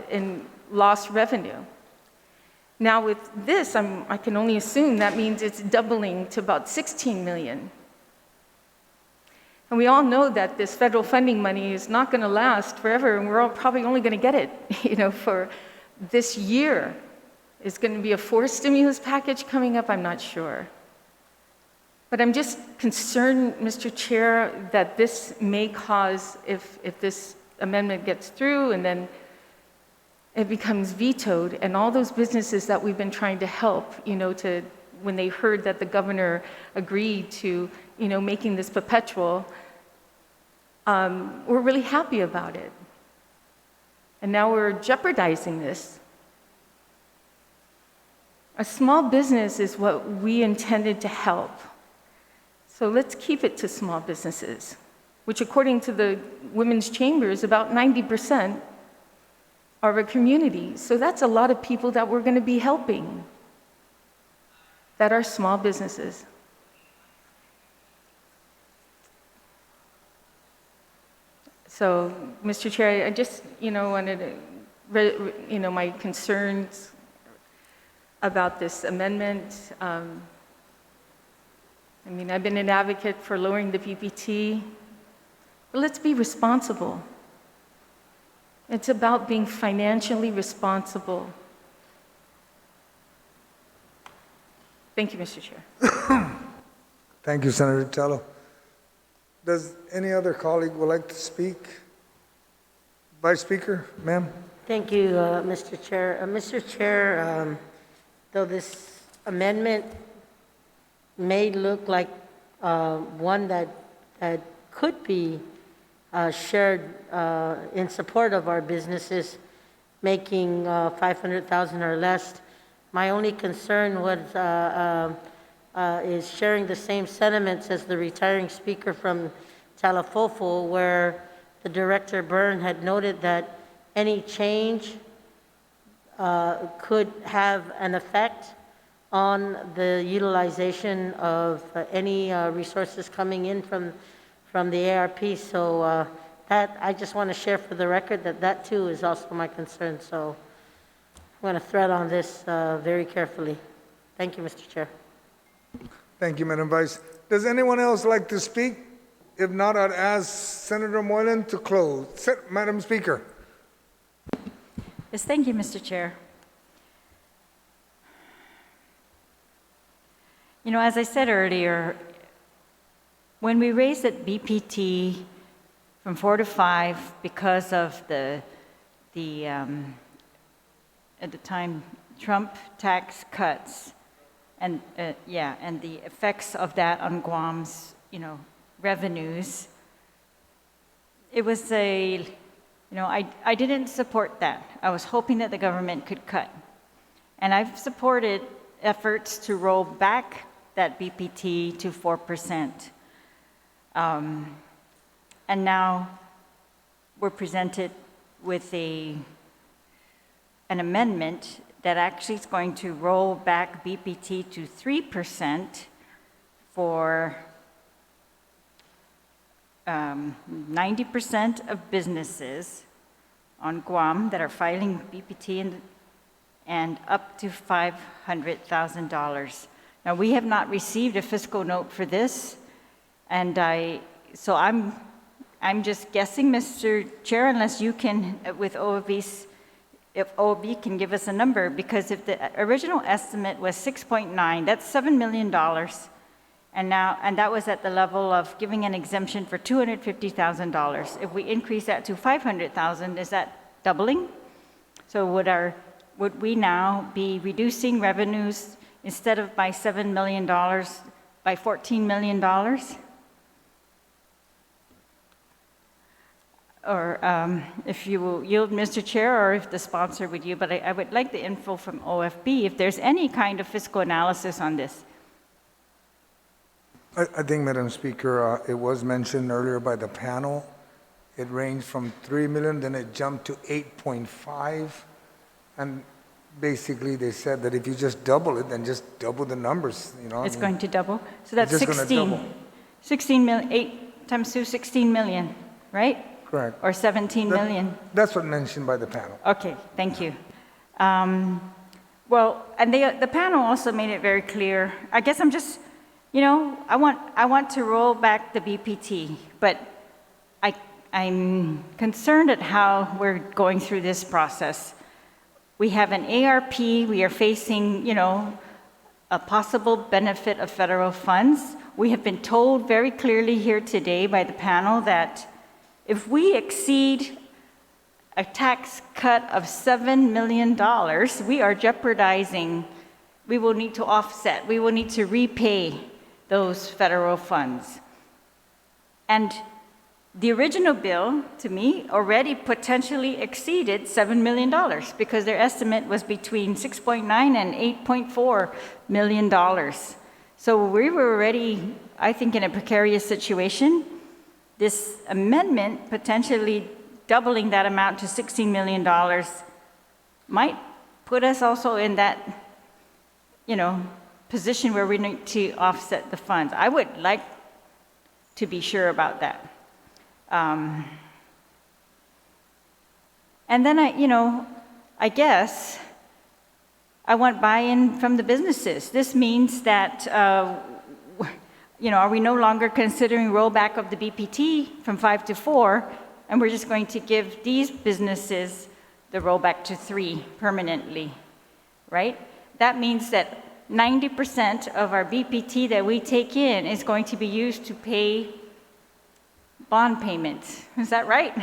in lost revenue. Now with this, I can only assume that means it's doubling to about 16 million. And we all know that this federal funding money is not going to last forever, and we're all probably only going to get it, you know, for this year. Is going to be a fourth stimulus package coming up? I'm not sure. But I'm just concerned, Mr. Chair, that this may cause, if this amendment gets through and then it becomes vetoed, and all those businesses that we've been trying to help, you know, when they heard that the governor agreed to, you know, making this perpetual, we're really happy about it. And now we're jeopardizing this. A small business is what we intended to help. So let's keep it to small businesses, which according to the Women's Chamber is about 90% of our community. So that's a lot of people that we're going to be helping that are small businesses. So, Mr. Chair, I just, you know, wanted to, you know, my concerns about this amendment. I mean, I've been an advocate for lowering the PPT, but let's be responsible. It's about being financially responsible. Thank you, Mr. Chair. Thank you, Senator Tello. Does any other colleague would like to speak? Vice Speaker, ma'am. Thank you, Mr. Chair. Mr. Chair, though this amendment may look like one that could be shared in support of our businesses making $500,000 or less, my only concern was is sharing the same sentiments as the retiring speaker from Talafofo, where the Director Byrne had noted that any change could have an effect on the utilization of any resources coming in from the ARP. So that I just want to share for the record that too is also my concern. So I'm going to thread on this very carefully. Thank you, Mr. Chair. Thank you, Madam Vice. Does anyone else like to speak? If not, I'd ask Senator Mullin to close. Madam Speaker. Yes, thank you, Mr. Chair. You know, as I said earlier, when we raised that BPT from 4 to 5 because of the at the time Trump tax cuts and and the effects of that on Guam's revenues, it was I didn't support that. I was hoping that the government could cut, and I've supported efforts to roll back that BPT to 4%. And now we're presented with an amendment that actually is going to roll back BPT to 3% for 90% of businesses on Guam that are filing BPT and up to $500,000. Now, we have not received a fiscal note for this, and so I'm just guessing, Mr. Chair, unless you can, with if OOB can give us a number, because if the original estimate was 6.9, that's $7 million, and that was at the level of giving an exemption for $250,000. If we increase that to $500,000, is that doubling? So would we now be reducing revenues instead of by $7 million, by $14 million? Or if you will yield, Mr. Chair, or if the sponsor would yield, but I would like the info from OFB, if there's any kind of fiscal analysis on this. I think, Madam Speaker, it was mentioned earlier by the panel. It ranged from 3 million, then it jumped to 8.5. And basically they said that if you just double it, then just double the numbers, It's going to double? So that's It's just gonna 16. double. 16 million, 8 times 2, 16 million, right? Correct. Or 17 million? That's what mentioned by the panel. Okay, thank you. Well, and the panel also made it very clear. I guess I'm just, I want to roll back the BPT, but I'm concerned at how we're going through this process. We have an ARP, we are facing, a possible benefit of federal funds. We have been told very clearly here today by the panel that if we exceed a tax cut of $7 million, we are jeopardizing, we will need to offset, we will need to repay those federal funds. And the original bill, to me, already potentially exceeded $7 million because their estimate was between 6.9 and 8.4 million dollars. So we were already, I think, in a precarious situation. This amendment, potentially doubling that amount to $16 million, might put us also in that, position where we need to offset the funds. I would like to be sure about that. And then I guess I want buy-in from the businesses. This means that, are we no longer considering rollback of the BPT from 5 to 4, and we're just going to give these businesses the rollback to 3 permanently, right? That means that 90% of our BPT that we take in is going to be used to pay bond payments. Is that right?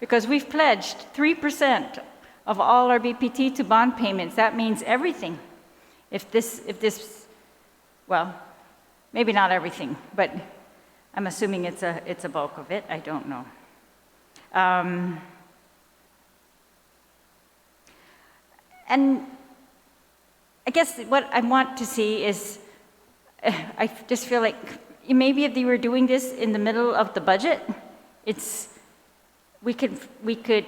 Because we've pledged 3% of all our BPT to bond payments. That means everything. If this, well, maybe not everything, but I'm assuming it's a bulk of it. I don't know. And I guess what I want to see is, I just feel like maybe if they were doing this in the middle of the budget, we could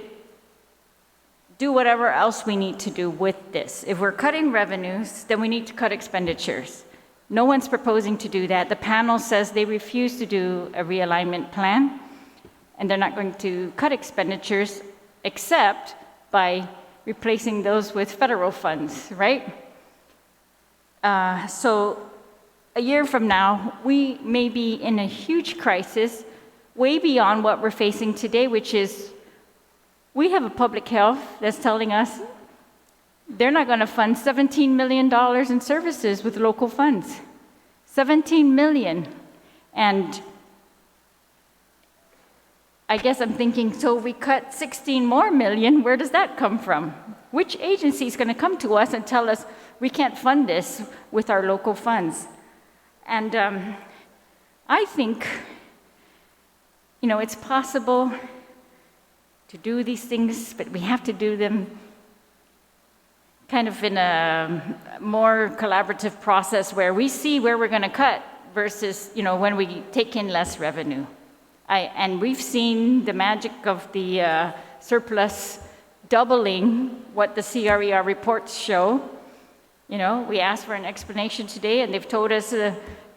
do whatever else we need to do with this. If we're cutting revenues, then we need to cut expenditures. No one's proposing to do that. The panel says they refuse to do a realignment plan, and they're not going to cut expenditures except by replacing those with federal funds, right? So a year from now, we may be in a huge crisis way beyond what we're facing today, which is we have a public health that's telling us they're not going to fund $17 million in services with local funds. $17 million. And I guess I'm thinking, so if we cut 16 more million, where does that come from? Which agency is going to come to us and tell us we can't fund this with our local funds? And I think, it's possible to do these things, but we have to do them kind of in a more collaborative process where we see where we're going to cut versus, when we take in less revenue. And we've seen the magic of the surplus doubling what the CRER reports show. We asked for an explanation today, and they've told us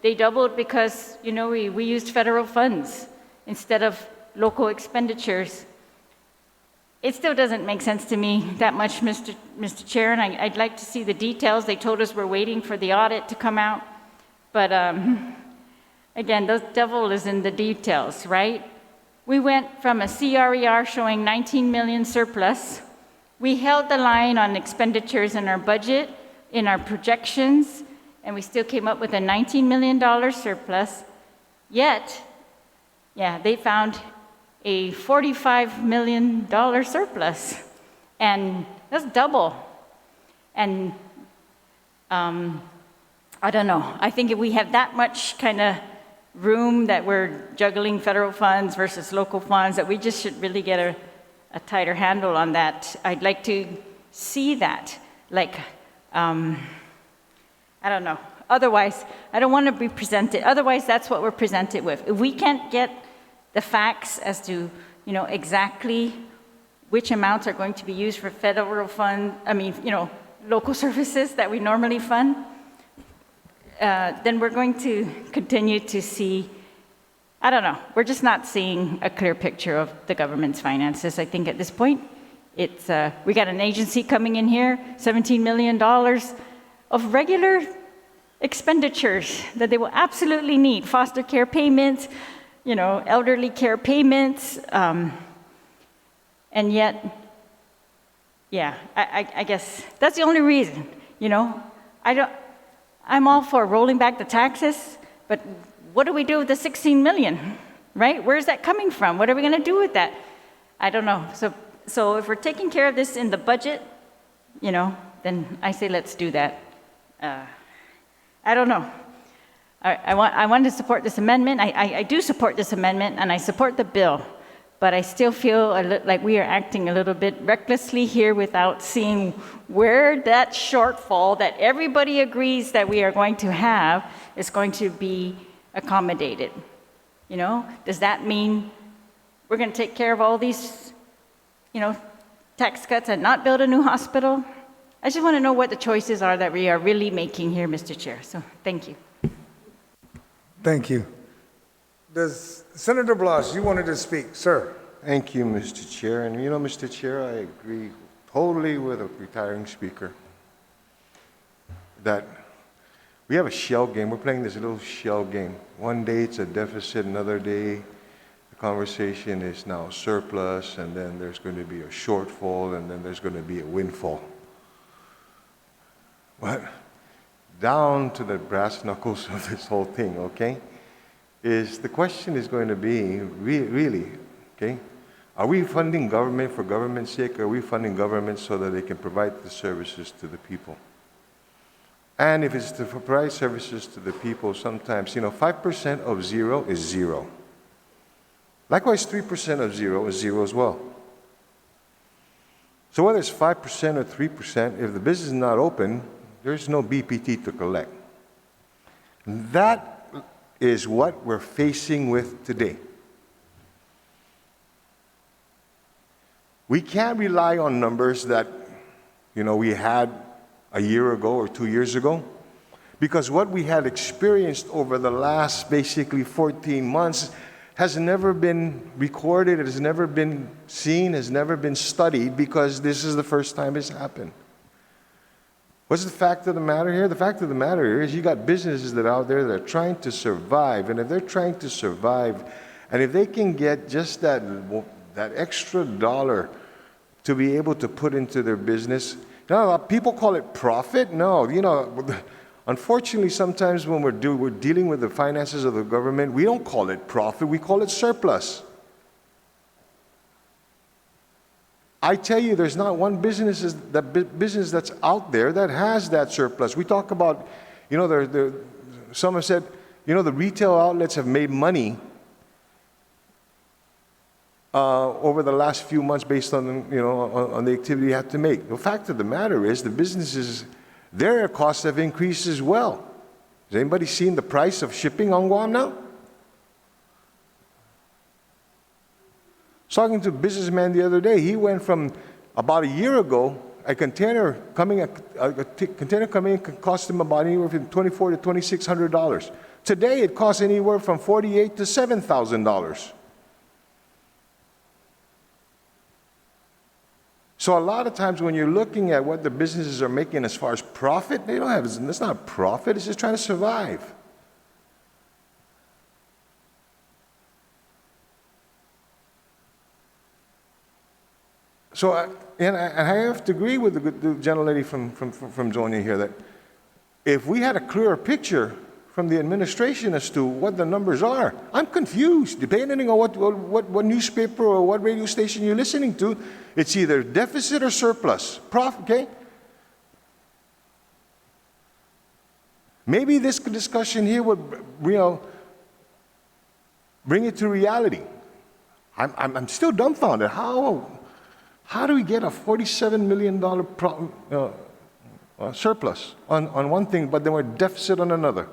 they doubled because, we used federal funds instead of local expenditures. It still doesn't make sense to me that much, Mr. Chair, and I'd like to see the details. They told us we're waiting for the audit to come out. But again, the devil is in the details, right? We went from a CRER showing 19 million surplus. We held the line on expenditures in our budget, in our projections, and we still came up with a $19 million surplus. Yet, they found a $45 million surplus, and that's double. And I don't know. I think if we have that much kind of room that we're juggling federal funds versus local funds, that we just should really get a tighter handle on that. I'd like to see that. I don't know. Otherwise, I don't want to be presented. Otherwise, that's what we're presented with. If we can't get the facts as to, exactly which amounts are going to be used for federal fund, local services that we normally fund, then we're going to continue to see, I don't know, we're just not seeing a clear picture of the government's finances. I think at this point, it's we got an agency coming in here, $17 million of regular expenditures that they will absolutely need, foster care payments, elderly care payments, and yet, I guess that's the only reason, I'm all for rolling back the taxes, but what do we do with the 16 million, right? Where's that coming from? What are we going to do with that? I don't know. So if we're taking care of this in the budget, then I say let's do that. I don't know. I want to support this amendment. I do support this amendment, and I support the bill, but I still feel like we are acting a little bit recklessly here without seeing where that shortfall that everybody agrees that we are going to have is going to be accommodated. Does that mean we're going to take care of all these, tax cuts and not build a new hospital? I just want to know what the choices are that we are really making here, Mr. Chair. So thank you. Thank you. Does Senator Blas, you wanted to speak, sir? Thank you, Mr. Chair. And Mr. Chair, I agree totally with a retiring speaker that we have a shell game. We're playing this little shell game. One day it's a deficit, another day the conversation is now surplus, and then there's going to be a shortfall, and then there's going to be a windfall. But down to the brass knuckles of this whole thing, okay, is the question is going to be, really, okay, are we funding government for government's sake, or are we funding government so that they can provide the services to the people? And if it's to provide services to the people, sometimes, 5% of zero is zero. Likewise, 3% of zero is zero as well. So whether it's 5% or 3%, if the business is not open, there's no BPT to collect. That is what we're facing with today. We can't rely on numbers that, we had a year ago or 2 years ago, because what we had experienced over the last basically 14 months has never been recorded, it has never been seen, has never been studied, because this is the first time it's happened. What's the fact of the matter here? The fact of the matter here is you got businesses that are out there that are trying to survive, and if they're trying to survive And if they can get just that extra dollar to be able to put into their business, people call it profit. No, unfortunately, sometimes when we're dealing with the finances of the government, we don't call it profit, we call it surplus. I tell you, there's not one business that's out there that has that surplus. We talk about, some have said, the retail outlets have made money over the last few months based on, on the activity you have to make. The fact of the matter is the businesses, their costs have increased as well. Has anybody seen the price of shipping on Guam now? I was talking to a businessman the other day. He went from about a year ago, a container coming in could cost him about anywhere from $2,400 to $2,600. Today it costs anywhere from $4,800 to $7,000. So a lot of times when you're looking at what the businesses are making as far as profit, it's not profit, it's just trying to survive. So, and I have to agree with the gentlelady from Zonia here that if we had a clearer picture from the administration as to what the numbers are, I'm confused. Depending on what newspaper or what radio station you're listening to, it's either deficit or surplus. Okay? Maybe this discussion here would, bring it to reality. I'm still dumbfounded. How do we get a $47 million surplus on one thing, but then we're deficit on another?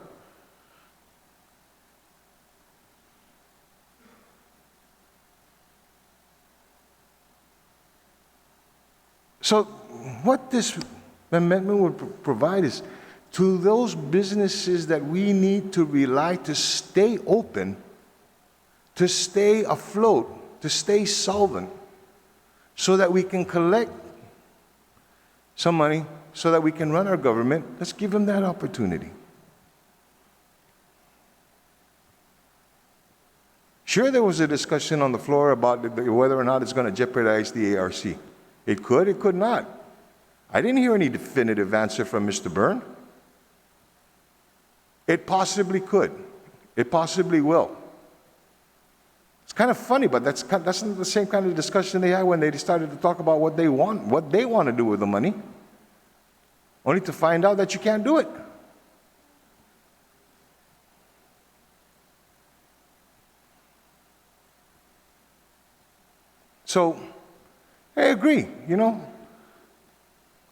So what this amendment would provide is to those businesses that we need to rely to stay open, to stay afloat, to stay solvent, so that we can collect some money, so that we can run our government. Let's give them that opportunity. Sure, there was a discussion on the floor about whether or not it's going to jeopardize the ARC. It could not. I didn't hear any definitive answer from Mr. Byrne. It possibly could. It possibly will. It's kind of funny, but that's not the same kind of discussion they had when they started to talk about what they want to do with the money, only to find out that you can't do it. So, I agree,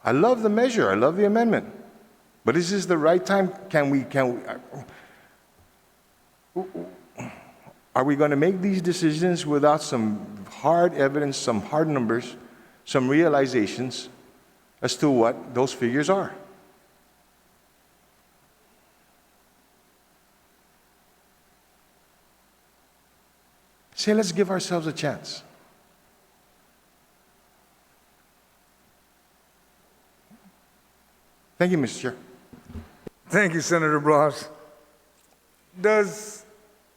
I love the measure, I love the amendment. But is this the right time? Are we going to make these decisions without some hard evidence, some hard numbers, some realizations as to what those figures are? Say, let's give ourselves a chance. Thank you, Mr. Chair. Thank you, Senator Blas. Does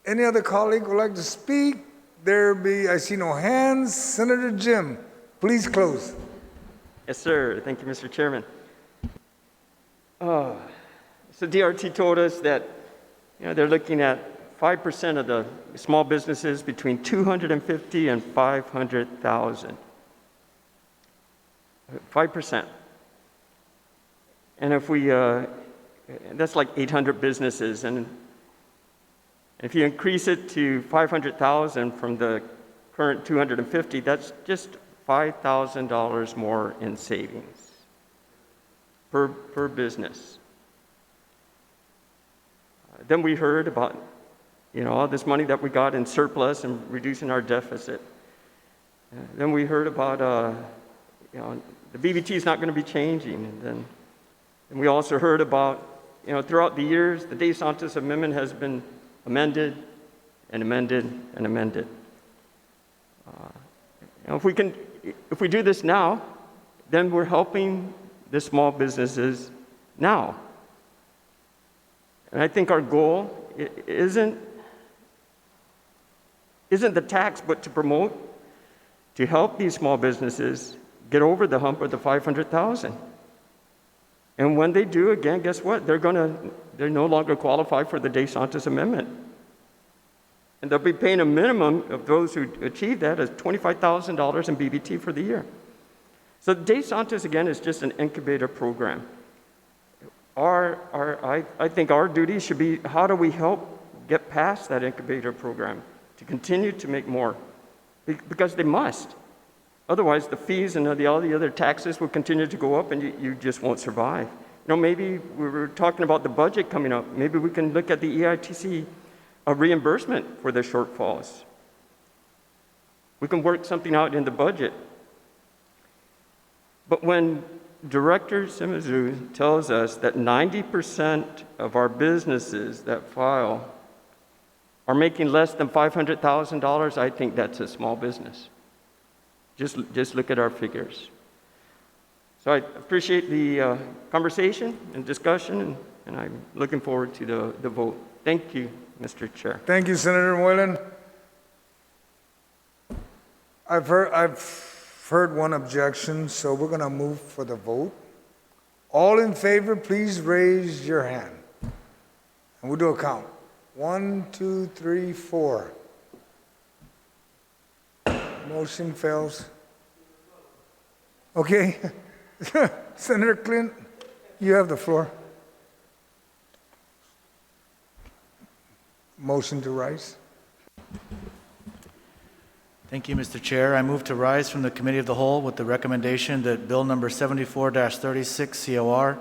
any other colleague would like to speak? I see no hands. Senator Jim, please close. Yes, sir. Thank you, Mr. Chairman. So DRT told us that they're looking at 5% of the small businesses between 250 and 500,000. 5%. And if we, that's like 800 businesses, and if you increase it to 500,000 from the current 250, that's just $5,000 more in savings per business. Then we heard about, all this money that we got in surplus and reducing our deficit. Then we heard about, the BBT is not going to be changing, and we also heard about, throughout the years, the De Santos Amendment has been amended and amended and amended. If we do this now, then we're helping the small businesses now. And I think our goal isn't isn't the tax, but to promote, to help these small businesses get over the hump of the 500,000. And when they do, again, guess what? They're no longer qualify for the De Santos Amendment. And they'll be paying a minimum of those who achieve that as $25,000 in BBT for the year. So De Santos, again, is just an incubator program. I think our duty should be, how do we help get past that incubator program to continue to make more? Because they must. Otherwise, the fees and all the other taxes will continue to go up and you just won't survive. Maybe we were talking about the budget coming up. Maybe we can look at the EITC reimbursement for the shortfalls. We can work something out in the budget. But when Director Simizu tells us that 90% of our businesses that file are making less than $500,000, I think that's a small business. Just look at our figures. So I appreciate the conversation and discussion, and I'm looking forward to the vote. Thank you, Mr. Chair. Thank you, Senator Mullin. I've heard one objection, so we're going to move for the vote. All in favor, please raise your hand. And we'll do a count. 1, 2, 3, 4. Motion fails. Okay. Senator Clint, you have the floor. Motion to rise. Thank you, Mr. Chair. I move to rise from the Committee of the Whole with the recommendation that Bill number 74-36 COR,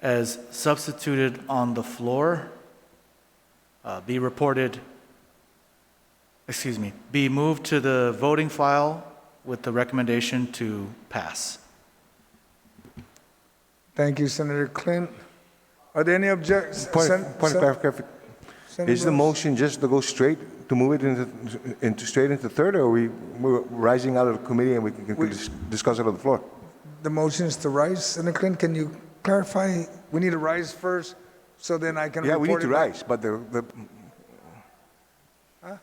as substituted on the floor, be moved to the voting file with the recommendation to pass. Thank you, Senator Clint. Are there any objections? Point of clarification. Is the motion just to go straight, to move it straight into third, or we're rising out of the committee and we can discuss it on the floor? The motion is to rise. Senator Clint, can you clarify? We need to rise first, so then I can report it. Yeah, we need to back. rise, but Huh?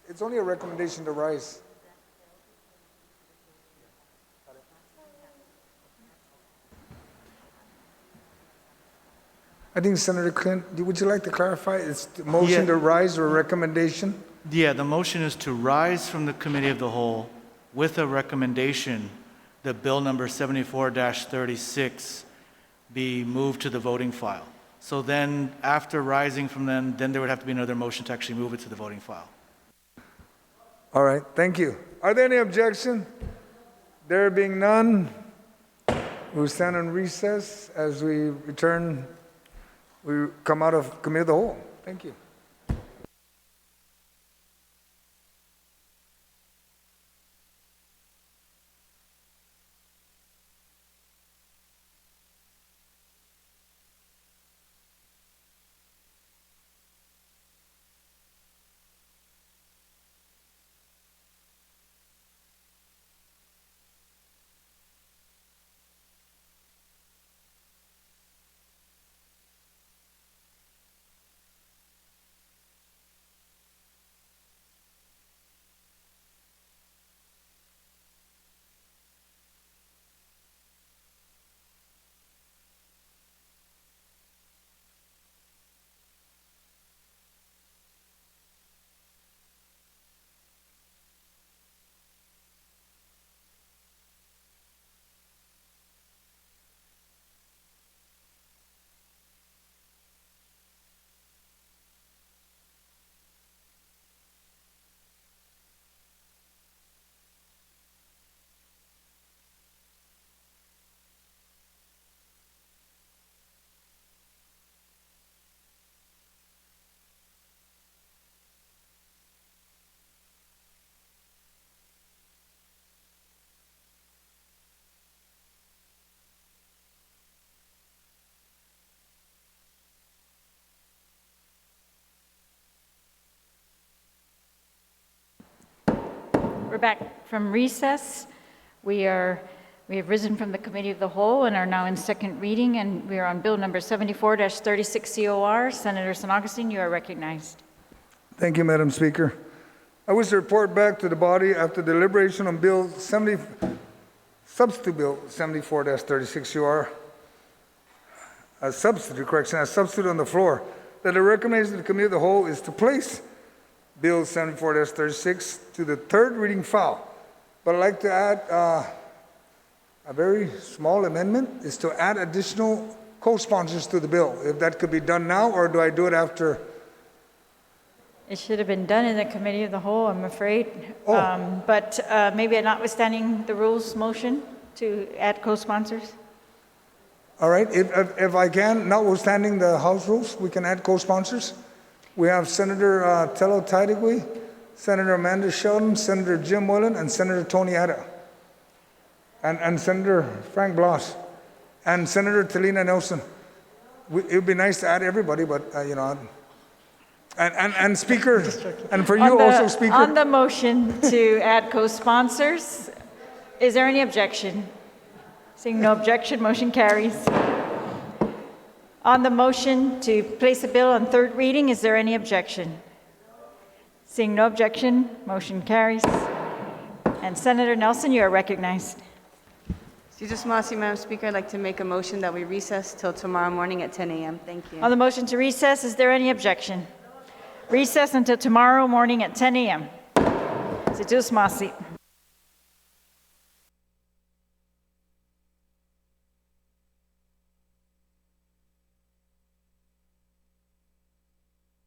It's only a recommendation to rise. I think, Senator Clint, would you like to clarify? It's the motion to rise or a recommendation? Yeah, the motion is to rise from the Committee of the Whole with a recommendation that Bill number 74-36 be moved to the voting file. So then, after rising from then there would have to be another motion to actually move it to the voting file. All right, thank you. Are there any objections? There being none, we'll stand on recess as we come out of Committee of the Whole. Thank you. We're back from recess. We are We have risen from the Committee of the Whole and are now in second reading, and we are on Bill number 74-36 COR. Senator San Augustine, you are recognized. Thank you, Madam Speaker. I wish to report back to the body after deliberation on Substitute Bill 74-36 UR, a substitute on the floor, that the recommendation of the Committee of the Whole is to place Bill 74-36 to the third reading file. But I'd like to add a very small amendment, is to add additional co-sponsors to the bill. If that could be done now, or do I do it after? It should have been done in the Committee of the Whole, I'm afraid. Oh. But maybe notwithstanding the rules motion to add co-sponsors? All right, if I can, notwithstanding the House rules, we can add co-sponsors. We have Senator Tello Taitigui, Senator Amanda Sheldon, Senator Jim Mullin, and Senator Tony Ada, and Senator Frank Blas, and Senator Talina Nelson. It would be nice to add everybody, but you know, and Speaker, and for you also, Speaker. On the motion to add co-sponsors, is there any objection? Seeing no objection, motion carries. On the motion to place a bill on third reading, is there any objection? Seeing no objection, motion carries. And Senator Nelson, you are recognized. Jesus Masi, Madam Speaker, I'd like to make a motion that we recess till tomorrow morning at 10 a.m. Thank you. On the motion to recess, is there any objection? Recess until tomorrow morning at 10 a.m. Jesus Masi.